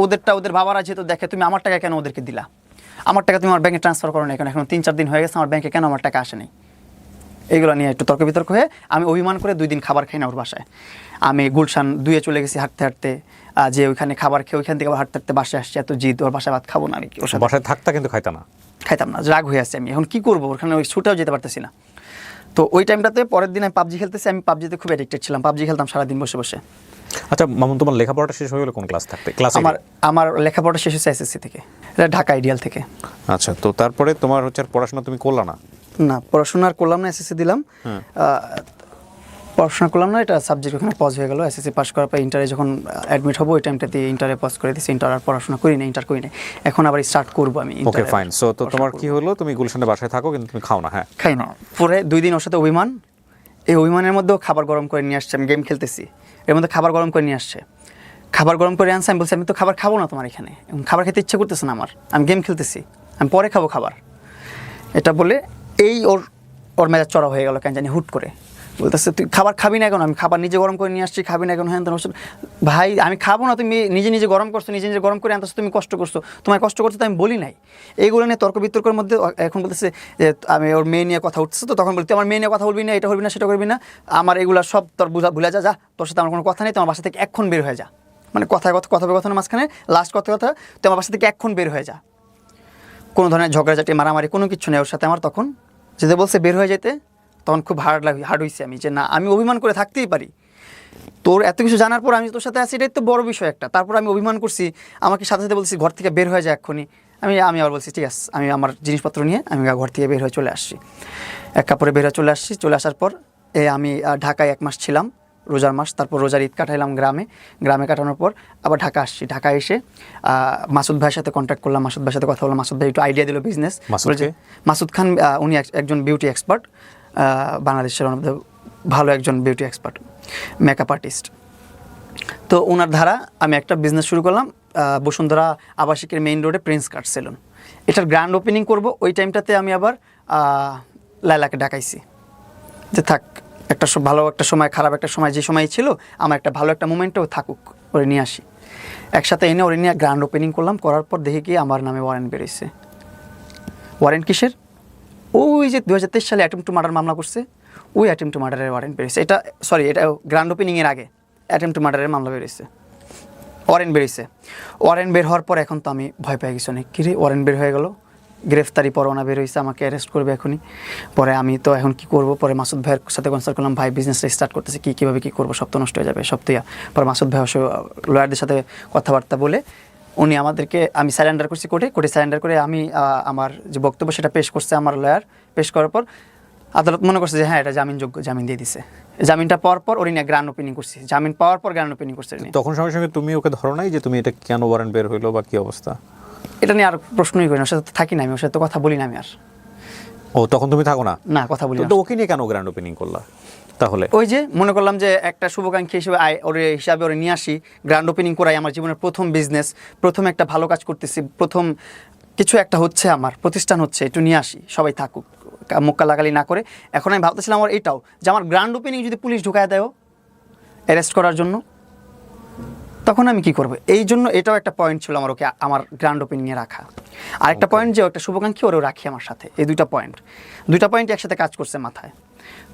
ওদের বাবারা যেহেতু দেখে, তুমি আমার টাকা কেন ওদেরকে দিলা, আমার টাকা তুমি আমার ব্যাংকে ট্রান্সফার করো না, এখন 3-4 দিন হয়ে গেছে আমার ব্যাংকে কেন আমার টাকা আসে নাই। এইগুলো নিয়ে একটু তর্ক বিতর্ক হয়ে আমি অভিমান করে 2 দিন খাবার খাই না ওর বাসায়। আমি গুলশান 2-এ চলে গেছি হাঁটতে হাঁটতে, যে ওইখানে খাবার খেয়ে ওইখান থেকে আবার হাঁটতে হাঁটতে বাসায় আসছি, এত জিদ, ওর বাসায় ভাত খাবো না আমি, ওর সাথে বাসায় থাকতা কিন্তু খাইতা না? খাইতাম না, রাগ হয়ে আসছে আমি, এখন কী করবো, ওখানে ওই ছুটেও যেতে পারতেছি না। তো ওই টাইমটাতে পরের দিন আমি পাবজি খেলতেছি, আমি পাবজিতে খুব অ্যাডিক্টেড ছিলাম, পাবজি খেলতাম সারাদিন বসে বসে। আচ্ছা মামুন, তোমার লেখাপড়াটা শেষ হয়ে গেলো কোন ক্লাস থাকতে? ক্লাস আমার লেখাপড়া শেষ হয়েছে এসএসসি থেকে, এটা ঢাকা আইডিয়াল থেকে। আচ্ছা, তো তারপরে তোমার হচ্ছে আর পড়াশোনা তুমি করলা না? না, পড়াশোনা আর করলাম না, এসএসসি দিলাম, পড়াশোনা করলাম না, এটা সাবজেক্ট ওখানে পজ হয়ে গেল। এসএসসি পাস করার পর ইন্টারে যখন অ্যাডমিট হবো ওই টাইমটাতে ইন্টারে পজ করে দিয়েছি, ইন্টার আর পড়াশোনা করি না, ইন্টার করি না, এখন আবার স্টার্ট করবো আমি। ওকে ফাইন। সো তো তোমার কি হলো, তুমি গুলশানের বাসায় থাকো কিন্তু তুমি খাও না? হ্যাঁ, খাই না। পরে 2 দিন ওর সাথে অভিমান, এই অভিমানের মধ্যেও খাবার গরম করে নিয়ে আসছে, আমি গেম খেলতেছি এর মধ্যে খাবার গরম করে নিয়ে আসছে, খাবার গরম করে আনছে। আমি বলছি আমি তো খাবার খাবো না তোমার এখানে, খাবার খেতে ইচ্ছে করতেছে না আমার, আমি গেম খেলতেছি, আমি পরে খাবো খাবার। এটা বলে এই ওর মেজাজ চড়া হয়ে গেল কেন জানি, হুট করে বলতেছে তুই খাবার খাবি না এখন, আমি খাবার নিজে গরম করে নিয়ে আসছি, খাবি না এখন? হ্যাঁ ভাই আমি খাবো না, তুমি নিজে নিজে গরম করছো, নিজে নিজে গরম করে আনতেছো, তুমি কষ্ট করছো, তোমার কষ্ট করছো তো আমি বলি নাই। এইগুলো নিয়ে তর্ক বিতর্কের মধ্যে এখন বলতেছে যে আমি ওর মেয়ে নিয়ে কথা উঠছে, তো তখন বলতে আমার মেয়ে নিয়ে কথা বলবি না, এটা করবি না, সেটা করবি না, আমার এগুলো সব তোর ভুলে যা, তোর সাথে আমার কোনো কথা নেই, তোমার বাসা থেকে এক্ষণ বের হয়ে যা। মানে কথোপকথনের মাঝখানে লাস্ট কথা তুই আমার বাসা থেকে এক্ষণ বের হয়ে যা। কোনো ধরনের ঝগড়াঝাটি মারামারি কোনো কিছু নেই ওর সাথে আমার। তখন যেতে বলছে বের হয়ে যেতে, তখন খুব হার্ড হয়েছে আমি, যে না আমি অভিমান করে থাকতেই পারি, তোর এত কিছু জানার পর আমি তোর সাথে আছি, এটাই তো বড় বিষয় একটা। তারপর আমি অভিমান করছি, আমাকে সাথে সাথে বলছি ঘর থেকে বের হয়ে যায় এক্ষুনি। আমি আবার বলছি ঠিক আছে, আমি আমার জিনিসপত্র নিয়ে আমি ঘর থেকে বের হয়ে চলে আসছি, এক কাপড়ে বের হয়ে চলে আসছি। চলে আসার পর আমি ঢাকায় 1 মাস ছিলাম, রোজার মাস, তারপর রোজার ঈদ কাটাইলাম গ্রামে কাটানোর পর আবার ঢাকা আসছি। ঢাকায় এসে মাসুদ ভাইয়ের সাথে কন্ট্যাক্ট করলাম, মাসুদ ভাইয়ের সাথে কথা বললাম, মাসুদ ভাই একটু আইডিয়া দিল বিজনেস। মাসুদ খান উনি একজন বিউটি এক্সপার্ট, বাংলাদেশের ভালো একজন বিউটি এক্সপার্ট, মেকআপ আর্টিস্ট। তো ওনার ধারা আমি একটা বিজনেস শুরু করলাম বসুন্ধরা আবাসিকের মেইন রোডে প্রিন্স কাট সেলুন। এটার গ্র্যান্ড ওপেনিং করব, ওই টাইমটাতে আমি আবার লায়লাকে ডাকাইছি যে থাক, একটা ভালো একটা সময়, খারাপ একটা সময়, যে সময় ছিল আমার একটা ভালো একটা মোমেন্টও থাকুক, ওরে নিয়ে আসি। একসাথে এনে ওরে নিয়ে গ্র্যান্ড ওপেনিং করলাম। করার পর দেখে কি আমার নামে ওয়ারেন্ট বেরিয়েছে। ওয়ারেন্ট কিসের? ওই যে 2023 সালে অ্যাটেম্পট টু মার্ডার মামলা করছে, ওই অ্যাটেম্পট টু মার্ডারের ওয়ারেন্ট বেরিয়েছে। এটা গ্র্যান্ড ওপেনিংয়ের আগে অ্যাটেম্পট টু মার্ডারের মামলা বেরিয়েছে, ওয়ারেন্ট বেরিয়েছে। ওয়ারেন্ট বের হওয়ার পর এখন তো আমি ভয় পেয়ে গেছি অনেক, কিরে ওয়ারেন্ট বের হয়ে গেল, গ্রেফতারি পরোয়ানা বের হয়েছে, আমাকে অ্যারেস্ট করবে এখনই। পরে আমি তো এখন কি করব? পরে মাসুদ ভাইয়ের সাথে কনসাল্ট করলাম, ভাই বিজনেসটা স্টার্ট করতেছে, কীভাবে কী করবো, সব তো নষ্ট হয়ে যাবে, সব তো। পরে মাসুদ ভাই লয়ারদের সাথে কথাবার্তা বলে উনি আমাদেরকে, আমি স্যারেন্ডার করছি কোর্টে স্যারেন্ডার করে আমি আমার যে বক্তব্য সেটা পেশ করছে আমার লয়ার। পেশ করার পর আদালত মনে করছে যে হ্যাঁ এটা জামিনযোগ্য, জামিন দিয়ে দিছে। জামিনটা পাওয়ার পর ওর নিয়ে গ্র্যান্ড ওপেনিং করছি, জামিন পাওয়ার পর গ্র্যান্ড ওপেনিং করছে উনি। তখন সঙ্গে সঙ্গে তুমি ওকে ধরো নাই যে তুমি এটা কেন ওয়ারেন্ট বের হইলো বা কি অবস্থা? এটা নিয়ে আর প্রশ্নই করি না, ওর সাথে তো থাকি না আমি, ওর সাথে তো কথা বলি না আমি আর। ও তখন তুমি থাকো না? না, কথা বলি না। তো ওকে নিয়ে কেন গ্র্যান্ড ওপেনিং করলা তাহলে? ওই যে মনে করলাম যে একটা শুভাকাঙ্ক্ষী হিসেবে ওরে নিয়ে আসি, গ্র্যান্ড ওপেনিং করাই, আমার জীবনের প্রথম বিজনেস, প্রথম একটা ভালো কাজ করতেছি, প্রথম কিছু একটা হচ্ছে, আমার প্রতিষ্ঠান হচ্ছে, একটু নিয়ে আসি, সবাই থাকুক, মুক্কা লাগালি না করে। এখন আমি ভাবতেছিলাম আমার এটাও যে আমার গ্র্যান্ড ওপেনিং যদি পুলিশ ঢুকায় দেয় অ্যারেস্ট করার জন্য, তখন আমি কি করবো? এই জন্য এটাও একটা পয়েন্ট ছিল আমার, ওকে আমার গ্র্যান্ড ওপেনিংয়ে রাখা। আরেকটা পয়েন্ট যে একটা শুভাকাঙ্ক্ষী ওরেও রাখি আমার সাথে, এই দুইটা পয়েন্ট একসাথে কাজ করছে মাথায়।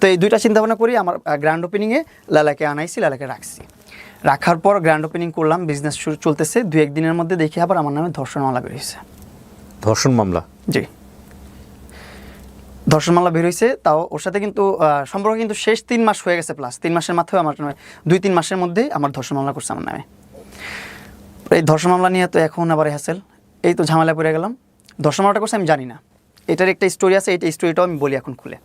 তো এই দুইটা চিন্তাভাবনা করি আমার গ্র্যান্ড ওপেনিংয়ে লালাকে আনাইছি, লালাকে রাখছি। রাখার পর গ্র্যান্ড ওপেনিং করলাম, বিজনেস চলতেছে। 2-1 দিনের মধ্যে দেখি আবার আমার নামে ধর্ষণ মামলা বেরিয়েছে। ধর্ষণ মামলা? জি, ধর্ষণ মামলা বের হয়েছে। তাও ওর সাথে কিন্তু সম্পর্ক কিন্তু শেষ 3 মাস হয়ে গেছে, প্লাস 3 মাসের মাথায় আমার নামে 2-3 মাসের মধ্যেই আমার ধর্ষণ মামলা করছে আমার নামে। এই ধর্ষণ মামলা নিয়ে তো এখন আবার হ্যাসেল, এই তো ঝামেলা পড়ে গেলাম। ধর্ষণ মামলাটা করছে আমি জানি না, এটার একটা স্টোরি আছে, এই স্টোরিটাও আমি বলি এখন খুলে।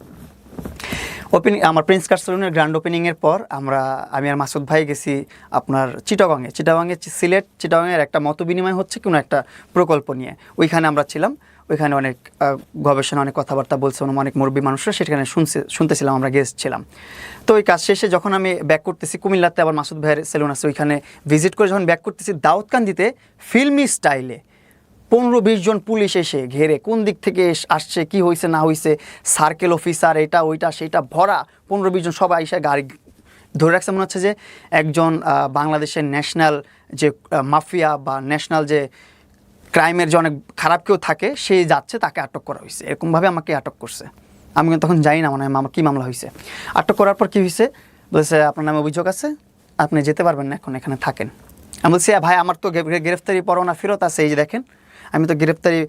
ওপেনিং আমার প্রিন্স কাট সেলুনের গ্র্যান্ড ওপেনিংয়ের পর আমি আর মাসুদ ভাই গেছি আপনার চিটাগাঙে, সিলেট চিটাগাঙের একটা মত বিনিময় হচ্ছে কোনো একটা প্রকল্প নিয়ে। ওইখানে আমরা ছিলাম, ওইখানে অনেক গবেষণা, অনেক কথাবার্তা বলছে অনেক মুরব্বী মানুষরা, সেখানে শুনতেছিলাম, আমরা গেস্ট ছিলাম। তো ওই কাজ শেষে যখন আমি ব্যাক করতেছি কুমিল্লাতে, আবার মাসুদ ভাইয়ের সেলুন আছে, ওইখানে ভিজিট করে যখন ব্যাক করতেছি, দাউদকান্দিতে ফিল্মি স্টাইলে 15-20 জন পুলিশ এসে ঘেরে, কোন দিক থেকে আসছে, কি হয়েছে না হয়েছে, সার্কেল অফিসার, এটা ওইটা সেইটা ভরা, 15-20 জন সবাই এসে গাড়ি ধরে রাখছে। মনে হচ্ছে যে একজন বাংলাদেশের ন্যাশনাল যে মাফিয়া বা ন্যাশনাল যে ক্রাইমের যে অনেক খারাপ কেউ থাকে, সে যাচ্ছে, তাকে আটক করা হয়েছে, এরকমভাবে আমাকে আটক করছে। আমি কিন্তু তখন জানি না মানে আমার কী মামলা হয়েছে। আটক করার পর কী হয়েছে, বলছে আপনার নামে অভিযোগ আছে, আপনি যেতে পারবেন না, এখন এখানে থাকেন। আমি বলছি ভাই আমার তো গ্রেফতারি পরোয়ানা ফেরত আছে, এই যে দেখেন আমি তো গ্রেফতারি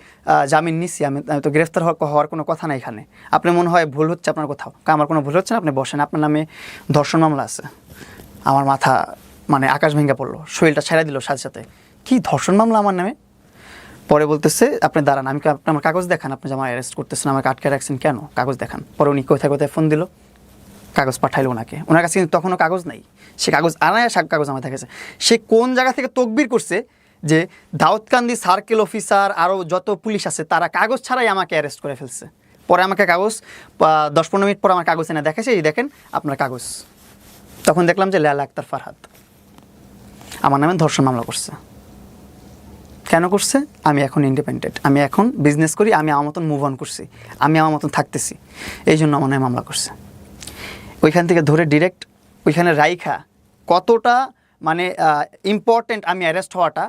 জামিন নিচ্ছি, আমি তো গ্রেফতার হওয়ার কোনো কথা না এখানে, আপনি মনে হয় ভুল হচ্ছে আপনার কোথাও। আমার কোনো ভুল হচ্ছে না, আপনি বসেন, আপনার নামে ধর্ষণ মামলা আছে। আমার মাথা মানে আকাশ ভেঙে পড়লো, শরীরটা ছেড়ে দিল সাথে সাথে, কি ধর্ষণ মামলা আমার নামে? পরে বলতেছে আপনি দাঁড়ান, আমি আমার কাগজ দেখান, আপনি যে আমার অ্যারেস্ট করতেছেন, আমাকে আটকে রাখছেন কেন, কাগজ দেখান। পরে উনি কোথায় কোথায় ফোন দিল, কাগজ পাঠাইলো ওনাকে, ওনার কাছে কিন্তু তখনও কাগজ নাই, সে কাগজ আনায় কাগজ আমার দেখেছে। সে কোন জায়গা থেকে তকবির করছে যে দাউদকান্দি সার্কেল অফিসার আরও যত পুলিশ আছে তারা কাগজ ছাড়াই আমাকে অ্যারেস্ট করে ফেলছে। পরে আমাকে কাগজ 10-15 মিনিট পর আমার কাগজ এনে দেখাচ্ছে, এই দেখেন আপনার কাগজ। তখন দেখলাম যে লায়লা আক্তার ফারহাদ আমার নামে ধর্ষণ মামলা করছে। কেন করছে? আমি এখন ইন্ডিপেন্ডেন্ট, আমি এখন বিজনেস করি, আমি আমার মতন মুভ অন করছি, আমি আমার মতন থাকতেছি, এই জন্য আমার নামে মামলা করছে। ওইখান থেকে ধরে ডিরেক্ট ওইখানে রাইখা, কতটা মানে ইম্পর্টেন্ট আমি অ্যারেস্ট হওয়াটা,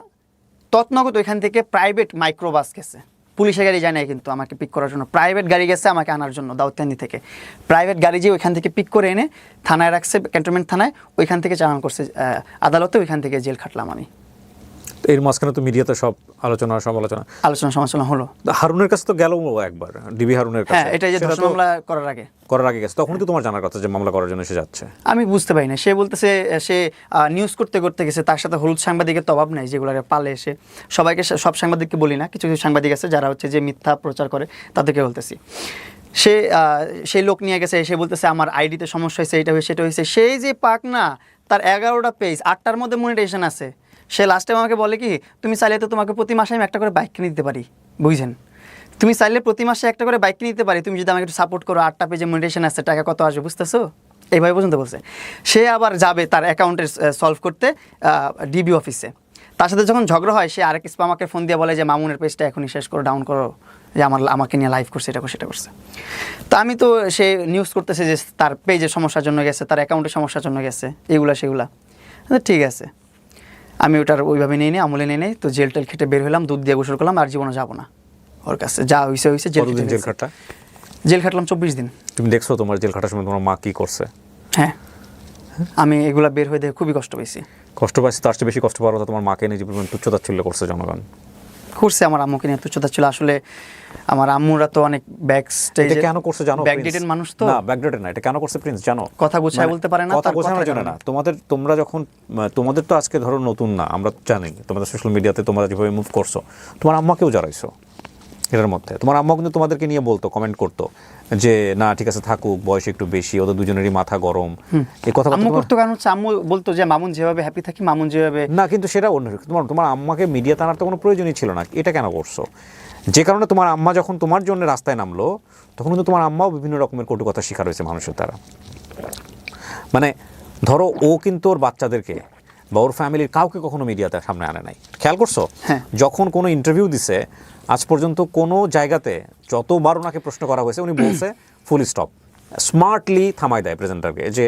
তৎনগত ওইখান থেকে প্রাইভেট মাইক্রোবাস গেছে, পুলিশের গাড়ি যায় না কিন্তু আমাকে পিক করার জন্য, প্রাইভেট গাড়ি গেছে আমাকে আনার জন্য দাউদকান্দি থেকে। প্রাইভেট গাড়ি যেয়ে ওইখান থেকে পিক করে এনে থানায় রাখছে, ক্যান্টনমেন্ট থানায়, ওইখান থেকে চালান করছে আদালতে, ওইখান থেকে জেল খাটলাম আমি। এর মাঝখানে তো মিডিয়াতে সব আলোচনা সমালোচনা হলো। হারুনের কাছে তো গেল একবার, ডিবি হারুনের কাছে। হ্যাঁ, এটা যে ধর্ষণ মামলা করার আগে গেছে, তখন তো তোমার জানার কথা যে মামলা করার জন্য সে যাচ্ছে। আমি বুঝতে পারি না, সে বলতেছে সে নিউজ করতে গেছে, তার সাথে হলুদ সাংবাদিকের তো অভাব নাই, যেগুলোকে পালে এসে। সবাইকে, সব সাংবাদিককে বলি না, কিছু কিছু সাংবাদিক আছে যারা হচ্ছে যে মিথ্যা প্রচার করে, তাদেরকে বলতেছি। সেই লোক নিয়ে গেছে, সে বলতেছে আমার আইডিতে সমস্যা হয়েছে, এটা হয়েছে সেটা হয়েছে। সেই যে পাক না, তার 11টা পেজ, 8টার মধ্যে মনিটাইজেশন আছে। সে লাস্টে আমাকে বলে কি, তুমি চাইলে তো তোমাকে প্রতি মাসে আমি একটা করে বাইক কিনে দিতে পারি, বুঝছেন, তুমি চাইলে প্রতি মাসে একটা করে বাইক কিনে দিতে পারি, তুমি যদি আমাকে একটু সাপোর্ট করো, 8টা পেজে মনিটাইজেশন আছে, টাকা কত আসবে বুঝতেছো, এইভাবে পর্যন্ত বলছে। সে আবার যাবে তার অ্যাকাউন্টে সলভ করতে ডিবি অফিসে। তার সাথে যখন ঝগড়া হয়, সে আরেক আমাকে ফোন দিয়ে বলে যে মামুনের পেজটা এখনই শেষ করো, ডাউন করো, যে আমাকে নিয়ে লাইভ করছে, এটা করছে সেটা করছে। তো আমি তো সে নিউজ করতেছে যে তার পেজের সমস্যার জন্য গেছে, তার অ্যাকাউন্টের সমস্যার জন্য গেছে, এগুলা সেগুলা। ঠিক আছে, আমি ওটার ওইভাবে নিয়ে নিই, আমলে নিয়ে নেই। তো জেল টেল খেটে বের হলাম, দুধ দিয়ে গোসল করলাম, আর জীবনে যাবো না ওর কাছে, যা হয়েছে জেল খাটলাম 24 দিন। তুমি দেখছো তোমার জেল খাটার সময় তোমার মা কি করছে? হ্যাঁ, আমি এগুলা বের হয়ে দেখে খুবই কষ্ট পেয়েছি। কষ্ট পাইছি, তার চেয়ে বেশি কষ্ট পাওয়ার কথা তোমার মাকে নিয়ে যে তুচ্ছতাচ্ছিল্য করছে জনগণ। করছে আমার আম্মুকে নিয়ে তুচ্ছতা ছিল আসলে আমার আম্মুরা তো অনেক ব্যাক স্টেজে এটা কেন করছে জানো ব্যাকডেটেড মানুষ তো না ব্যাকডেটেড না এটা কেন করছে প্রিন্স জানো কথা গুছায় বলতে পারে না কথা গোছানোর জন্য না তোমরা যখন তোমাদের তো আজকে ধরো নতুন না আমরা জানি তোমাদের সোশ্যাল মিডিয়াতে তোমরা যেভাবে মুভ করছো তোমার আম্মাকেও জড়াইছো এটার মধ্যে তোমার আম্মা কিন্তু তোমাদেরকে নিয়ে বলতো কমেন্ট করতো যে না ঠিক আছে থাকুক বয়স একটু বেশি ওদের দুজনেরই মাথা গরম এই কথা আম্মু করতো কারণ হচ্ছে আম্মু বলতো যে মামুন যেভাবে হ্যাপি থাকি মামুন যেভাবে না কিন্তু সেটা অন্য তোমার আম্মাকে মিডিয়া টানার তো কোনো প্রয়োজনই ছিল না এটা কেন করছো যে কারণে তোমার আম্মা যখন তোমার জন্য রাস্তায় নামলো তখন কিন্তু তোমার আম্মাও বিভিন্ন রকমের কটু কথা শিকার হয়েছে মানুষের দ্বারা মানে ধরো ও কিন্তু ওর বাচ্চাদেরকে বা ওর ফ্যামিলির কাউকে কখনো মিডিয়াতে সামনে আনে নাই খেয়াল করছো যখন কোনো ইন্টারভিউ দিছে আজ পর্যন্ত কোনো জায়গাতে যতবার ওনাকে প্রশ্ন করা হয়েছে উনি বলছে ফুল স্টপ স্মার্টলি থামাই দেয় প্রেজেন্টারকে যে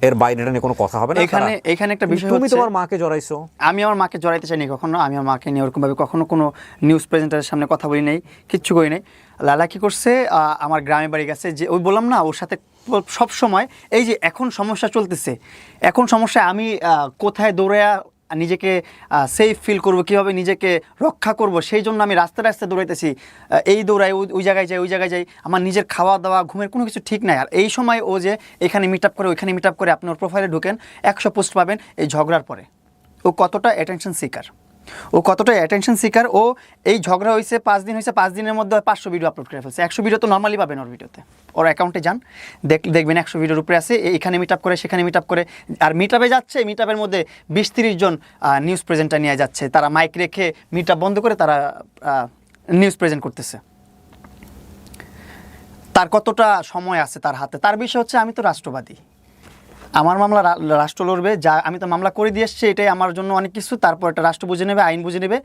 এর বাইরে এটা নিয়ে কোনো কথা হবে না এখানে একটা বিষয় তুমি তোমার মাকে জড়াইছো আমি আমার মাকে জড়াইতে চাইনি কখনো আমি আমার মাকে নিয়ে ওরকমভাবে কখনো কোনো নিউজ প্রেজেন্টারের সামনে কথা বলি নাই কিচ্ছু করি নাই লালা কি করছে আমার গ্রামে বাড়ি গেছে যে ওই বললাম না ওর সাথে সব সময় এই যে এখন সমস্যা চলতেছে এখন সমস্যা আমি কোথায় দৌড়ে নিজেকে সেফ ফিল করব কীভাবে নিজেকে রক্ষা করব সেই জন্য আমি রাস্তায় রাস্তায় দৌড়াইতেছি এই দৌড়াই ওই জায়গায় যাই ওই জায়গায় যাই আমার নিজের খাওয়া দাওয়া ঘুমের কোনো কিছু ঠিক নাই আর এই সময় ও যে এখানে মিট আপ করে ওইখানে মিট আপ করে আপনি ওর প্রোফাইলে ঢুকেন 100 পোস্ট পাবেন এই ঝগড়ার পরে ও কতটা অ্যাটেনশন সিকার ও এই ঝগড়া হয়েছে 5 দিন হয়েছে 5 দিনের মধ্যে 500 ভিডিও আপলোড করে ফেলছে 100 ভিডিও তো নর্মালি পাবেন ওর ভিডিওতে ওর অ্যাকাউন্টে যান দেখবেন 100 ভিডিওর উপরে আছে এখানে মিট আপ করে সেখানে মিট আপ করে আর মিট আপে যাচ্ছে মিট আপের মধ্যে 20-30 জন নিউজ প্রেজেন্টার নিয়ে যাচ্ছে তারা মাইক রেখে মিট আপ বন্ধ করে তারা নিউজ প্রেজেন্ট করতেছে তার কতটা সময় আছে তার হাতে তার বিষয় হচ্ছে আমি তো রাষ্ট্রবাদী আমার মামলা রাষ্ট্র লড়বে যা আমি তো মামলা করে দিয়ে এসছি এটাই আমার জন্য অনেক কিছু তারপর একটা রাষ্ট্র বুঝে নেবে আইন বুঝে নেবে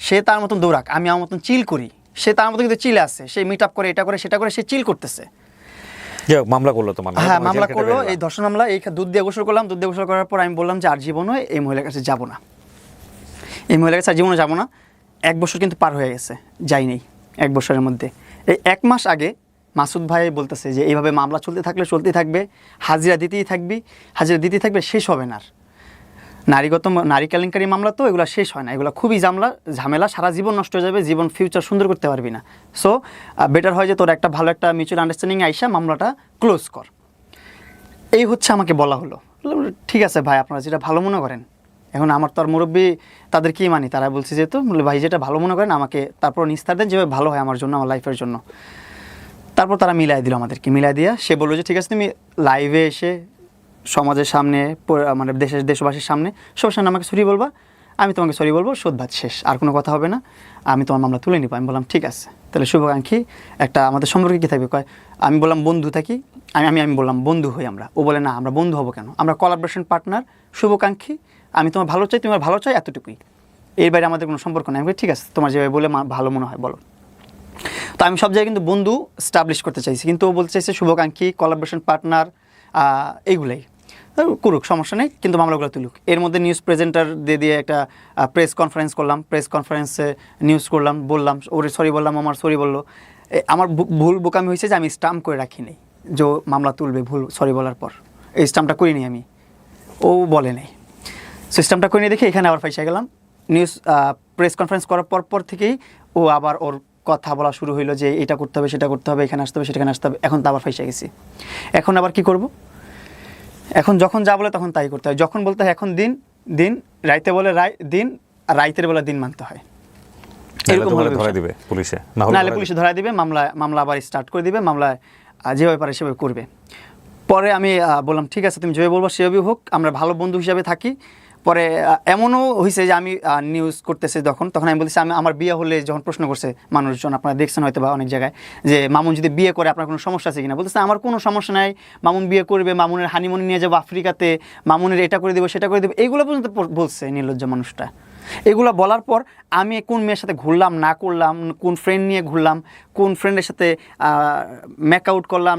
সে তার মতন দৌড়াক আমি আমার মতন চিল করি সে তার মতো কিন্তু চিল আছে সে মিট আপ করে এটা করে সেটা করে সে চিল করতেছে মামলা করলো তোমার হ্যাঁ মামলা করলো এই ধর্ষণ মামলা এই দুধ দিয়ে গোসল করলাম দুধ দিয়ে গোসল করার পর আমি বললাম যে আর জীবনে এই মহিলার কাছে যাবো না এই মহিলার কাছে আর জীবনে যাবো না 1 বছর কিন্তু পার হয়ে গেছে যাই নেই 1 বছরের মধ্যে এই 1 মাস আগে মাসুদ ভাই বলতেছে যে এইভাবে মামলা চলতে থাকলে চলতেই থাকবে হাজিরা দিতেই থাকবে শেষ হবে না নারী কেলেঙ্কারি মামলা তো এগুলো শেষ হয় না এগুলো খুবই ঝামেলা সারা জীবন নষ্ট হয়ে যাবে জীবন ফিউচার সুন্দর করতে পারবি না সো বেটার হয় যে তোর একটা ভালো একটা মিউচুয়াল আন্ডারস্ট্যান্ডিং আইসা মামলাটা ক্লোজ কর এই হচ্ছে আমাকে বলা হলো ঠিক আছে ভাই আপনারা যেটা ভালো মনে করেন এখন আমার তো আর মুরব্বী তাদের কি মানি তারা বলছে যেহেতু ভাই যেটা ভালো মনে করেন আমাকে তারপর নিস্তার দেন যেভাবে ভালো হয় আমার জন্য আমার লাইফের জন্য তারপর তারা মিলাই দিল আমাদেরকে মিলাই দিয়া সে বললো যে ঠিক আছে তুমি লাইভে এসে সমাজের সামনে মানে দেশবাসীর সামনে সবার সামনে আমাকে সরি বলবা আমি তোমাকে সরি বলবো শোধবাদ শেষ আর কোনো কথা হবে না আমি তোমার মামলা তুলে নিব আমি বললাম ঠিক আছে তাহলে শুভাকাঙ্ক্ষী একটা আমাদের সম্পর্কে কী থাকবে কয় আমি বললাম বন্ধু থাকি আমি বললাম বন্ধু হই আমরা ও বলে না আমরা বন্ধু হবো কেন আমরা কোলাবোরেশন পার্টনার শুভাকাঙ্ক্ষী আমি তোমার ভালো চাই তোমার ভালো চাই এতটুকুই এর বাইরে আমাদের কোনো সম্পর্ক নেই আমি ঠিক আছে তোমার যেভাবে বলে ভালো মনে হয় বলো তো আমি সব জায়গায় কিন্তু বন্ধু স্টাবলিশ করতে চাইছি কিন্তু ও বলতে চাইছে শুভাকাঙ্ক্ষী কোলাবোরেশন পার্টনার এইগুলাই করুক সমস্যা নেই কিন্তু মামলাগুলো তুলুক এর মধ্যে নিউজ প্রেজেন্টার দিয়ে একটা প্রেস কনফারেন্স করলাম প্রেস কনফারেন্সে নিউজ করলাম বললাম ওরে সরি বললাম আমার সরি বললো আমার ভুল বোকামি হয়েছে যে আমি স্টাম্প করে রাখি নাই যে মামলা তুলবে ভুল সরি বলার পর এই স্টাম্পটা করিনি আমি ও বলে নেই সিস্টেমটা করে নিয়ে দেখে এখানে আবার ফাইসা গেলাম নিউজ প্রেস কনফারেন্স করার পর থেকেই ও আবার ওর কথা বলা শুরু হইলো যে এটা করতে হবে সেটা করতে হবে এখানে আসতে হবে সেখানে আসতে হবে এখন তো আবার ফাইসা গেছি এখন আবার কি করব এখন যখন যা বলে তখন তাই করতে হয় যখন বলতে হয় এখন দিন রাইতে বলে দিন আর রাইতের বেলা দিন মানতে হয় এরকম ধরে দিবে পুলিশে নাহলে পুলিশে ধরা দিবে মামলা আবার স্টার্ট করে দিবে মামলায় যেভাবে পারে সেভাবে করবে পরে আমি বললাম ঠিক আছে তুমি যেভাবে বলবো সেভাবেই হোক আমরা ভালো বন্ধু হিসাবে থাকি পরে এমনও হয়েছে যে আমি নিউজ করতেছি তখন আমি বলতেছি আমার বিয়ে হলে যখন প্রশ্ন করছে মানুষজন আপনারা দেখছেন হয়তো বা অনেক জায়গায় যে মামুন যদি বিয়ে করে আপনার কোনো সমস্যা আছে কিনা বলতেছে আমার কোনো সমস্যা নাই মামুন বিয়ে করবে মামুনের হানিমুনি নিয়ে যাবো আফ্রিকাতে মামুনের এটা করে দেবো সেটা করে দেবো এইগুলো পর্যন্ত বলছে নির্লজ্জ মানুষটা এগুলো বলার পর আমি কোন মেয়ের সাথে ঘুরলাম না করলাম কোন ফ্রেন্ড নিয়ে ঘুরলাম কোন ফ্রেন্ডের সাথে মেক আউট করলাম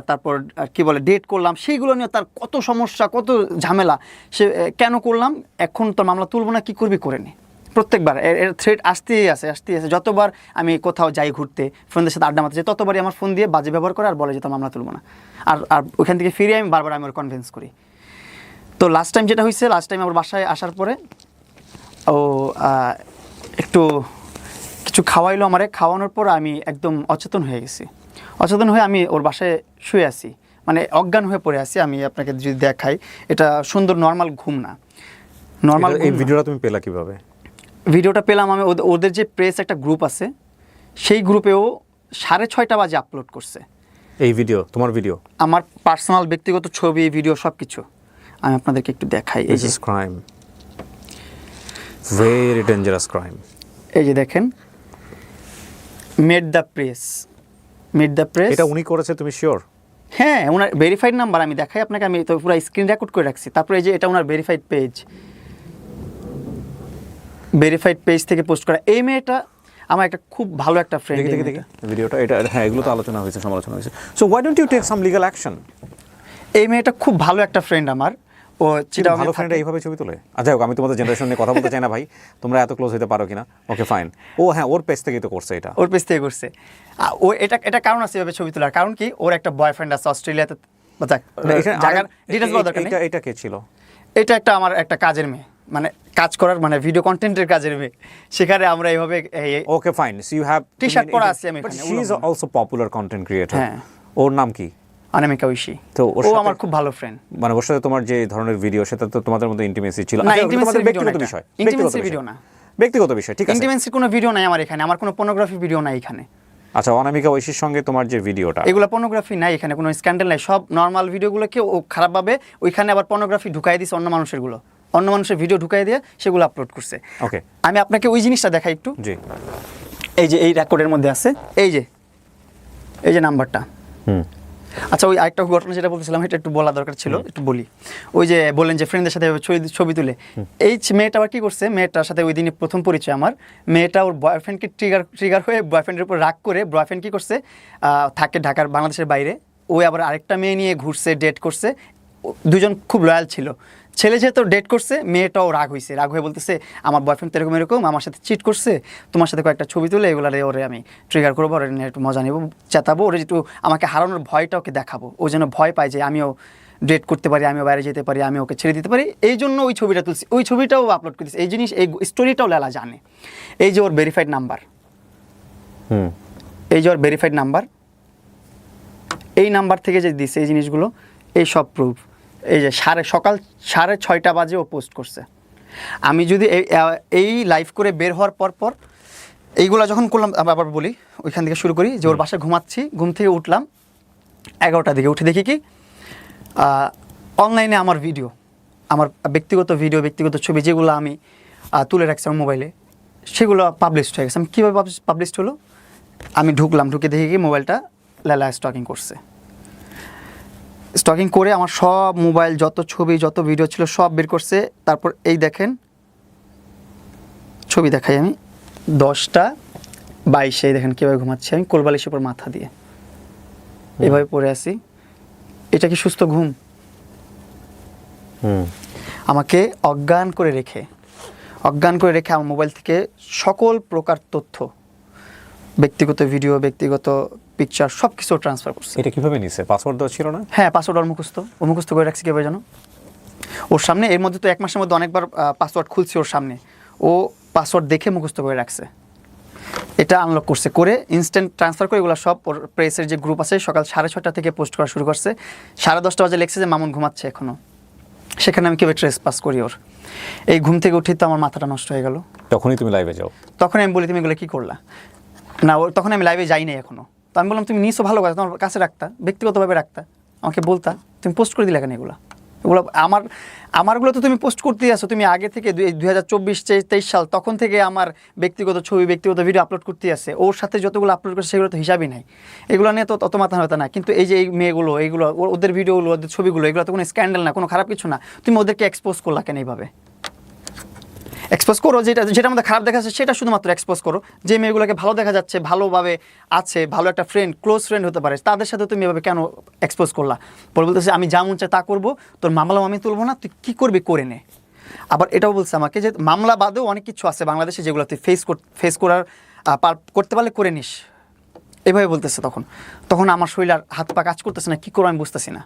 তারপর কি বলে ডেট করলাম সেইগুলো নিয়ে তার কত সমস্যা কত ঝামেলা সে কেন করলাম এখন তোর মামলা তুলব না কি করবি করে নে প্রত্যেকবার এর থ্রেট আসতেই আছে যতবার আমি কোথাও যাই ঘুরতে ফ্রেন্ডদের সাথে আড্ডা মারতে যাই ততবারই আমার ফোন দিয়ে বাজে ব্যবহার করে আর বলে যে তোর মামলা তুলব না আর ওখান থেকে ফিরে আমি বারবার ওর কনভিন্স করি তো লাস্ট টাইম আমার বাসায় আসার পরে ও একটু কিছু খাওয়াইলো আমারে, খাওয়ানোর পর আমি একদম অচেতন হয়ে গেছি। অচেতন হয়ে আমি ওর বাসায় শুয়ে আছি, মানে অজ্ঞান হয়ে পড়ে আছি। আমি আপনাকে যদি দেখাই, এটা সুন্দর নর্মাল ঘুম না, নর্মাল। এই ভিডিওটা তুমি পেলা কিভাবে? ভিডিওটা পেলাম আমি ওদের যে প্রেস একটা গ্রুপ আছে, সেই গ্রুপেও 6:30 বাজে আপলোড করছে এই ভিডিও, তোমার ভিডিও, আমার পার্সোনাল ব্যক্তিগত ছবি, ভিডিও সব কিছু। আমি আপনাদেরকে একটু দেখাই। এই যে ক্রাইম, ভেরি ডেঞ্জারাস ক্রাইম। এই যে দেখেন, made the press, made the press. এটা উনি করেছে, তুমি শিওর? হ্যাঁ, ওনার ভেরিফাইড নাম্বার আমি দেখাই আপনাকে, আমি তো পুরো স্ক্রিন রেকর্ড করে রাখছি। তারপরে এই যে এটা ওনার ভেরিফাইড পেজ, ভেরিফাইড পেজ থেকে পোস্ট করা। এই মেয়েটা আমার একটা খুব ভালো একটা ফ্রেন্ড। দেখি ভিডিওটা, এটা হ্যাঁ, এগুলো তো আলোচনা হয়েছে, সমালোচনা হয়েছে। So why don't you take some legal action? এই মেয়েটা খুব ভালো একটা ফ্রেন্ড আমার। ও চিটাগাং ভালো ফ্রেন্ড এইভাবে ছবি তোলে? আচ্ছা, আমি তোমাদের জেনারেশন নিয়ে কথা বলতে চাই না ভাই, তোমরা এত ক্লোজ হতে পারো কিনা? Okay fine. ও হ্যাঁ, ওর পেজ থেকেই তো করছে এটা, ওর পেজ থেকে করছে। ও এটা কারণ আছে এভাবে ছবি তোলার, কারণ কি ওর একটা বয়ফ্রেন্ড আছে অস্ট্রেলিয়াতে। জায়গার ডিটেইলস বলা দরকার নেই। এটা কে ছিল? এটা একটা আমার একটা কাজের মেয়ে, মানে কাজ করার, মানে ভিডিও কন্টেন্টের কাজের মেয়ে। সেখানে আমরা এইভাবে okay fine. So you have t-shirt পরা আছি আমি বাট এখানে। She is also popular content creator. হ্যাঁ। ওর নাম কি? অনামিকা ঐশী। তো ও আমার খুব ভালো ফ্রেন্ড। মানে ওর সাথে তোমার যে ধরনের ভিডিও, সেটা তো তোমাদের মধ্যে ইন্টিমেসি ছিল? না, আচ্ছা, ইন্টিমেসি তোমাদের ব্যক্তিগত ব্যক্তিগত বিষয়, বিষয়, ইন্টিমেসি ভিডিও না, ব্যক্তিগত বিষয়, ঠিক আছে। ইন্টিমেসির কোনো ভিডিও নাই আমার এখানে, আমার কোনো পর্নোগ্রাফি ভিডিও নাই এখানে। আচ্ছা, অনামিকা ঐশীর সঙ্গে তোমার যে ভিডিওটা, এগুলো পর্নোগ্রাফি নাই এখানে, কোনো স্ক্যান্ডাল নাই, সব নর্মাল ভিডিওগুলোকে ও খারাপভাবে ওইখানে আবার পর্নোগ্রাফি ঢুকাই দিছে, অন্য মানুষের ভিডিও ঢুকাই দিয়ে সেগুলো আপলোড করছে। ওকে, আমি আপনাকে ওই জিনিসটা দেখাই একটু। জি। এই যে এই রেকর্ডের মধ্যে আছে, এই যে নাম্বারটা। আচ্ছা, ওই আরেকটা ঘটনা যেটা বলতেছিলাম, এটা একটু বলা দরকার ছিল, একটু বলি। ওই যে বললেন যে ফ্রেন্ডদের সাথে ছবি তুলে, এই মেয়েটা আবার কি করছে, মেয়েটার সাথে ওই দিনে প্রথম পরিচয় আমার। মেয়েটা ওর বয়ফ্রেন্ডকে ট্রিগার হয়ে বয়ফ্রেন্ডের উপর রাগ করে, বয়ফ্রেন্ড কি করছে, থাকে ঢাকার, বাংলাদেশের বাইরে, ওই আবার আরেকটা মেয়ে নিয়ে ঘুরছে, ডেট করছে। দুজন খুব লয়াল ছিল। ছেলে যেহেতু ডেট করছে, মেয়েটাও রাগ হয়ে বলতেছে, আমার বয়ফ্রেন্ড তো এরকম আমার সাথে চিট করছে, তোমার সাথে কয়েকটা ছবি তুলে এগুলারে ওরে আমি ট্রিগার করবো, ওরে নিয়ে একটু মজা নেবো, চেতাবো, ওরে একটু আমাকে হারানোর ভয়টা ওকে দেখাবো, ও যেন ভয় পায় যে আমিও ডেট করতে পারি, আমিও বাইরে যেতে পারি, আমি ওকে ছেড়ে দিতে পারি। এই জন্য ওই ছবিটা তুলছি, ওই ছবিটাও আপলোড করতেছি। এই জিনিস, এই স্টোরিটাও লেলা জানে। এই যে ওর ভেরিফাইড নাম্বার, এই যে ওর ভেরিফাইড নাম্বার, এই নাম্বার থেকে যে দিচ্ছে এই জিনিসগুলো, এই সব প্রুফ। এই যে সকাল 6:30 বাজে ও পোস্ট করছে। আমি যদি এই লাইভ করে বের হওয়ার পর এইগুলো যখন করলাম, আবার বলি ওইখান থেকে শুরু করি, যে ওর বাসায় ঘুমাচ্ছি, ঘুম থেকে উঠলাম 11টার দিকে, উঠে দেখি কি অনলাইনে আমার ভিডিও, আমার ব্যক্তিগত ভিডিও, ব্যক্তিগত ছবি যেগুলো আমি তুলে রাখছি আমার মোবাইলে, সেগুলো পাবলিশড হয়ে গেছে। আমি কীভাবে পাবলিশড হলো, আমি ঢুকে দেখি কি মোবাইলটা লেলা স্টকিং করছে। স্টকিং করে আমার সব মোবাইল, যত ছবি, যত ভিডিও ছিল সব বের করছে। তারপর এই দেখেন ছবি দেখাই আমি, 10:22 দেখেন কীভাবে ঘুমাচ্ছি আমি, কোলবালিশের উপর মাথা দিয়ে এভাবে পড়ে আছি। এটা কি সুস্থ ঘুম? আমাকে অজ্ঞান করে রেখে আমার মোবাইল থেকে সকল প্রকার তথ্য, ব্যক্তিগত ভিডিও, ব্যক্তিগত পিকচার সব কিছু ট্রান্সফার করছে। এটা কিভাবে নিছে? পাসওয়ার্ড দেওয়া ছিল না? হ্যাঁ, পাসওয়ার্ড ওর মুখস্থ করে রাখছি কীভাবে জানো, ওর সামনে। এর মধ্যে তো 1 মাসের মধ্যে অনেকবার পাসওয়ার্ড খুলছি ওর সামনে, ও পাসওয়ার্ড দেখে মুখস্থ করে রাখছে। এটা আনলক করছে, করে ইনস্ট্যান্ট ট্রান্সফার করে এগুলো সব ওর প্রেসের যে গ্রুপ আছে, সকাল 6:30 থেকে পোস্ট করা শুরু করছে। 10:30 বাজে লেখছে যে মামুন ঘুমাচ্ছে এখনও। সেখানে আমি কীভাবে ট্রেস পাস করি ওর। এই ঘুম থেকে উঠি তো আমার মাথাটা নষ্ট হয়ে গেল। তখনই তুমি লাইভে যাও? তখন আমি বলি, তুমি এগুলো কী করলা? না, তখন আমি লাইভে যাই নাই এখনও। তো আমি বললাম, তুমি নিছো ভালো কথা, তোমার কাছে রাখতা, ব্যক্তিগতভাবে রাখতা, আমাকে বলতা, তুমি পোস্ট করে দিলে কেন এগুলো? আমারগুলো তো তুমি পোস্ট করতেই আসো, তুমি আগে থেকে 2024-23 সাল তখন থেকে আমার ব্যক্তিগত ছবি, ব্যক্তিগত ভিডিও আপলোড করতেই আছে। ওর সাথে যতগুলো আপলোড করছে সেগুলো তো হিসাবই নাই, এগুলো নিয়ে তো তত মাথা হতো না। কিন্তু এই যে এই মেয়েগুলো, এইগুলো ওদের ভিডিওগুলো, ওদের ছবিগুলো, এগুলো তো কোনো স্ক্যান্ডাল না, কোনো খারাপ কিছু না, তুমি ওদেরকে এক্সপোজ করলা কেন এইভাবে? এক্সপোজ করো, যেটা আমাদের খারাপ দেখা যাচ্ছে সেটা শুধুমাত্র এক্সপোজ করো। যে মেয়েগুলোকে ভালো দেখা যাচ্ছে, ভালোভাবে আছে, ভালো একটা ফ্রেন্ড, ক্লোজ ফ্রেন্ড হতে পারে, তাদের সাথে তুমি এভাবে কেন এক্সপোজ করলা? পরে বলতেছে, আমি যা মন চাই তা করবো, তোর মামলাও আমি তুলবো না, তুই কী করবি করে নে। আবার এটাও বলছে আমাকে যে মামলা বাদেও অনেক কিছু আছে বাংলাদেশে যেগুলো তুই ফেস করতে পারলে করে নিস, এভাবে বলতেছে। তখন আমার শরীর আর হাত পা কাজ করতেছে না, কী করবো আমি বুঝতেছি না।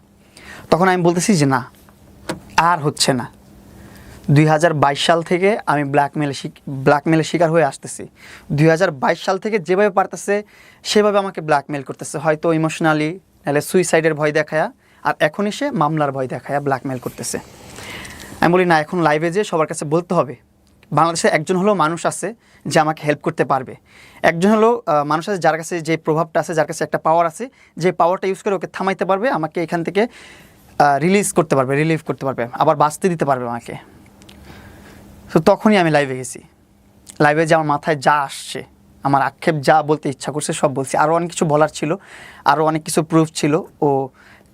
তখন আমি বলতেছি যে না, আর হচ্ছে না, 2022 সাল থেকে আমি ব্ল্যাকমেলের শিকার হয়ে আসতেছি। 2022 সাল থেকে যেভাবে পারতেছে সেভাবে আমাকে ব্ল্যাকমেল করতেছে, হয়তো ইমোশনালি, নাহলে সুইসাইডের ভয় দেখায়া, আর এখন এসে মামলার ভয় দেখায়া ব্ল্যাকমেল করতেছে। আমি বলি না, এখন লাইভে যে সবার কাছে বলতে হবে। বাংলাদেশে একজন হলেও মানুষ আছে যে আমাকে হেল্প করতে পারবে, একজন হলেও মানুষ আছে যার কাছে যে প্রভাবটা আছে, যার কাছে একটা পাওয়ার আছে, যে পাওয়ারটা ইউজ করে ওকে থামাইতে পারবে, আমাকে এখান থেকে রিলিভ করতে পারবে, আবার বাঁচতে দিতে পারবে আমাকে। তো তখনই আমি লাইভে গেছি। লাইভে যে আমার মাথায় যা আসছে, আমার আক্ষেপ যা বলতে ইচ্ছা করছে সব বলছি। আরও অনেক কিছু বলার ছিল, আরও অনেক কিছু প্রুফ ছিল। ও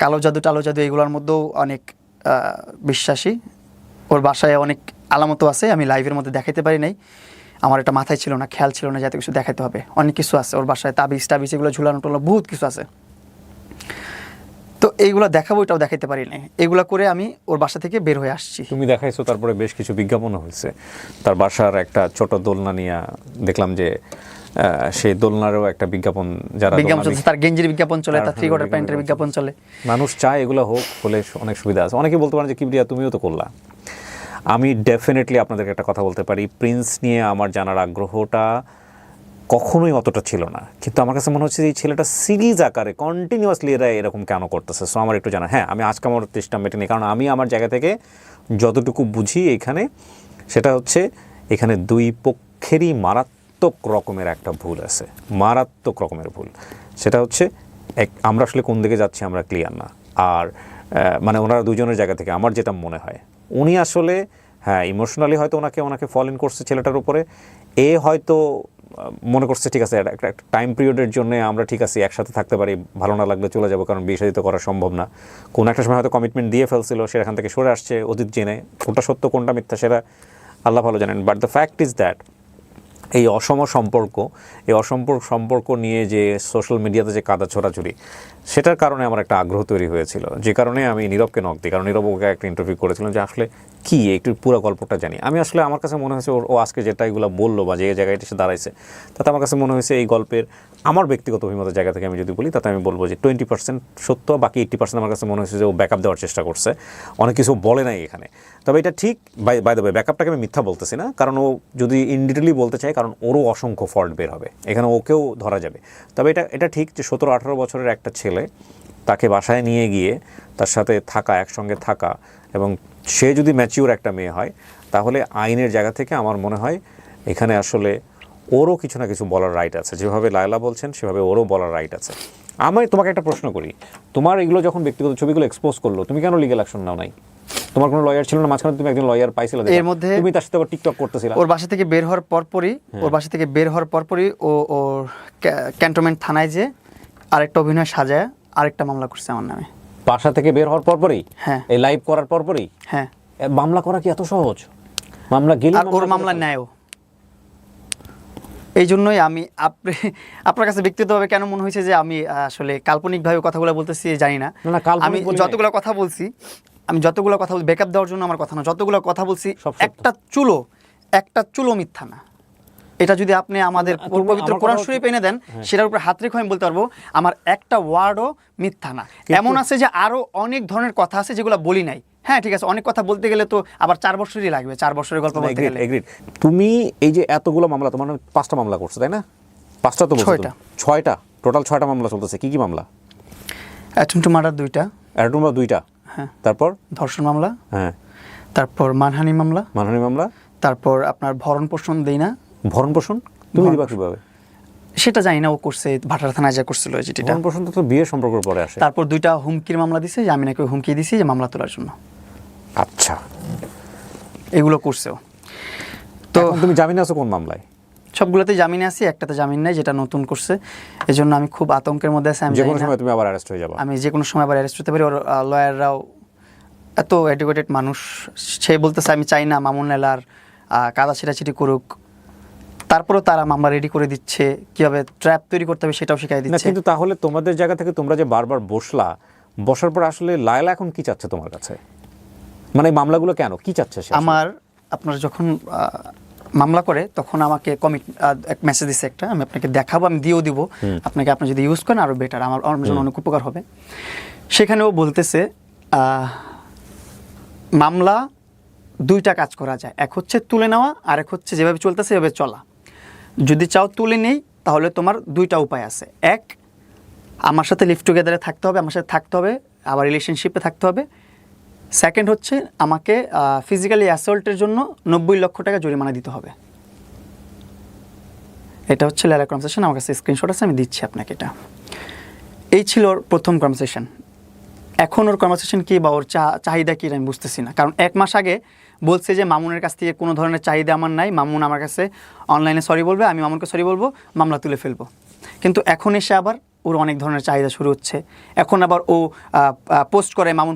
কালো জাদু এগুলোর মধ্যেও অনেক বিশ্বাসী। ওর বাসায় অনেক আলামতও আছে, আমি লাইভের মধ্যে দেখাইতে পারি নাই। আমার এটা মাথায় ছিল না, খেয়াল ছিল না যাতে কিছু দেখাতে হবে। অনেক কিছু আছে ওর বাসায়, তাবিজ এগুলো ঝুলানো টোলানো বহুত কিছু আছে। তো এইগুলো দেখাবো, এটাও দেখাইতে পারি নাই। এগুলো করে আমি ওর বাসা থেকে বের হয়ে আসছি। তুমি দেখাইছো, তারপরে বেশ কিছু বিজ্ঞাপনও হয়েছে। তার বাসার একটা ছোট দোলনা নিয়ে দেখলাম যে সেই দোলনারও একটা বিজ্ঞাপন, যারা চলছে, তার গেঞ্জির বিজ্ঞাপন চলে, তার 3/4 প্যান্টের বিজ্ঞাপন চলে। মানুষ চায় এগুলো হলে অনেক সুবিধা আছে। অনেকে বলতে পারেন যে কিবরিয়া তুমিও তো করলা। আমি ডেফিনেটলি আপনাদেরকে একটা কথা বলতে পারি, প্রিন্স নিয়ে আমার জানার আগ্রহটা কখনোই অতটা ছিল না, কিন্তু আমার কাছে মনে হচ্ছে যে এই ছেলেটা সিরিজ আকারে কন্টিনিউয়াসলি এরা এরকম কেন করতেছে। সো আমার একটু জানা, হ্যাঁ আমি আজকে আমার চেষ্টা মেটেনি, কারণ আমি আমার জায়গা থেকে যতটুকু বুঝি এইখানে, সেটা হচ্ছে এখানে দুই পক্ষেরই মারাত্মক রকমের একটা ভুল আছে, মারাত্মক রকমের ভুল। সেটা হচ্ছে আমরা আসলে কোন দিকে যাচ্ছি আমরা ক্লিয়ার না। আর মানে ওনারা দুজনের জায়গা থেকে আমার যেটা মনে হয়, উনি আসলে হ্যাঁ ইমোশনালি হয়তো ওনাকে ফল ইন করছে ছেলেটার উপরে। এ হয়তো মনে করছে ঠিক আছে একটা টাইম পিরিয়ডের জন্য আমরা ঠিক আছে একসাথে থাকতে পারি, ভালো না লাগলে চলে যাবো, কারণ বিয়ে শাদী তো করা সম্ভব না। কোনো একটা সময় হয়তো কমিটমেন্ট দিয়ে ফেলছিল, সেখান থেকে সরে আসছে অতীত জেনে। কোনটা সত্য কোনটা মিথ্যা সেটা আল্লাহ ভালো জানেন। But the fact is that এই সম্পর্ক নিয়ে যে সোশ্যাল মিডিয়াতে যে কাদা ছোড়াছুড়ি, সেটার কারণে আমার একটা আগ্রহ তৈরি হয়েছিল, যে কারণে আমি নীরবকে নক দিই। কারণ নীরব ওকে একটা ইন্টারভিউ করেছিলাম যে আসলে কী একটু পুরো গল্পটা জানি। আমি আসলে আমার কাছে মনে হয়েছে ও আজকে যেটা এগুলো বললো বা যে জায়গায় এসে দাঁড়াইছে, তাতে আমার কাছে মনে হয়েছে এই গল্পের আমার ব্যক্তিগত অভিমতের জায়গা থেকে আমি যদি বলি, তাতে আমি বলবো যে 20% সত্য, বাকি 80% আমার কাছে মনে হয়েছে যে ও ব্যাকআপ দেওয়ার চেষ্টা করছে, অনেক কিছু বলে নাই এখানে। তবে এটা ঠিক, বাই দ্য ওয়ে ব্যাকআপটাকে আমি মিথ্যা বলতেছি না, কারণ ও যদি ইন ডিটেলি বলতে চায়, কারণ ওরও অসংখ্য ফল্ট বের হবে এখানে, ওকেও ধরা যাবে। তবে এটা ঠিক যে 17-18 বছরের একটা ছেলে, তাকে বাসায় নিয়ে গিয়ে তার সাথে থাকা, একসঙ্গে থাকা, এবং সে যদি ম্যাচিওর একটা মেয়ে হয়, তাহলে আইনের জায়গা থেকে আমার মনে হয় এখানে আসলে ওরও কিছু না কিছু বলার রাইট আছে। যেভাবে লায়লা বলছেন সেভাবে ওরও বলার রাইট আছে। আমি তোমাকে একটা প্রশ্ন করি, তোমার এগুলো যখন ব্যক্তিগত ছবিগুলো এক্সপোজ করলো, তুমি কেন লিগ্যাল অ্যাকশন নাও নাই? তোমার কোনো লয়ার ছিল না মাঝখানে? তুমি একজন লয়ার পাইছিলে, এর মধ্যে তুমি তার সাথে আবার টিকটক করতেছিলে। ওর বাসা থেকে বের হওয়ার পরপরই ও ক্যান্টনমেন্ট থানায় যে আরেকটা অভিনয় সাজায় আরেকটা মামলা করছে আমার নামে। বাসা থেকে বের হওয়ার পরপরই? হ্যাঁ। এই লাইভ করার পরপরই? হ্যাঁ। মামলা করা কি এত সহজ? মামলা গেলে আর ওর মামলা নেয়ও। এই জন্যই আমি আপনার কাছে ব্যক্তিগতভাবে কেন মনে হয়েছে যে আমি আসলে কাল্পনিকভাবে কথাগুলো বলতেছি জানি না। আমি যতগুলো কথা বলছি, ব্যাকআপ দেওয়ার জন্য আমার কথা না, যতগুলো কথা বলছি একটা চুলো মিথ্যা না। এটা যদি আপনি আমাদের পবিত্র কোরআন শরীফ এনে দেন, সেটার উপর হাত রেখে আমি বলতে পারবো আমার একটা ওয়ার্ডও মিথ্যা না। এমন আছে যে আরো অনেক ধরনের কথা আছে যেগুলো বলি নাই। হ্যাঁ ঠিক আছে, অনেক কথা বলতে গেলে তো আবার 4 বছরই লাগবে, 4 বছরের গল্প বলতে গেলে। তুমি এই যে এতগুলো মামলা, তোমার 5টা মামলা করছো তাই না? 5টা তো বলছো? 6টা টোটাল, 6টা মামলা চলতেছে। কি কি মামলা? অ্যাটেম্পট টু মার্ডার 2টা। অ্যাটেম্পট টু মার্ডার 2টা? হ্যাঁ। তারপর ধর্ষণ মামলা? হ্যাঁ। তারপর মানহানি মামলা। তারপর আপনার ভরণ পোষণ দেই না। ভরণ পোষণ তুমি দিবা কিভাবে? সেটা জানি না, ও করছে ভাটার থানায় যা করছিল যেটা। ভরণ পোষণ তো বিয়ে সম্পর্কের পরে আসে। তারপর 2টা হুমকির মামলা দিছে, যে আমি নাকি হুমকি দিছি যে মামলা তোলার জন্য। আচ্ছা, এগুলো করছে। তো তুমি জামিনে আছো কোন মামলায়? সবগুলোতে জামিনে আছি, একটাতে জামিন নাই, যেটা নতুন করছে। এজন্য আমি খুব আতঙ্কের মধ্যে আছি। আমি যে কোনো সময় তুমি আবার অ্যারেস্ট হয়ে যাবে। আমি যে কোনো সময় আবার অ্যারেস্ট হতে পারি। ওর লয়াররাও এত এডুকেটেড মানুষ, সে বলতেছে আমি চাই না মামুন এলার কাদা ছিটাছিটি করুক, তারপরেও তারা মামলা রেডি করে দিচ্ছে, কিভাবে ট্র্যাপ তৈরি করতে হবে সেটাও শিখাই দিচ্ছে। কিন্তু তাহলে তোমাদের জায়গা থেকে তোমরা যে বারবার বসার পর আসলে লায়লা এখন কি চাচ্ছে তোমার কাছে? মানে এই মামলাগুলো কেন, কি চাচ্ছে সে? আপনার যখন মামলা করে তখন আমাকে এক মেসেজ দিচ্ছে একটা, আমি আপনাকে দেখাবো, আমি দিয়েও দিব আপনাকে, আপনি যদি ইউজ করেন আরও বেটার, আমার জন্য অনেক উপকার হবে। সেখানেও বলতেছে মামলা দুইটা কাজ করা যায়, এক হচ্ছে তুলে নেওয়া, আর এক হচ্ছে যেভাবে চলতেছে সেভাবে চলা। যদি চাও তুলে নেই, তাহলে তোমার দুইটা উপায় আছে। এক, আমার সাথে লিভ টুগেদারে থাকতে হবে, আমার সাথে থাকতে হবে, আবার রিলেশনশিপে থাকতে হবে। সেকেন্ড হচ্ছে আমাকে ফিজিক্যালি অ্যাসল্টের জন্য 90 লক্ষ টাকা জরিমানা দিতে হবে। এটা হচ্ছে লাইলার কনভারসেশন, আমার কাছে স্ক্রিনশট আছে, আমি দিচ্ছি আপনাকে। এটা এই ছিল ওর প্রথম কনভারসেশন। এখন ওর কনভারসেশন কী বা ওর চাহিদা কী আমি বুঝতেছি না। কারণ 1 মাস আগে বলছে যে মামুনের কাছ থেকে কোনো ধরনের চাহিদা আমার নাই, মামুন আমার কাছে অনলাইনে সরি বলবে, আমি মামুনকে সরি বলবো, মামলা তুলে ফেলবো। কিন্তু এখন এসে আবার ওর অনেক ধরনের চাহিদা শুরু হচ্ছে। এখন আবার ও পোস্ট করে মামুন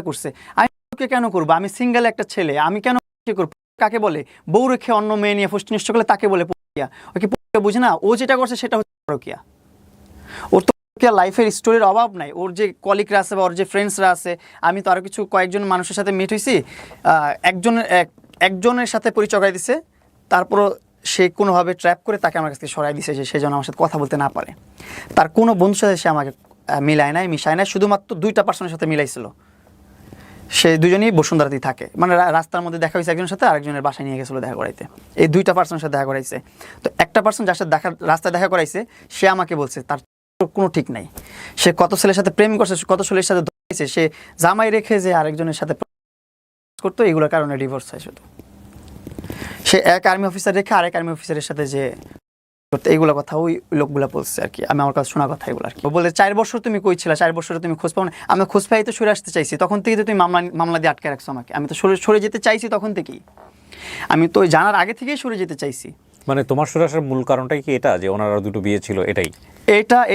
করছে, আমি ওকে কেন করবো, আমি সিঙ্গেল একটা ছেলে, আমি কেন করবো, কাকে বলে বউ রেখে অন্য মেয়ে নিয়ে ফুষ্টি নষ্ট করলে তাকে বলে পরকীয়া। ওকে বুঝে না, ও যেটা করছে সেটা হচ্ছে পরকীয়া। ওর তো লাইফের স্টোরির অভাব নাই। ওর যে কলিগরা আছে বা ওর যে ফ্রেন্ডসরা আছে, আমি তো আরও কয়েকজন মানুষের সাথে মিট হয়েছি, একজনের সাথে পরিচয় করাই দিছে, তারপরও সে কোনোভাবে ট্র্যাপ করে তাকে আমার কাছ থেকে সরাই দিছে যে সে যেন আমার সাথে কথা বলতে না পারে। তার কোনো বন্ধুর সাথে সে আমাকে মিলায় নাই, মিশায় নাই, শুধুমাত্র 2টা পার্সনের সাথে মিলাইছিল। সে দুজনেই বসুন্ধরাতেই থাকে, মানে রাস্তার মধ্যে দেখা হয়েছে একজনের সাথে, আরেকজনের বাসায় নিয়ে গেছিলো দেখা করাইতে। এই 2টা পার্সনের সাথে দেখা করাইছে। তো একটা পার্সন যার সাথে রাস্তায় দেখা করাইছে, সে আমাকে বলছে তার কোনো ঠিক নাই, সে কত ছেলের সাথে প্রেম করছে, কত ছেলের সাথে ধরেছে, সে জামাই রেখে যে আরেকজনের সাথে করতো, এগুলোর কারণে ডিভোর্স হয় শুধু। সে এক আর্মি অফিসার রেখে আরেক আর্মি অফিসারের সাথে যে এইগুলো কথা ওই লোকগুলো বলছে আর কি, আমি আমার কাছে শোনা কথা এগুলো আর কি। বলে 4 বছর তুমি কই ছিলা, 4 বছরে তুমি খোঁজ পাও না। আমি খোঁজ পাই তো সরে আসতে চাইছি, তখন থেকে তো তুমি মামলা দিয়ে আটকে রাখছো আমাকে। আমি তো সরে যেতে চাইছি তখন থেকেই, আমি তো জানার আগে থেকেই সরে যেতে চাইছি। মানে তোমার সরে আসার মূল কারণটাই কি এটা, যে ওনার 2টো বিয়ে ছিল এটাই?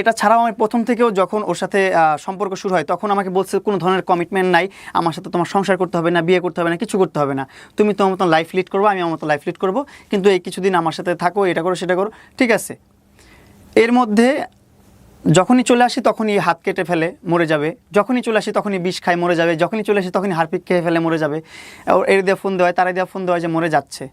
এটা ছাড়াও আমি প্রথম থেকেও যখন ওর সাথে সম্পর্ক শুরু হয়, তখন আমাকে বলছে কোনো ধরনের কমিটমেন্ট নাই, আমার সাথে তোমার সংসার করতে হবে না, বিয়ে করতে হবে না, কিছু করতে হবে না, তুমি তোমার মতন লাইফ লিড করবো, আমি আমার মতো লাইফ লিড করবো, কিন্তু এই কিছুদিন আমার সাথে থাকো, এটা করো সেটা করো, ঠিক আছে। এর মধ্যে যখনই চলে আসি তখনই হাত কেটে ফেলে মরে যাবে, যখনই চলে আসি তখনই বিষ খায় মরে যাবে, যখনই চলে আসি তখনই হারপিক খেয়ে ফেলে মরে যাবে। এর দিয়ে ফোন দেওয়া হয়, তারা দিয়ে ফোন দেওয়া হয় যে মরে যাচ্ছে,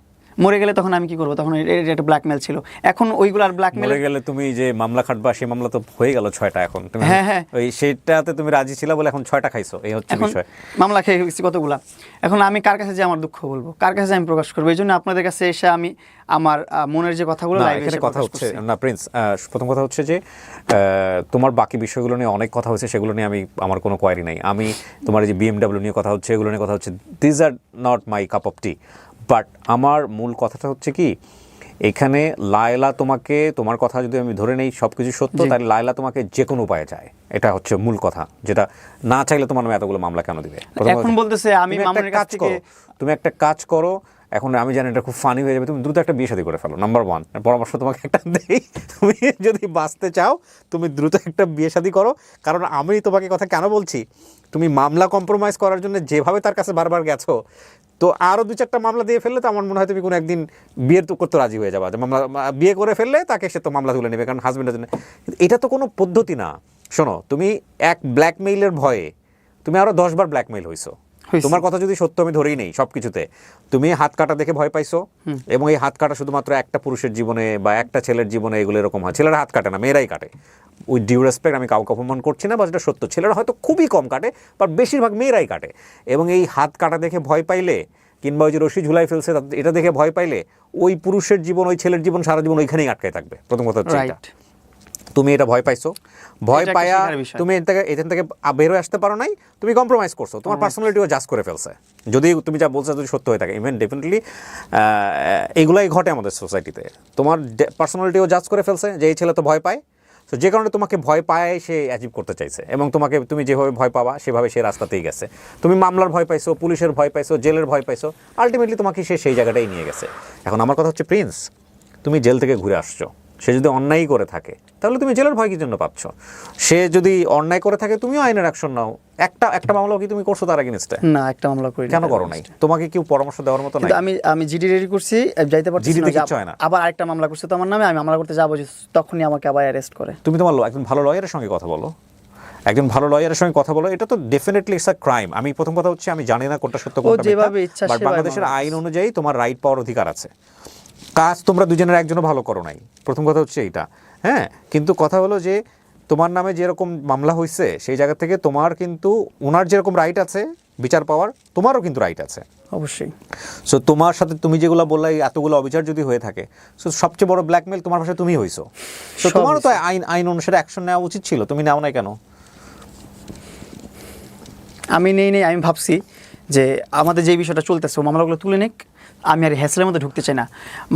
মরে গেলে তখন আমি কি করবো, তখন একটা ব্ল্যাকমেল ছিল। এখন ওইগুলো আর ব্ল্যাকমেল মরে গেলে তুমি যে মামলা খাটবা, সেই মামলা তো হয়ে গেল 6টা, এখন তুমি হ্যাঁ ওই সেটাতে তুমি রাজি ছিলা বলে এখন 6টা খাইছো, এই হচ্ছে বিষয়। মামলা খেয়ে গেছি কতগুলা। এখন আমি কার কাছে যে আমার দুঃখ বলবো, কার কাছে আমি প্রকাশ করবো? এই জন্য আপনাদের কাছে এসে আমি আমার মনের যে কথাগুলো লাইভে এসে কথা হচ্ছে না প্রিন্স, প্রথম কথা হচ্ছে যে তোমার বাকি বিষয়গুলো নিয়ে অনেক কথা হচ্ছে, সেগুলো নিয়ে আমার কোনো কোয়ারি নাই। আমি তোমার যে BMW নিয়ে কথা হচ্ছে, এগুলো নিয়ে কথা হচ্ছে, this are not my cup of T. But আমার মূল কথাটা হচ্ছে কি, এখানে লায়লা তোমাকে, তোমার কথা যদি আমি ধরে নেই সব কিছু সত্য, তাহলে লায়লা তোমাকে যে কোনো উপায়ে চায়, এটা হচ্ছে মূল কথা। যেটা না চাইলে তোমার নামে এতগুলো মামলা কেন দিবে? এখন বলতেছে আমি মামুনের কাছ থেকে, তুমি একটা কাজ করো, এখন আমি জানি এটা খুব ফানি হয়ে যাবে, তুমি দ্রুত একটা বিয়ে শাদী করে ফেলো। নাম্বার 1 পরামর্শ তোমাকে একটা দেই, তুমি যদি বাঁচতে চাও তুমি দ্রুত একটা বিয়ে শাদী করো। কারণ আমি তোমাকে কথা কেন বলছি, তুমি মামলা কম্প্রোমাইজ করার জন্য যেভাবে তার কাছে বারবার গেছো, তো আরও 2-4টা মামলা দিয়ে ফেললে তো আমার মনে হয় তুমি কোনো একদিন বিয়ের তো করতে রাজি হয়ে যাবা, যে মামলা বিয়ে করে ফেললে তাকে সে তো মামলা তুলে নেবে, কারণ হাজবেন্ডের জন্য। এটা তো কোনো পদ্ধতি না। শোনো, তুমি এক ব্ল্যাকমেইলের ভয়ে তুমি আরও 10 বার ব্ল্যাকমেইল হইছো। তোমার কথা যদি সত্য আমি ধরেই নেই, সব কিছুতে তুমি হাত কাটা দেখে ভয় পাইছো, এবং এই হাত কাটা শুধুমাত্র একটা পুরুষের জীবনে বা একটা ছেলের জীবনে এগুলো এরকম হয়। ছেলেরা হাত কাটে না, মেয়েরাই কাটে। উইথ ডিউ রেসপেক্ট, আমি কাউকে অপমান করছি না, বা যেটা সত্য, ছেলেরা হয়তো খুবই কম কাটে, বাট বেশিরভাগ মেয়েরাই কাটে। এবং এই হাত কাটা দেখে ভয় পাইলে, কিংবা ওই যে রশি ঝুলাই ফেলছে এটা দেখে ভয় পাইলে, ওই পুরুষের জীবন, ওই ছেলের জীবন সারা জীবন ওইখানেই আটকায় থাকবে। প্রথম কথা হচ্ছে এটা। তুমি এটা ভয় পাইছো, ভয় পায়া তুমি এখান থেকে বের হয়ে আসতে পারো নাই, তুমি কম্প্রোমাইজ করছো, তোমার পার্সোনালিটিও জাজ করে ফেলছে। যদি তুমি যা বলছো যদি সত্য হয়ে থাকে, ইভেন ডেফিনেটলি এগুলাই ঘটে আমাদের সোসাইটিতে। তোমার পার্সোনালিটিও জাজ করে ফেলছে যে এই ছেলে তো ভয় পায়, তো যে কারণে তোমাকে ভয় পায় সে অ্যাচিভ করতে চাইছে, এবং তুমি যেভাবে ভয় পাবা সেভাবে সে রাস্তাতেই গেছে। তুমি মামলার ভয় পাইছো, পুলিশের ভয় পাইছো, জেলের ভয় পাইছো, আলটিমেটলি তোমাকে সে সেই জায়গাটাই নিয়ে গেছে। এখন আমার কথা হচ্ছে প্রিন্স, তুমি জেল থেকে ঘুরে আসছো, সে যদি অন্যায় করে থাকে তাহলে তুমি জেলের ভয় কি জন্য পাচ্ছ? সে যদি অন্যায় করে থাকে তুমিও আইনের অ্যাকশন নাও। একটা মামলা কি তুমি করছো তার এগেইনস্টে? না, একটা মামলা করি। কেন করো নাই? তোমাকে কেউ পরামর্শ দেওয়ার মতো নাই? আমি জিডি রেডি করছি, যাইতে পারছি না, আবার আরেকটা মামলা করছে তো আমার নামে, আমি মামলা করতে যাবো, তখনই আমাকে আবার অ্যারেস্ট করে। তুমি তোমার একজন ভালো লয়ারের সঙ্গে কথা বলো, একজন ভালো লয়ারের সঙ্গে কথা বলো। এটা তো ডেফিনেটলি ইটস আ ক্রাইম। আমি প্রথম কথা হচ্ছে আমি জানি না কোনটা সত্য কোনটা মিথ্যা, বাট বাংলাদেশের আইন অনুযায়ী তোমার রাইট পাওয়ার অধিকার আছে। কাজ তোমরা দুজনের একজনও ভালো করো নাই, প্রথম কথা হচ্ছে এইটা। হ্যাঁ, কিন্তু কথা হলো যে তোমার নামে যেরকম মামলা হয়েছে সেই জায়গা থেকে তোমার কিন্তু ওনার যেরকম রাইট আছে বিচার পাওয়ার, তোমারও কিন্তু রাইট আছে। অবশ্যই। সো তোমার সাথে তুমি যেগুলো বললে এতগুলো অবিচার যদি হয়ে থাকে, সো সবচেয়ে বড় ব্ল্যাকমেল তোমার ভাষায় তুমি হইছো। সো তোমারও তো আইন অনুসারে অ্যাকশন নেওয়া উচিত ছিল, তুমি নাও নাই কেন? আমি নেই, আমি ভাবছি যে আমাদের যে বিষয়টা চলতেছে, ও মামলাগুলো তুলে নিক, আমি আর হ্যাসেলের মধ্যে ঢুকতে চাই না।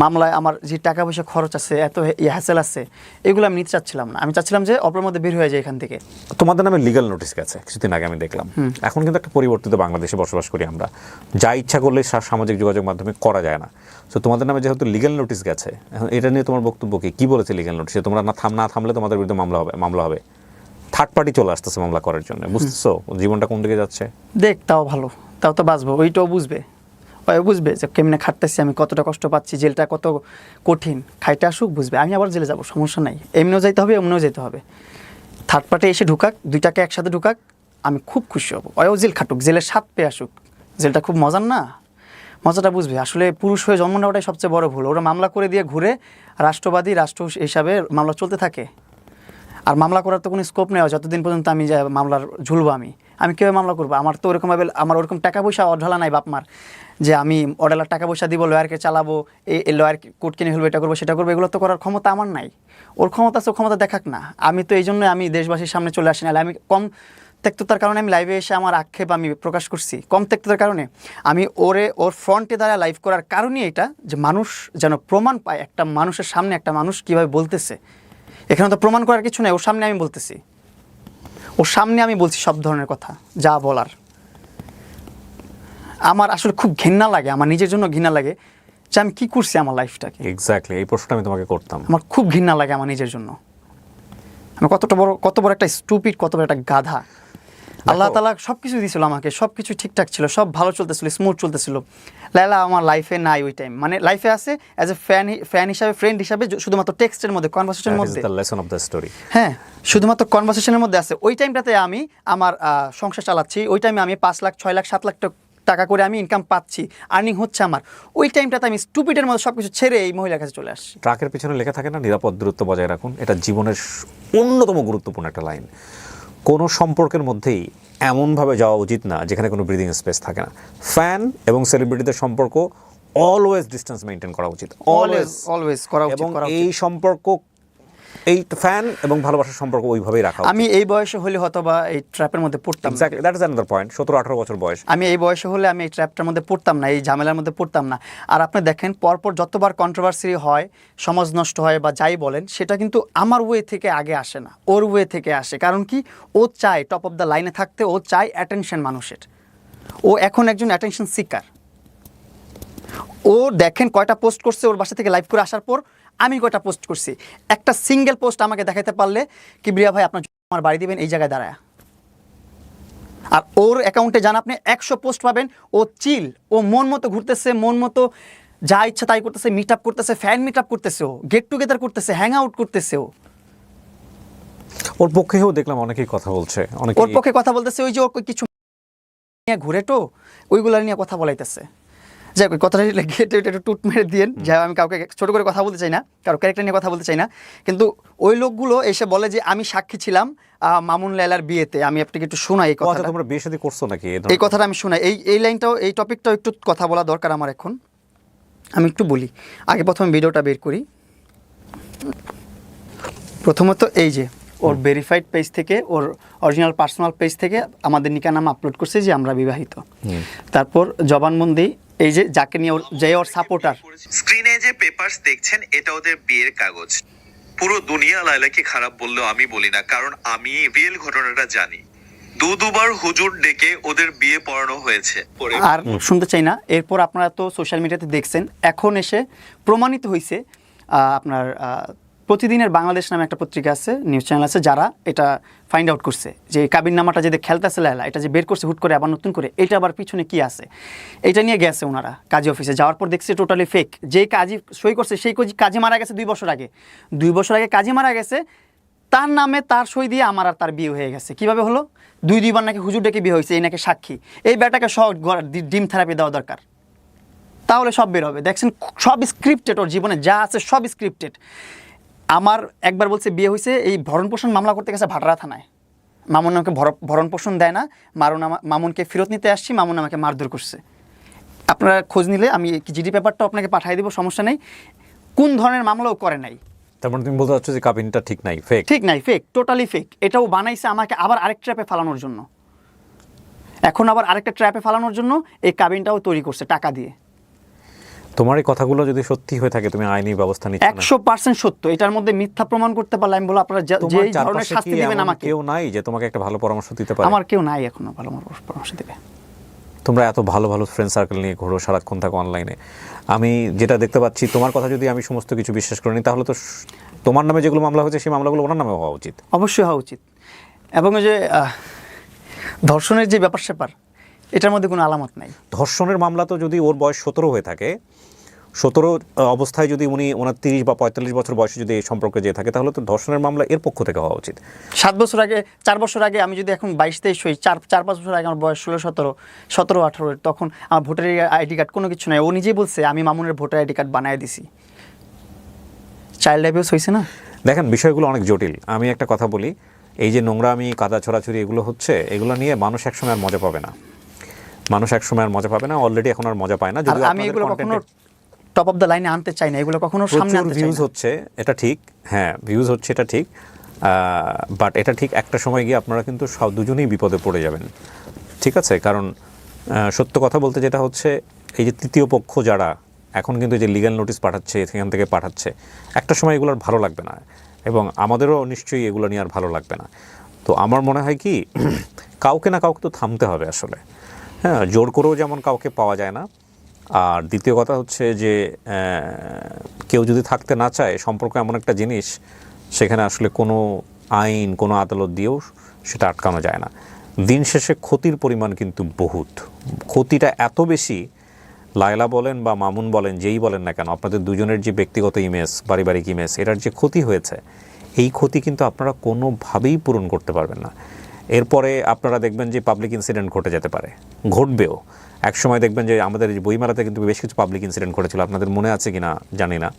মামলায় আমার যে টাকা পয়সা খরচ আছে, এত হ্যাসেল আছে, এগুলো আমি নিতে চাচ্ছিলাম না। আমি চাচ্ছিলাম যে অপরের মধ্যে বের হয়ে যায় এখান থেকে। তোমাদের নামে লিগ্যাল নোটিশ গেছে কিছুদিন আগে, আমি দেখলাম। এখন কিন্তু একটা পরিবর্তিত বাংলাদেশে বসবাস করি আমরা, যা ইচ্ছা করলে সামাজিক যোগাযোগ মাধ্যমে করা যায় না। সো তোমাদের নামে যেহেতু লিগ্যাল নোটিশ গেছে, এখন এটা নিয়ে তোমার বক্তব্য কি বলেছে লিগ্যাল নোটিশে? তোমরা না থামলে তোমাদের বিরুদ্ধে মামলা হবে। থার্ড পার্টি চলে আসতেছে মামলা করার জন্য, বুঝতেছো জীবনটা কোন দিকে যাচ্ছে? দেখ, তাও ভালো, তাও তো বাঁচবো, ওইটাও বুঝবে, ওই বুঝবে যে কেমনে খাটতেছি আমি, কতটা কষ্ট পাচ্ছি, জেলটা কত কঠিন, খাইতে আসুক বুঝবে। আমি আবার জেলে যাবো, সমস্যা নাই, এমনিও যাইতে হবে, এমনিও যেতে হবে। থার্ড পার্টি এসে ঢুকাক, দুইটাকে একসাথে ঢুকাক, আমি খুব খুশি হব। ওও জেল খাটুক, জেলের স্বাদ পেয়ে আসুক, জেলটা খুব মজার না, মজাটা বুঝবে। আসলে পুরুষ হয়ে জন্ম নেওয়াটাই সবচেয়ে বড় ভুল। ওরা মামলা করে দিয়ে ঘুরে রাষ্ট্রবাদী রাষ্ট্র হিসাবে মামলা চলতে থাকে। আর মামলা করার তো কোনো স্কোপ নেই, যতদিন পর্যন্ত আমি যে মামলার ঝুলবো, আমি কীভাবে মামলা করবো? আমার তো ওরকমভাবে আমার ওরকম টাকা পয়সা অঢালা নাই বাপ মার, যে আমি অডালার টাকা পয়সা দিব, লয়ারকে চালাবো, এই লয়ার কোর্ট কিনে ফেলবো, এটা করবো সেটা করবো, এগুলো তো করার ক্ষমতা আমার নাই। ওর ক্ষমতা আছে, ও ক্ষমতা দেখাক না। আমি তো এই জন্য আমি দেশবাসীর সামনে চলে আসি না। আমি কম তেক্ততার কারণে আমি লাইভে এসে আমার আক্ষেপ আমি প্রকাশ করছি, কম তেক্ততার কারণে। আমি ওর ফ্রন্টে দ্বারা লাইভ করার কারণই এটা, যে মানুষ যেন প্রমাণ পায়, একটা মানুষের সামনে একটা মানুষ কীভাবে বলতেছে। এখানে তো প্রমাণ করার কিছু নেই, ওর সামনে আমি বলতেছি, ওর সামনে আমি বলছি সব ধরনের কথা যা বলার। আমার আসলে খুব ঘৃণা লাগে, আমার নিজের জন্য ঘৃণা লাগে যে আমি কী করছি আমার লাইফটাকে। এক্স্যাক্টলি এই প্রশ্নটা আমি তোমাকে করতাম। আমার খুব ঘৃণা লাগে আমার নিজের জন্য, আমি কত বড় একটা স্টুপিড, কত বড় একটা গাধা। আল্লাহ তাআলা সব কিছু দিয়েছিল আমাকে, সব কিছু ঠিকঠাক ছিল, সব ভালো চলতেছিল, স্মুথ চলতেছিল। লায়লা আমার লাইফে নাই ওই টাইম, মানে লাইফে আছে অ্যাজ এ ফ্যান হিসাবে, ফ্রেন্ড হিসাবে, শুধুমাত্র টেক্সটের মধ্যে, কনভারসেশনের মধ্যে। হ্যাঁ, শুধুমাত্র কনভারসেশনের মধ্যে আছে। ওই টাইমটাতে আমি আমার সংসার চালাচ্ছি, ওই টাইমে আমি 5 লাখ 6 লাখ 7 লাখ টাকা করে আমি ইনকাম পাচ্ছি, আর্নিং হচ্ছে আমার। ওই টাইমটাতে আমি স্টুপিডের মধ্যে সব কিছু ছেড়ে এই মহিলার কাছে চলে আসছি। ট্রাকের পিছনে লেখা থাকে না, নিরাপদ দূরত্ব বজায় রাখুন। এটা জীবনের অন্যতম গুরুত্বপূর্ণ একটা লাইন। কোনো সম্পর্কের মধ্যেই এমনভাবে যাওয়া উচিত না যেখানে কোনো ব্রিদিং স্পেস থাকে না। ফ্যান এবং সেলিব্রিটিদের সম্পর্ক অলওয়েজ ডিস্টেন্স মেনটেন করা উচিত, অলওয়েজ করা উচিত। এবং এই সম্পর্ক, এই ফ্যান এবং ভালোবাসার সম্পর্ক ওইভাবেই রাখা উচিত। আমি এই বয়সে হলে হয়তো বা এই ট্র্যাপের মধ্যে পড়তাম। Exactly, that is another point. 17-18 বছর বয়স। আমি এই বয়সে হলে আমি এই ট্র্যাপটার মধ্যে পড়তাম না, এই ঝামেলার মধ্যে পড়তাম না। আর আপনি দেখেন, পরপর যতবার কন্ট্রোভার্সি হয়, সমাজ নষ্ট হয় বা যাই বলেন, সেটা কিন্তু আমার ওয়ে থেকে আগে আসে না, ওর ওয়ে থেকে আসে। কারণ কি, ও চায় টপ অফ দ্য লাইনে থাকতে, ও চায় অ্যাটেনশন মানুষের। ও এখন একজন অ্যাটেনশন সিকার। ও দেখেন কয়টা পোস্ট করছে ওর বাসা থেকে লাইভ করে আসার পর, আমি কয়টা পোস্ট করছি। একটা সিঙ্গেল পোস্ট আমাকে দেখাতে পারলে, কিবরিয়া ভাই আপনার আমার বাড়ি দিবেন এই জায়গায় দাঁড়ায়। আর ওর অ্যাকাউন্টে যান আপনি 100 পোস্ট পাবেন। ও চিল, ও মন মতো ঘুরতেছে, মন মতো যা ইচ্ছা তাই করতেছে, মিট আপ করতেছে, ফ্যান মিট আপ করতেছে, ও গেট টুগেদার করতেছে, হ্যাং আউট করতেছে। ওর পক্ষেও দেখলাম অনেকেই কথা বলছে, ওর পক্ষে কথা বলতেছে, ওই যে ওর কিছু নিয়ে ঘুরে তো ওইগুলা নিয়ে কথা বলাইতেছে। যাই হোক, কথাটা একটু টুট মেরে দিয়েন, যাই আমি কাউকে ছোটো করে কথা বলতে চাই না, কারো ক্যারেক্টার নিয়ে কথা বলতে চাই না। কিন্তু ওই লোকগুলো এসে বলে যে আমি সাক্ষী ছিলাম মামুন লায়লার বিয়েতে। আমি আপনাকে একটু শোনাই এই কথাটা। তোমরা বিয়ে শাদী করছো নাকি? এই কথাটা আমি শোনাই, এই লাইনটাও, এই টপিকটাও একটু কথা বলা দরকার আমার এখন। আমি একটু বলি, আগে প্রথমে ভিডিওটা বের করি। প্রথমত এই যে ওর ভেরিফাইড পেজ থেকে, ওর অরিজিনাল পার্সোনাল পেজ থেকে আমাদের নিকানামা আপলোড করছে যে আমরা বিবাহিত। তারপর জবানবন্দি, এই যে যাকে নিয়ে ওর সাপোর্টার। স্ক্রিনে যে পেপারস দেখছেন, এটা ওদের বিয়ের কাগজ। পুরো দুনিয়া লায়লাকে খারাপ বললেও আমি বলি না, কারণ আমি রিয়েল ঘটনাটা জানি। দুবার হুজুর ডেকে ওদের বিয়ে পড়ানো হয়েছে। আর শুনতে চাই না। এরপর আপনারা তো সোশ্যাল মিডিয়াতে দেখছেন, এখন এসে প্রমাণিত হয়েছে। আপনার প্রতিদিনের বাংলাদেশ নামে একটা পত্রিকা আছে, নিউজ চ্যানেল আছে, যারা এটা ফাইন্ড আউট করছে যে কাবির নামাটা যে খেলতেছে লায়লা, এটা যে বের করছে হুট করে আবার নতুন করে, এটা আবার পিছনে কি আছে, এটা নিয়ে গেছে ওনারা কাজী অফিসে। যাওয়ার পর দেখছে টোটালি ফেক। যেই কাজী সই করছে সেই কাজী মারা গেছে 2 বছর আগে। 2 বছর আগে কাজী মারা গেছে, তার নামে তার সই দিয়ে আমার আর তার বিয়ে হয়ে গেছে। কিভাবে হলো? 2বার নাকি হুজুর ডেকে বিয়ে হয়েছে, এই নাকি সাক্ষী। এই ব্যাটাকে সব ডিম থেরাপি দেওয়া দরকার, তাহলে সব বের হবে। দেখছেন সব স্ক্রিপ্টেড, ওর জীবনে যা আছে সব স্ক্রিপ্টেড। আমার একবার বলছে বিয়ে হয়েছে, এই ভরণ পোষণ মামলা করতে গেছে ভাটারা থানায়। মামুন আমাকে ভরণ পোষণ দেয় না, মামুনকে ফেরত নিতে আসছি, মামুন আমাকে মারধর করছে। আপনারা খোঁজ নিলে আমি জিডি পেপারটাও আপনাকে পাঠিয়ে দেবো, সমস্যা নেই। কোন ধরনের মামলাও করে নাই। তার মানে তুমি বলতে চাচ্ছ যে কাবিনটা ঠিক নাই, ফেক? ঠিক নাই, ফেক, টোটালি ফেক। এটাও বানাইছে আমাকে আবার আরেক ট্র্যাপে ফালানোর জন্য। এখন আবার আরেকটা ট্র্যাপে ফালানোর জন্য এই কাবিনটাও তৈরি করছে টাকা দিয়ে। তোমার এই কথাগুলো যদি সত্যি হয়ে থাকে, তুমি আইনি ব্যবস্থা নিচ্ছ না? 100% সত্য। এটার মধ্যে মিথ্যা প্রমাণ করতে পারলে আমি বলবো আপনারা যে ধরনের শাস্তি দিবেন আমাকে। কেউ নাই যে তোমাকে একটা ভালো পরামর্শ দিতে পারে? আমার কেউ নাই এখনো ভালো পরামর্শ দিবে। তোমরা এত ভালো ভালো ফ্রেন্ড সার্কেল নিয়ে ঘোরো, সারাক্ষণ থাকো অনলাইনে। আমি যেটা দেখতে পাচ্ছি, তোমার কথা যদি আমি সমস্ত কিছু বিশ্বাস করি নি, তাহলে তো তোমার নামে যেগুলো মামলা হয়েছে সেই মামলাগুলো ওনার নামে হওয়া উচিত। অবশ্যই হওয়া উচিত। এবং ওই যে ধর্ষণের যে ব্যাপার স্যাপার, এটার মধ্যে কোনো আলামত নাই। ধর্ষণের মামলা তো যদি ওর বয়স 17 হয়ে থাকে, 17 অবস্থায় যদি উনি ওনার 30 বা 45 বছর বয়সে যদি এই সম্পর্কে যেয়ে থাকে, তাহলে তো ধর্ষণের মামলা এর পক্ষ থেকে হওয়া উচিত। 7 বছর আগে, 4 বছর আগে আমি যদি এখন 22-23 হই, 4-5 বছর আগে আমার বয়স 16-17-18, তখন আমার ভোটার আইডি কার্ড কোনো কিছু নাই। ও নিজেই বলছে আমি মামুনের ভোটার আইডি কার্ড বানিয়ে দিছি। চাইল্ড অ্যাবিউজ হয়েছে না? দেখেন, বিষয়গুলো অনেক জটিল। আমি একটা কথা বলি, এই যে নোংরামি, কাদা ছড়াছড়ি এগুলো হচ্ছে, এগুলো নিয়ে মানুষ একসময় আর মজা পাবে না। অলরেডি এখন আর মজা পায় না। যদি আমি এগুলো কখনো টপ অফ দ্য লাইনে আনতে চাই না, এগুলো কখনো সামনে আনতে চাই না। ভিউজ হচ্ছে এটা ঠিক, হ্যাঁ ভিউজ হচ্ছে এটা ঠিক, বাট এটা ঠিক একটা সময় গিয়ে আপনারা কিন্তু সব দুজনেই বিপদে পড়ে যাবেন। ঠিক আছে? কারণ সত্য কথা বলতে যেটা হচ্ছে, এই যে তৃতীয় পক্ষ যারা এখন কিন্তু যে লিগ্যাল নোটিশ পাঠাচ্ছে, সেখান থেকে পাঠাচ্ছে, একটা সময় এগুলো আর ভালো লাগবে না, এবং আমাদেরও নিশ্চয়ই এগুলো নিয়ে আর ভালো লাগবে না। তো আমার মনে হয় কি, কাউকে না কাউকে তো থামতে হবে আসলে। হ্যাঁ, জোর করেও যেমন কাউকে পাওয়া যায় না। আর দ্বিতীয় কথা হচ্ছে যে কেউ যদি থাকতে না চায়, সম্পর্ক এমন একটা জিনিস, সেখানে আসলে কোনো আইন, কোনো আদালত দিয়েও সেটা আটকানো যায় না। দিন শেষে ক্ষতির পরিমাণ কিন্তু বহুত, ক্ষতিটা এত বেশি। লায়লা বলেন বা মামুন বলেন, যেই বলেন না কেন, আপনাদের দুজনের যে ব্যক্তিগত ইমেজ, পারিবারিক ইমেজ, এটার যে ক্ষতি হয়েছে, এই ক্ষতি কিন্তু আপনারা কোনোভাবেই পূরণ করতে পারবেন না। এরপরে আপনারা দেখবেন যে পাবলিক ইনসিডেন্ট ঘটে যেতে পারে, ঘটবেও। একসময় দেখবেন যে আমাদের বইমেলাতে কিন্তু বেশ কিছু পাবলিক ইনসিডেন্ট ঘটেছিল, আপনাদের মনে আছে কি না জানি না।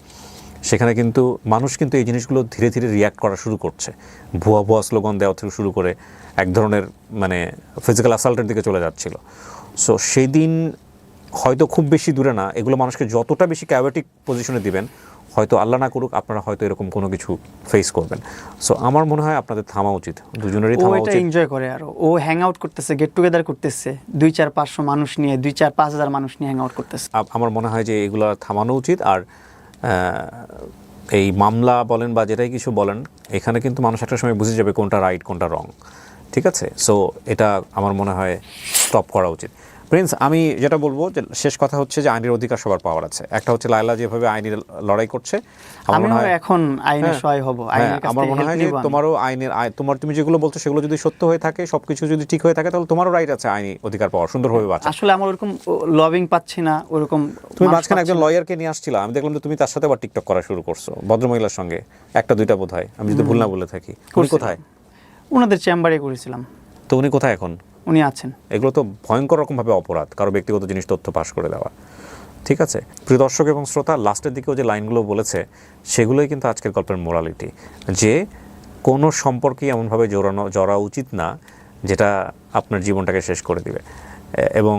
সেখানে কিন্তু মানুষ কিন্তু এই জিনিসগুলো ধীরে ধীরে রিয়্যাক্ট করা শুরু করছে। ভুয়া স্লোগান দেওয়া থেকে শুরু করে এক ধরনের মানে ফিজিক্যাল অ্যাসাল্টের দিকে চলে যাচ্ছিল। সো সেই দিন হয়তো খুব বেশি দূরে না, এগুলো মানুষকে যতটা বেশি ক্যাওয়েটিক পজিশনে দিবেন, হয়তো আল্লাহ না করুক আপনারা হয়তো এরকম কোনো কিছু ফেস করবেন। সো আমার মনে হয় আপনাদের থামা উচিত, দুজনেরই থামা উচিত। ও এটা এনজয় করে, আর ও হ্যাং আউট করতেছে, গেট টুগেদার করতেছে, 2-4-500 মানুষ নিয়ে, 2-4-5 হাজার মানুষ নিয়ে হ্যাং আউট করতেছে। আমার মনে হয় যে এগুলো থামানো উচিত। আর এই মামলা বলেন বা যেটাই কিছু বলেন, এখানে কিন্তু মানুষ একটা সময় বুঝে যাবে কোনটা রাইট কোনটা রং। ঠিক আছে? সো এটা আমার মনে হয় স্টপ করা উচিত। প্রিন্স, আমি যেটা বলবো যে শেষ কথা হচ্ছে যে আইনের অধিকার সবার পাওয়ার আছে। একটা হচ্ছে লায়লা যেভাবে আইনি লড়াই করছে, আমার মনে হয় এখন আইনের সহায় হব। আমার মনে হয় যে তোমারও তুমি যেগুলো বলছো সেগুলো যদি সত্য হয়ে থাকে, সবকিছু যদি ঠিক হয়ে থাকে, তাহলে তোমারও রাইট আছে আইনি অধিকার পাওয়ার, সুন্দরভাবে বাঁচা। আসলে আমার ওরকম লবিং পাচ্ছি না, ওরকম। তুমি মাঝখানে একজন লয়ারকে নিয়ে আসছিলা, আমি দেখলাম যে তুমি তার সাথে আবার টিকটক করা শুরু করছো, ভদ্রমহিলার সঙ্গে, 1-2টা বোধ হয়, আমি যদি ভুল না বলে থাকি। উনি কোথায়? ওনাদের চেম্বারে করেছিলাম। তো উনি কোথায় এখন? উনি আছেন। এগুলো তো ভয়ঙ্কর রকমভাবে অপরাধ, কারো ব্যক্তিগত জিনিস তথ্য পাস করে দেওয়া। ঠিক আছে? প্রিয় দর্শক এবং শ্রোতা, লাস্টের দিকেও যে লাইনগুলো বলেছে সেগুলোই কিন্তু আজকের গল্পের মোরালিটি, যে কোনো সম্পর্কেই এমনভাবে জড়া উচিত না যেটা আপনার জীবনটাকে শেষ করে দিবে। এবং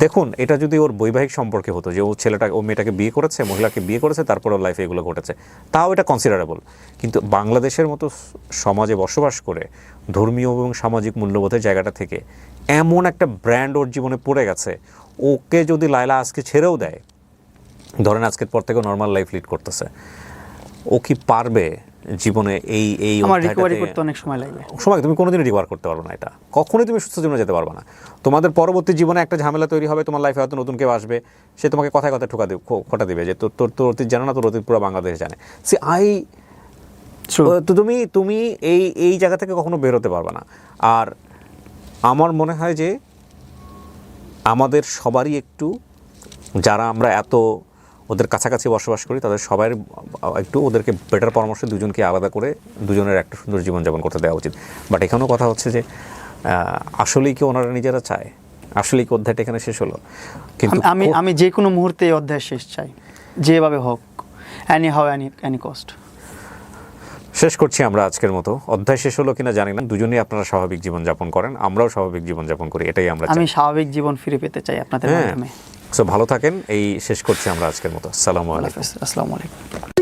দেখুন, এটা যদি ওর বৈবাহিক সম্পর্কে হতো, যে ও মেয়েটাকে বিয়ে করেছে, মহিলাকে বিয়ে করেছে, তারপর ওর লাইফে এগুলো ঘটেছে, তাও এটা কনসিডারেবল। কিন্তু বাংলাদেশের মতো সমাজে বসবাস করে ধর্মীয় এবং সামাজিক মূল্যবোধের জায়গাটা থেকে এমন একটা ব্র্যান্ড ওর জীবনে পড়ে গেছে, ওকে যদি লায়লা আজকে ছেড়েও দেয়, ধরেন আজকের পর থেকে নর্মাল লাইফ লিড করতেছে, ও কি পারবে জীবনে এই আমার রিকভারি করতে অনেক সময় লাগবে। তুমি কোনোদিনই রিকভার করতে পারবে না, এটা কখনোই তুমি সুস্থ জীবনে যেতে পারবে না। তোমাদের পরবর্তী জীবনে একটা ঝামেলা তৈরি হবে, তোমার লাইফে হয়তো নতুন কেউ আসবে, সে তোমাকে কথায় কথায় খোটা দিবে যে তোর অতীত জানো না, তোর অতীত পুরো বাংলাদেশ জানে। তুমি এই জায়গা থেকে কখনো বের হতে পারবে না। আর আমার মনে হয় যে আমাদের সবারই একটু, যারা আমরা এত ওদের কাছাকাছি বসবাস করি, তাদের সবাই একটু ওদেরকে বেটার পরামর্শ, দুজনকে আলাদা করে দুজনের একটা সুন্দর জীবনযাপন করতে দেওয়া উচিত। বাট এখানেও কথা হচ্ছে যে আসলেই কি ওনারা নিজেরা চায়? আসলেই কি অধ্যায়টা এখানে শেষ হলো? কিন্তু আমি যে কোনো মুহূর্তে এই অধ্যায় শেষ চাই, যেভাবে হোক, এনি হাউ এনি কস্ট। শেষ করছি আমরা আজকের মতো। অধ্যায় শেষ হলো কিনা জানি না, দুজনেই আপনারা স্বাভাবিক জীবনযাপন করেন, আমরাও স্বাভাবিক জীবনযাপন করি, এটাই আমরা চাই। আমি স্বাভাবিক জীবন ফিরে পেতে চাই আপনাদের হ্যাঁ, মাধ্যমে। সো ভালো থাকেন, এই শেষ করছি আমরা আজকের মতো। আসসালামু আল্লাহ আলাইকুম। হাফেজ, আসসালামু আলাইকুম।